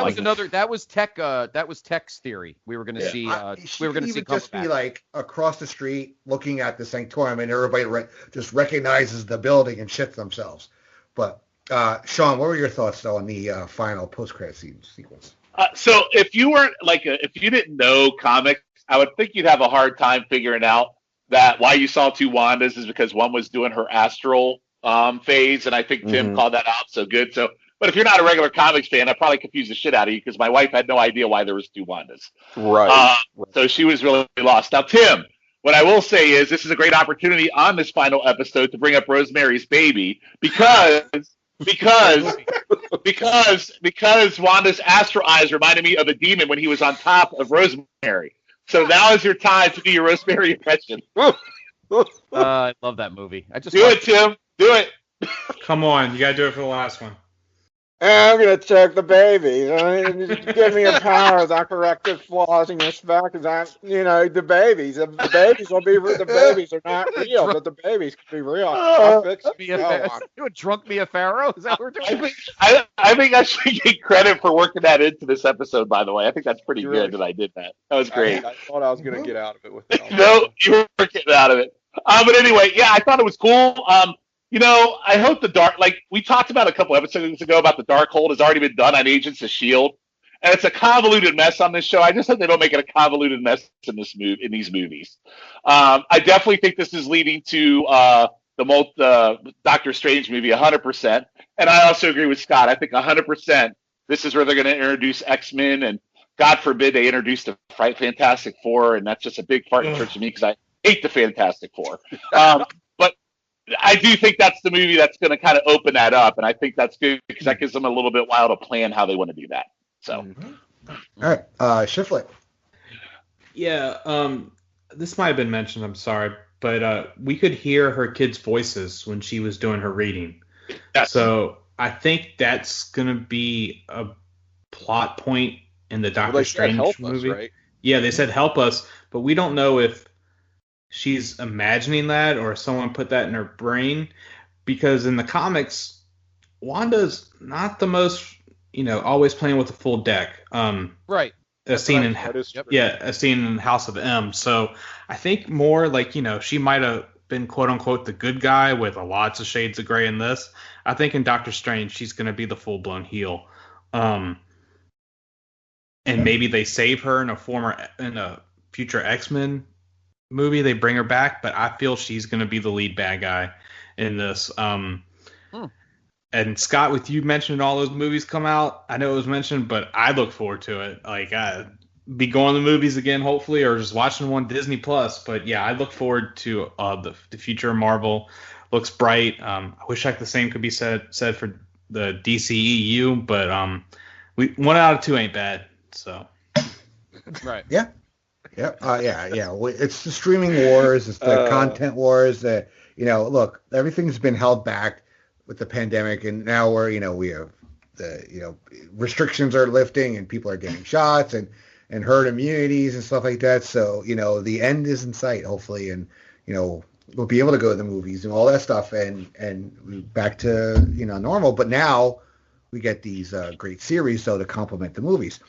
That was Tech. That was Tech's theory. We were going to see. We were going to see. Just be like across the street, looking at the Sanctorum, and everybody just recognizes the building and shits themselves. But Sean, what were your thoughts though on the final post-credit sequence? So if you weren't if you didn't know comics, I would think you'd have a hard time figuring out that why you saw two Wandas is because one was doing her astral phase, and I think Tim called that out so good. So, but if you're not a regular comics fan, I probably confused the shit out of you because my wife had no idea why there was two Wandas. Right. So she was really lost. Now, Tim, what I will say is this is a great opportunity on this final episode to bring up Rosemary's Baby because Wanda's astral eyes reminded me of a demon when he was on top of Rosemary. So now is your time to do your Rosemary impression. I love that movie. Do it, Tim. Do it. Come on, you gotta do it for the last one. I'm going to check the babies. Give me a power that corrective flaws in your spec. The babies. The babies will be the babies are not real, but the babies can be real. You would drunk Mia Farrow? Is that what we're doing? I think I should get credit for working that into this episode, by the way. I think that's pretty good that I did that. That was great. I thought I was going to get out of it with that. No, you were getting out of it. But anyway, yeah, I thought it was cool. I hope the dark, like we talked about a couple episodes ago about the Darkhold has already been done on Agents of S.H.I.E.L.D. And it's a convoluted mess on this show. I just hope they don't make it a convoluted mess in these movies. I definitely think this is leading to the Doctor Strange movie 100%. And I also agree with Scott. I think 100% this is where they're going to introduce X-Men, and God forbid they introduce the Fantastic Four, and that's just a big part in church to me because I hate the Fantastic Four. But I do think that's the movie that's going to kind of open that up, and I think that's good because that gives them a little bit while to plan how they want to do that. So, all right, Shifflett. Yeah, this might have been mentioned. I'm sorry, but we could hear her kids' voices when she was doing her reading. Yes. So I think that's going to be a plot point in the Doctor Strange movie. Right? Yeah, they said help us, but we don't know if she's imagining that or someone put that in her brain, because in the comics, Wanda's not the most, always playing with a full deck. Right. A scene in House of M. So I think more like, she might have been quote unquote the good guy with lots of shades of gray in this. I think in Doctor Strange, she's going to be the full blown heel. And maybe they save her in a future X-Men movie. They bring her back, but I feel she's going to be the lead bad guy in this. And Scott, with you mentioning all those movies come out, I know it was mentioned, but I look forward to it. Like, be going to the movies again, hopefully, or just watching one Disney Plus. But yeah, I look forward to the future of Marvel. Looks bright. I wish the same could be said for the DCEU, but 1 out of 2 ain't bad. So, right. Yeah. Yeah. It's the streaming wars. It's the content wars. Look, everything's been held back with the pandemic, and now we have the restrictions are lifting and people are getting shots, and and herd immunities and stuff like that. So, the end is in sight, hopefully, and, we'll be able to go to the movies and all that stuff and back to, normal. But now we get these great series, to complement the movies.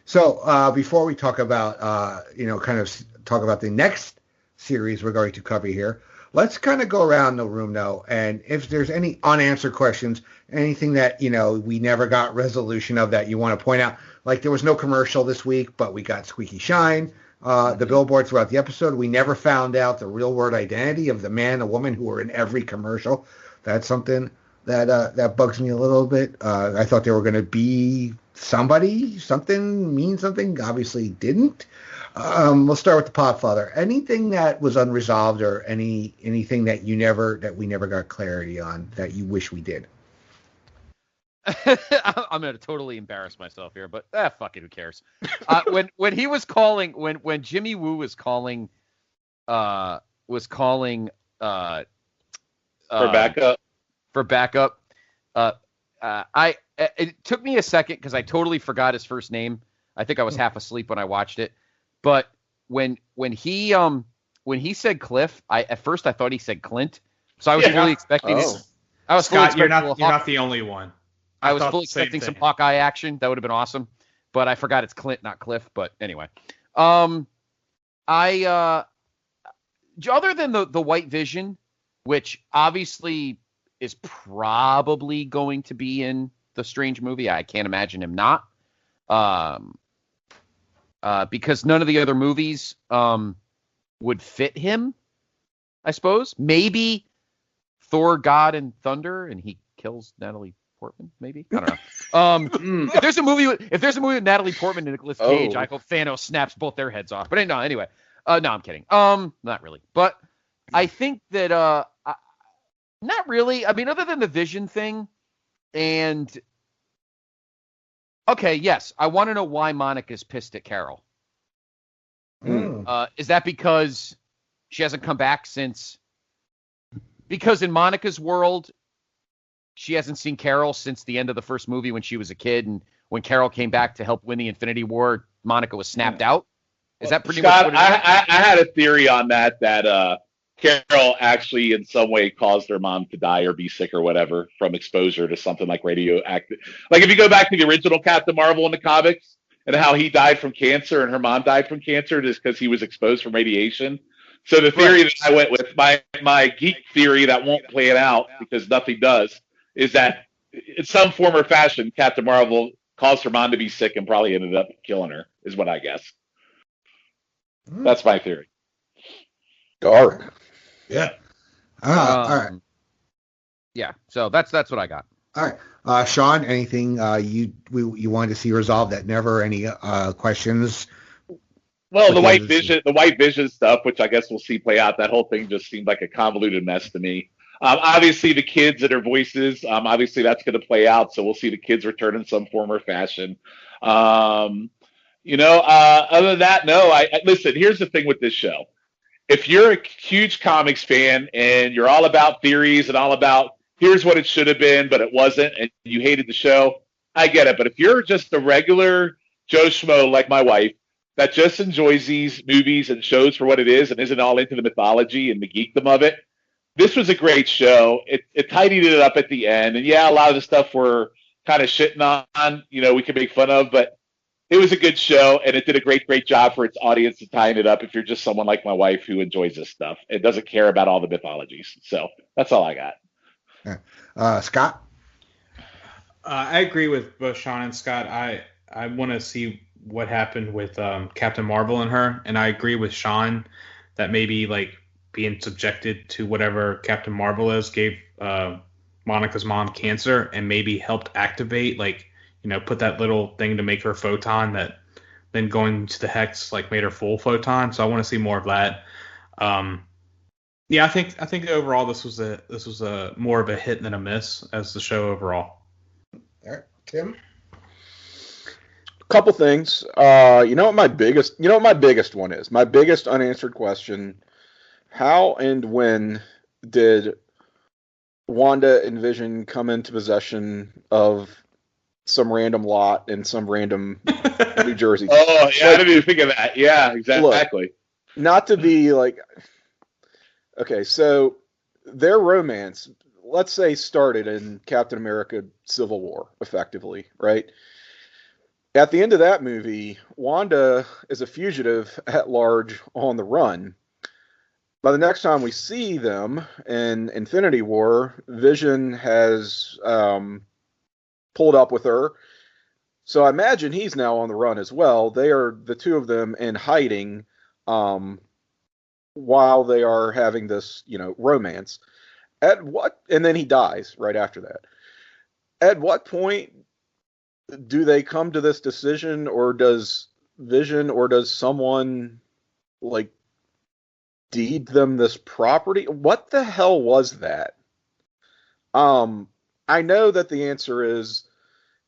So before we talk about, kind of talk about the next series we're going to cover here, let's kind of go around the room now. And if there's any unanswered questions, anything that, we never got resolution of that you want to point out, like there was no commercial this week, but we got Squeaky Shine, the billboard throughout the episode. We never found out the real world identity of the man and woman who were in every commercial. That's something that bugs me a little bit. I thought they were going to be something, mean something. Obviously didn't. We'll start with the Podfather. Anything that was unresolved or anything that we never got clarity on that you wish we did? I'm going to totally embarrass myself here, but fuck it, who cares? When he was calling, when Jimmy Woo was calling for backup, it took me a second because I totally forgot his first name. I think I was half asleep when I watched it. But when he said Cliff, at first I thought he said Clint. So I was fully expecting it. I was Scott, you're not the only one. I was fully expecting some Hawkeye action. That would have been awesome. But I forgot it's Clint, not Cliff. But anyway, other than the White Vision, which obviously is probably going to be in the Strange movie. I can't imagine him not. Because none of the other movies would fit him, I suppose. Maybe Thor, God, and Thunder, and he kills Natalie Portman, maybe? I don't know. If there's a movie with Natalie Portman and Nicolas Cage, I hope Thanos snaps both their heads off. But anyway. No, I'm kidding. Not really. But I think that not really. I mean, other than the Vision thing, and okay, yes, I want to know why Monica's pissed at Carol. Is that because she hasn't come back since? Because in Monica's world, she hasn't seen Carol since the end of the first movie when she was a kid, and when Carol came back to help win the Infinity War, Monica was snapped out. Is that pretty much what it is? I had a theory on that Carol actually in some way caused her mom to die or be sick or whatever from exposure to something like radioactive. Like if you go back to the original Captain Marvel in the comics and how he died from cancer and her mom died from cancer just because he was exposed from radiation. So the theory that I went with, my geek theory that won't play it out because nothing does, is that in some form or fashion, Captain Marvel caused her mom to be sick and probably ended up killing her, is what I guess. That's my theory. Dark. Yeah. All right. Yeah. So that's what I got. All right. Shawn, anything you wanted to see resolved that never any questions? Well, the White Vision stuff, which I guess we'll see play out. That whole thing just seemed like a convoluted mess to me. Obviously, the kids and their voices. Obviously, that's going to play out. So we'll see the kids return in some form or fashion. Other than that, no. Listen. Here's the thing with this show. If you're a huge comics fan and you're all about theories and all about here's what it should have been, but it wasn't, and you hated the show, I get it. But if you're just a regular Joe Schmo like my wife that just enjoys these movies and shows for what it is and isn't all into the mythology and the geekdom of it, this was a great show. It tidied it up at the end. And yeah, a lot of the stuff we're kind of shitting on, we can make fun of, but it was a good show, and it did a great job for its audience to tying it up if you're just someone like my wife who enjoys this stuff and doesn't care about all the mythologies. So that's all I got. Yeah. Scott? I agree with both Shawn and Scott. I want to see what happened with Captain Marvel and her, and I agree with Shawn that maybe like being subjected to whatever Captain Marvel is gave Monica's mom cancer and maybe helped activate put that little thing to make her photon that then going to the hex made her full photon. So I want to see more of that. I think overall this was a more of a hit than a miss as the show overall. All right, Tim. A couple things. You know what my biggest one is? My biggest unanswered question: how and when did Wanda and Vision come into possession of some random lot in some random New Jersey. Oh, yeah, I didn't even think of that. Yeah, exactly. Look, not to be like, okay, so their romance, let's say, started in Captain America Civil War, effectively, right? At the end of that movie, Wanda is a fugitive at large on the run. By the next time we see them in Infinity War, Vision has pulled up with her. So I imagine he's now on the run as well. They are, the two of them, in hiding while they are having this, romance. And then he dies right after that. At what point do they come to this decision, or does Vision or does someone like deed them this property? What the hell was that? I know that the answer is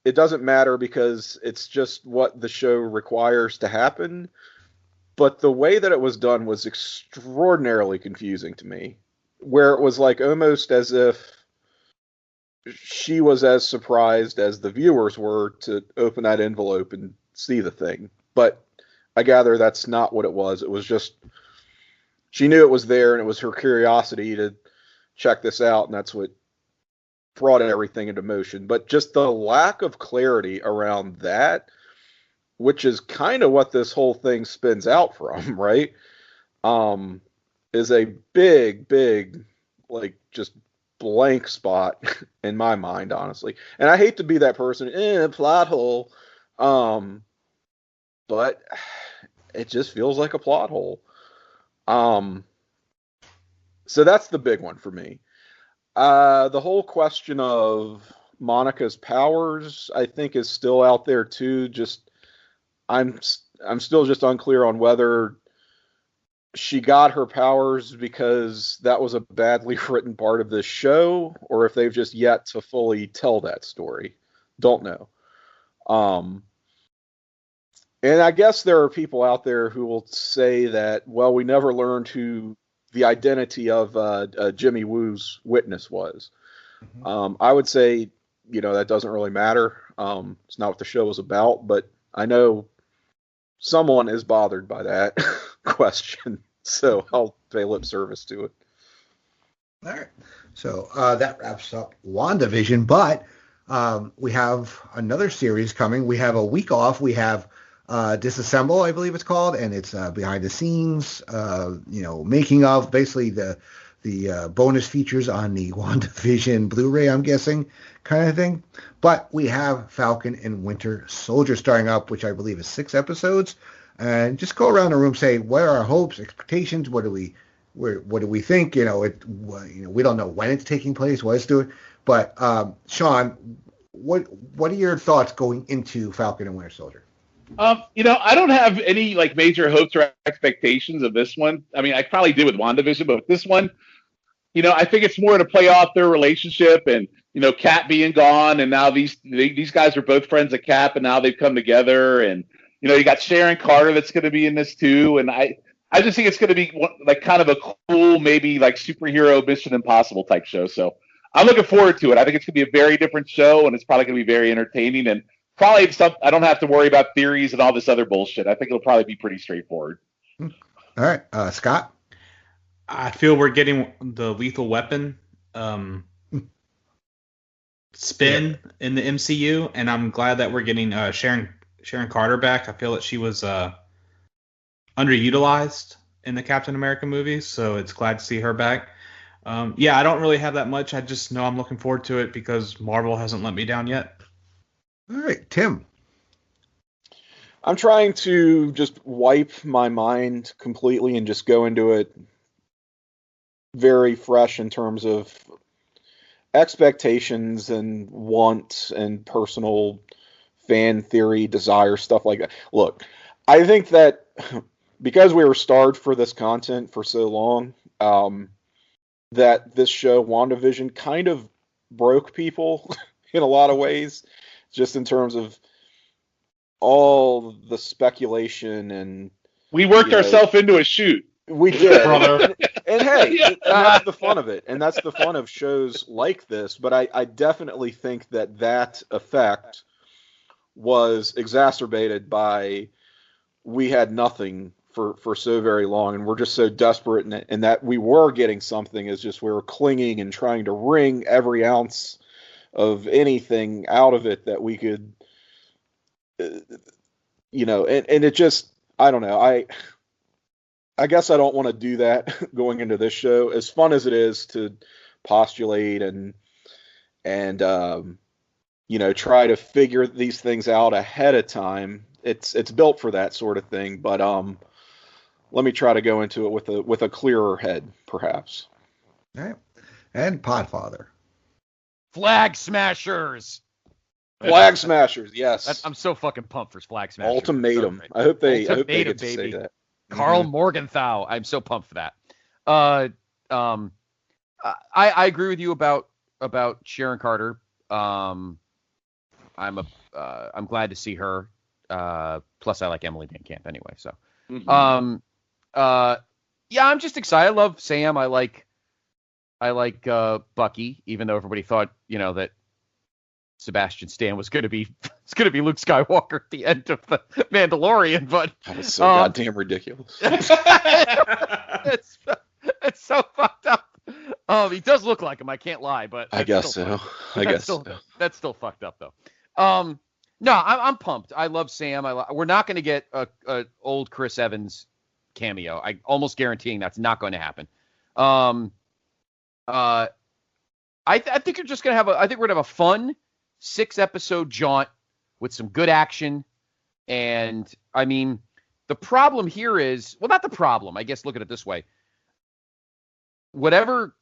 it doesn't matter because it's just what the show requires to happen. But the way that it was done was extraordinarily confusing to me, where it was like almost as if she was as surprised as the viewers were to open that envelope and see the thing. But I gather that's not what it was. It was just she knew it was there, and it was her curiosity to check this out, and that's what brought everything into motion. But just the lack of clarity around that, which is kind of what this whole thing spins out from, right? Is a big, like, just blank spot in my mind, honestly. And I hate to be that person, plot hole. But it just feels like a plot hole. So that's the big one for me. The whole question of Monica's powers, I think, is still out there too. Just I'm still just unclear on whether she got her powers because that was a badly written part of this show, or if they've just yet to fully tell that story. Don't know. And I guess there are people out there who will say that, well, we never learned who the identity of Jimmy Woo's witness was. Mm-hmm. I would say, that doesn't really matter. It's not what the show was about, but I know someone is bothered by that question, so I'll pay lip service to it. All right. So that wraps up WandaVision, but we have another series coming. We have a week off. We have Disassemble, I believe it's called, and it's behind the scenes, making of, basically the bonus features on the WandaVision Blu-ray, I'm guessing, kind of thing. But we have Falcon and Winter Soldier starting up, which I believe is 6 episodes, and just go around the room, say what are our hopes, expectations, what do we think? We don't know when it's taking place, what it's doing. But Shawn, what are your thoughts going into Falcon and Winter Soldier? I don't have any major hopes or expectations of this one. I mean, I probably did with WandaVision, but with this one, I think it's more to play off their relationship and, Cap being gone, and now these guys are both friends of Cap, and now they've come together, and, you got Sharon Carter that's going to be in this too, and I just think it's going to be kind of a cool, maybe superhero Mission Impossible type show. So I'm looking forward to it. I think it's going to be a very different show, and it's probably going to be very entertaining, and probably I don't have to worry about theories and all this other bullshit. I think it'll probably be pretty straightforward. All right. Scott? I feel we're getting the Lethal Weapon spin in the MCU, and I'm glad that we're getting Sharon Carter back. I feel that she was underutilized in the Captain America movies, so it's glad to see her back. I don't really have that much. I just know I'm looking forward to it because Marvel hasn't let me down yet. All right, Tim. I'm trying to just wipe my mind completely and just go into it very fresh in terms of expectations and wants and personal fan theory, desire, stuff like that. Look, I think that because we were starved for this content for so long, that this show, WandaVision, kind of broke people in a lot of ways. Just in terms of all the speculation, and we worked ourselves into a shoot. We did, brother. And hey, that's the fun of it, and that's the fun of shows like this. But I definitely think that effect was exacerbated by we had nothing for so very long, and we're just so desperate, and that we were getting something is just we were clinging and trying to wring every ounce of anything out of it that we could, and it just, I don't know. I guess I don't want to do that going into this show, as fun as it is to postulate and try to figure these things out ahead of time. It's built for that sort of thing, but let me try to go into it with a clearer head, perhaps. All right. And Podfather. Flag Smashers. Flag Smashers, yes. I'm so fucking pumped for Flag Smashers. Ultimatum. So I hope they Ultimatum, get to baby. say that. Carl Morgenthau. I'm so pumped for that. I agree with you about Sharon Carter. I'm glad to see her. Plus, I like Emily Van Camp anyway. So, yeah, I'm just excited. I love Sam. I like Bucky, even though everybody thought that Sebastian Stan was going to be Luke Skywalker at the end of the Mandalorian, but that was so goddamn ridiculous. It's so fucked up. He does look like him. I can't lie, but I guess so. That's still fucked up though. No, I'm pumped. I love Sam. We're not going to get a old Chris Evans cameo. I almost guaranteeing that's not going to happen. I think you're just going to have I think we're going to have a fun 6-episode jaunt with some good action. And I mean, the problem here is, well, not the problem. I guess look at it this way. Whatever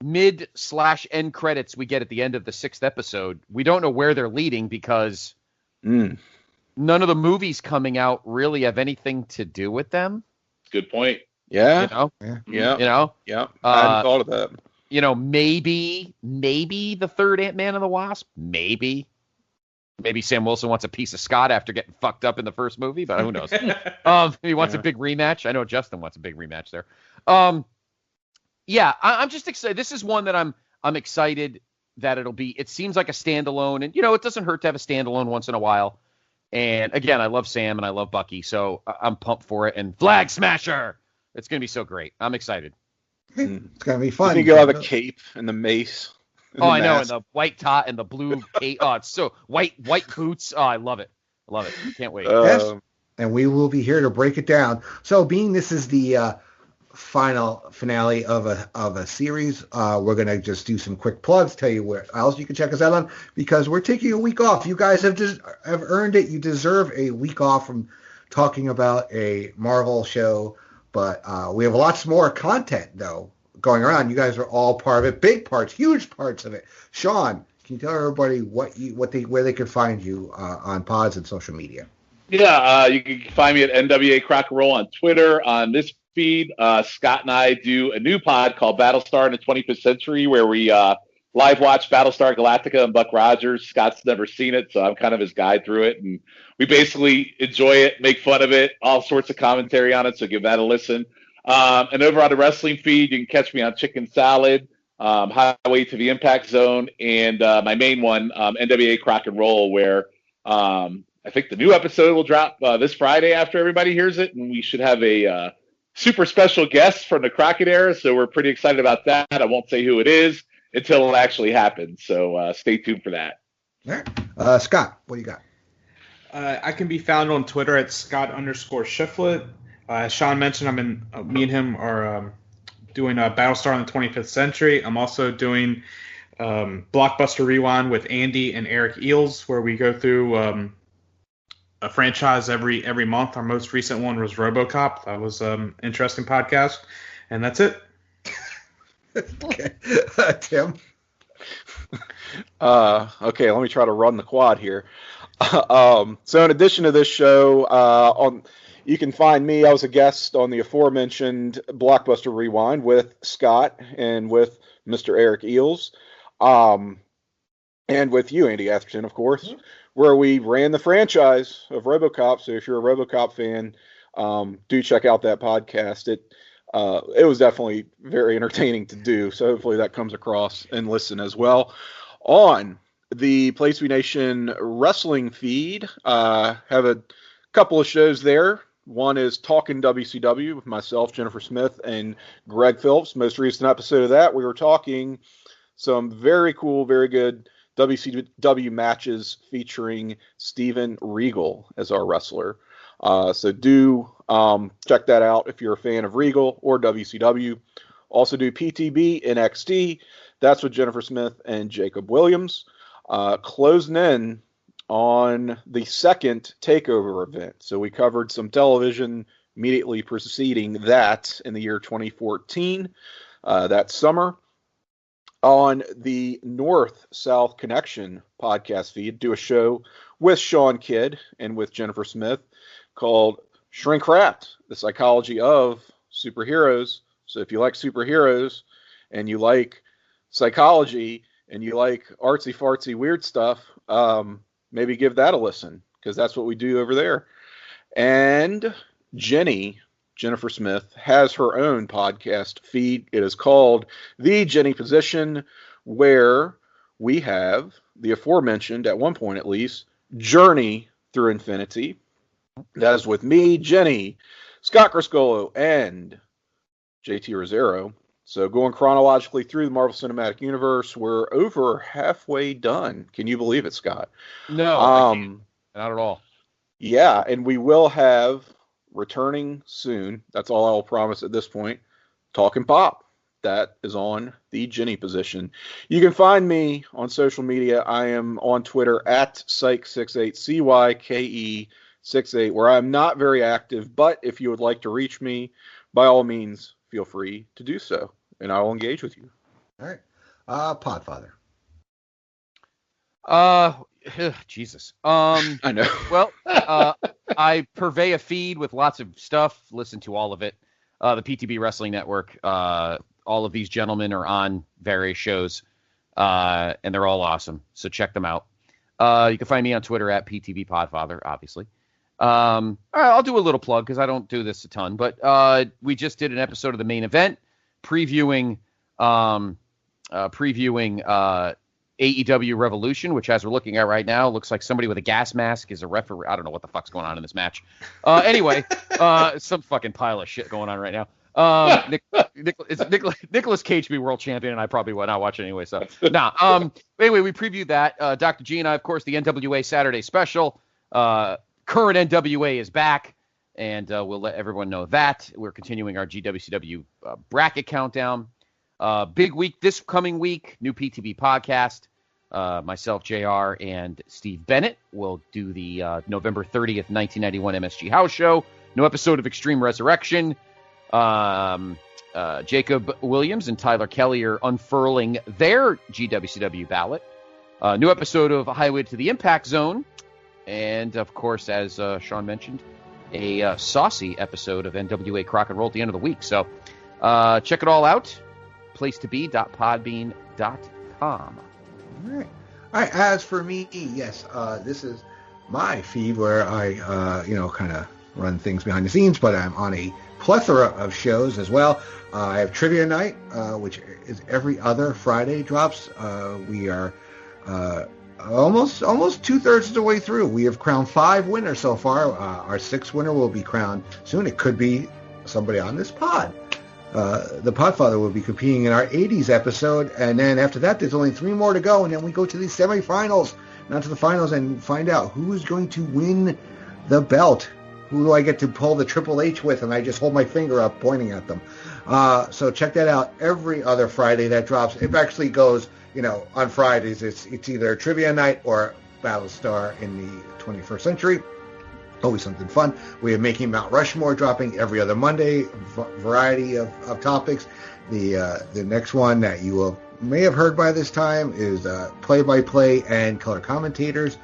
mid/end credits we get at the end of the 6th episode, we don't know where they're leading because none of the movies coming out really have anything to do with them. Good point. Yeah. Yeah. I hadn't thought of that. Maybe the third Ant-Man and the Wasp. Maybe Sam Wilson wants a piece of Scott after getting fucked up in the first movie, but who knows? He wants a big rematch. I know Justin wants a big rematch there. Yeah, I'm just excited. This is one that I'm excited that it'll be. It seems like a standalone, and it doesn't hurt to have a standalone once in a while. And again, I love Sam and I love Bucky, so I'm pumped for it. And Flag Smasher, it's gonna be so great. I'm excited. It's gonna be fun. You think you'll have a cape and the mace? I know, and the white top and the blue cape. Oh, it's so white boots. Oh, I love it. Can't wait. Yes, and we will be here to break it down. So, being this is the final finale of a series, we're gonna just do some quick plugs. Tell you where else you can check us out on, because we're taking a week off. You guys have earned it. You deserve a week off from talking about a Marvel show. But we have lots more content, though, going around. You guys are all part of it, big parts, huge parts of it. Shawn, can you tell everybody where they can find you on pods and social media? Yeah, you can find me at NWA Crack and Roll on Twitter. On this feed, Scott and I do a new pod called Battlestar in the 25th Century, where we live watch Battlestar Galactica and Buck Rogers. Scott's never seen it, so I'm kind of his guide through it. And we basically enjoy it, make fun of it, all sorts of commentary on it, so give that a listen. And over on the wrestling feed, you can catch me on Chicken Salad, Highway to the Impact Zone, and my main one, NWA Crack and Roll, where I think the new episode will drop this Friday after everybody hears it, and we should have a super special guest from the Crockett era, so we're pretty excited about that. I won't say who it is until it actually happens, so stay tuned for that. All right. Scott, what do you got? I can be found on Twitter at Scott_Shifflett. As Shawn mentioned, me and him are doing Battlestar in the 25th Century. I'm also doing Blockbuster Rewind with Andy and Eric Eels, where we go through a franchise every month. Our most recent one was RoboCop. That was an interesting podcast, and that's it. Okay. Tim? Okay, let me try to run the quad here. So in addition to this show, you can find me. I was a guest on the aforementioned Blockbuster Rewind with Scott and with Mr. Eric Eels, and with you, Andy Atherton, of course, where we ran the franchise of RoboCop. So if you're a RoboCop fan, do check out that podcast. It was definitely very entertaining to do. So hopefully that comes across and listen as well. On the Place to Be Nation wrestling feed. Have a couple of shows there. One is Talking WCW with myself, Jennifer Smith, and Greg Phillips. Most recent episode of that, we were talking some very cool, very good WCW matches featuring Steven Regal as our wrestler. So do check that out if you're a fan of Regal or WCW. Also do PTB NXT. That's with Jennifer Smith and Jacob Williams. Closing in on the second TakeOver event. So we covered some television immediately preceding that in the year 2014, that summer. On the North-South Connection podcast feed, do a show with Shawn Kidd and with Jennifer Smith called Shrink Rat, the psychology of superheroes. So if you like superheroes and you like psychology and you like artsy-fartsy weird stuff, maybe give that a listen, because that's what we do over there. And Jennifer Smith has her own podcast feed. It is called The Jenny Position, where we have the aforementioned, at one point at least, Journey Through Infinity. That is with me, Jenny, Scott Criscuolo, and JT Rosero. So going chronologically through the Marvel Cinematic Universe, we're over halfway done. Can you believe it, Scott? No, I can't. Not at all. Yeah, and we will have, returning soon, that's all I'll promise at this point, Talking Pop. That is on the Jenny Position. You can find me on social media. I am on Twitter at Cyke68, CYKE68, where I'm not very active, but if you would like to reach me, by all means, feel free to do so, and I will engage with you. All right. Podfather. Jesus. I know. Well, I purvey a feed with lots of stuff. Listen to all of it. The PTB Wrestling Network. All of these gentlemen are on various shows, and they're all awesome. So check them out. You can find me on Twitter at PTB Podfather, obviously. All right, I'll do a little plug because I don't do this a ton, but we just did an episode of the main event previewing AEW Revolution, which, as we're looking at right now, looks like somebody with a gas mask is a referee. I don't know what the fuck's going on in this match. Anyway, some fucking pile of shit going on right now. Nicholas Cage be world champion, and I probably would not watch it anyway. So anyway, we previewed that. Dr. G and I, of course, the NWA Saturday special. Current NWA is back, and we'll let everyone know that. We're continuing our GWCW bracket countdown. Big week this coming week, new PTB podcast. Myself, JR, and Steve Bennett will do the November 30th, 1991 MSG House Show. No episode of Extreme Resurrection. Jacob Williams and Tyler Kelly are unfurling their GWCW ballot. New episode of Highway to the Impact Zone. And, of course, as Sean mentioned, a saucy episode of NWA Crock and Roll at the end of the week. So check it all out. placetobe.podbean.com. All right. As for me, yes, this is my feed where I, kind of run things behind the scenes, but I'm on a plethora of shows as well. I have Trivia Night, which is every other Friday drops. We are almost 2/3 of the way through. We have crowned 5 winners so far. Our 6th winner will be crowned soon. It could be somebody on this pod. The Podfather will be competing in our 80s episode, and then after that, there's only 3 more to go, and then we go to the semifinals, not to the finals, and find out who is going to win the belt. Who do I get to pull the Triple H with? And I just hold my finger up pointing at them. So check that out every other Friday that drops. It actually goes, on Fridays. It's either Trivia Night or Battlestar in the 21st Century. Always something fun. We have Making Mount Rushmore dropping every other Monday. Variety of topics. The next one that you may have heard by this time is play-by-play and color commentators.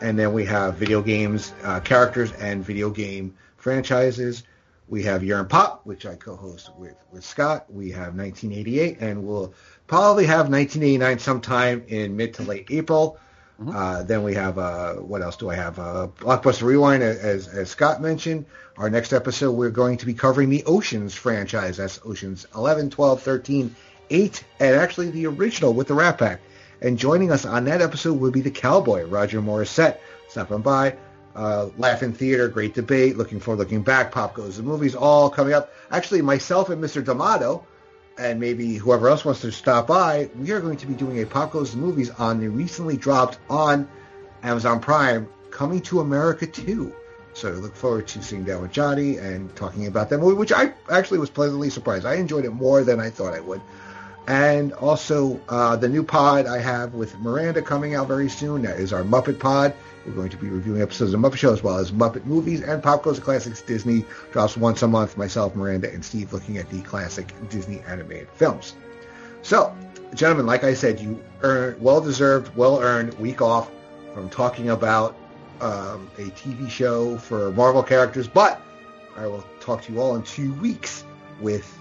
And then we have video games, characters, and video game franchises. We have Year in Pop, which I co-host with Scott. We have 1988, and we'll probably have 1989 sometime in mid to late April. Mm-hmm. Then we have, what else do I have? Blockbuster Rewind, as Scott mentioned. Our next episode, we're going to be covering the Oceans franchise. That's Oceans 11, 12, 13, 8, and actually the original with the Rat Pack. And joining us on that episode will be the Cowboy, Roger Morissette, stopping by. Laugh in Theater, great debate, looking forward, looking back, Pop Goes to Movies, all coming up. Actually, myself and Mr. D'Amato, and maybe whoever else wants to stop by, we are going to be doing a Pop Goes to Movies on the recently dropped on Amazon Prime, Coming to America 2. So I look forward to sitting down with Johnny and talking about that movie, which I actually was pleasantly surprised. I enjoyed it more than I thought I would. And also the new pod I have with Miranda coming out very soon. That is our Muppet Pod. We're going to be reviewing episodes of Muppet Show as well as Muppet movies and Pop Goes to Classics. Disney drops once a month. Myself, Miranda, and Steve looking at the classic Disney animated films. So, gentlemen, like I said, you earned well-deserved, well-earned week off from talking about a TV show for Marvel characters, but I will talk to you all in 2 weeks with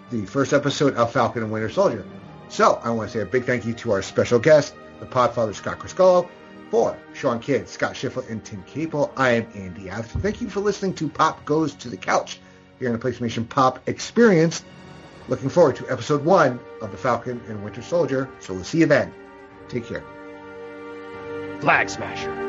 the first episode of Falcon and Winter Soldier. So I want to say a big thank you to our special guest, the Podfather Scott Criscuolo, for Shawn Kidd, Scott Shifflett, and Tim Capel. I am Andy Atherton. Thank you for listening to Pop Goes to the Couch here in the PlayStation Pop Experience. Looking forward to episode 1 of the Falcon and Winter Soldier. So we'll see you then. Take care. Flag Smasher.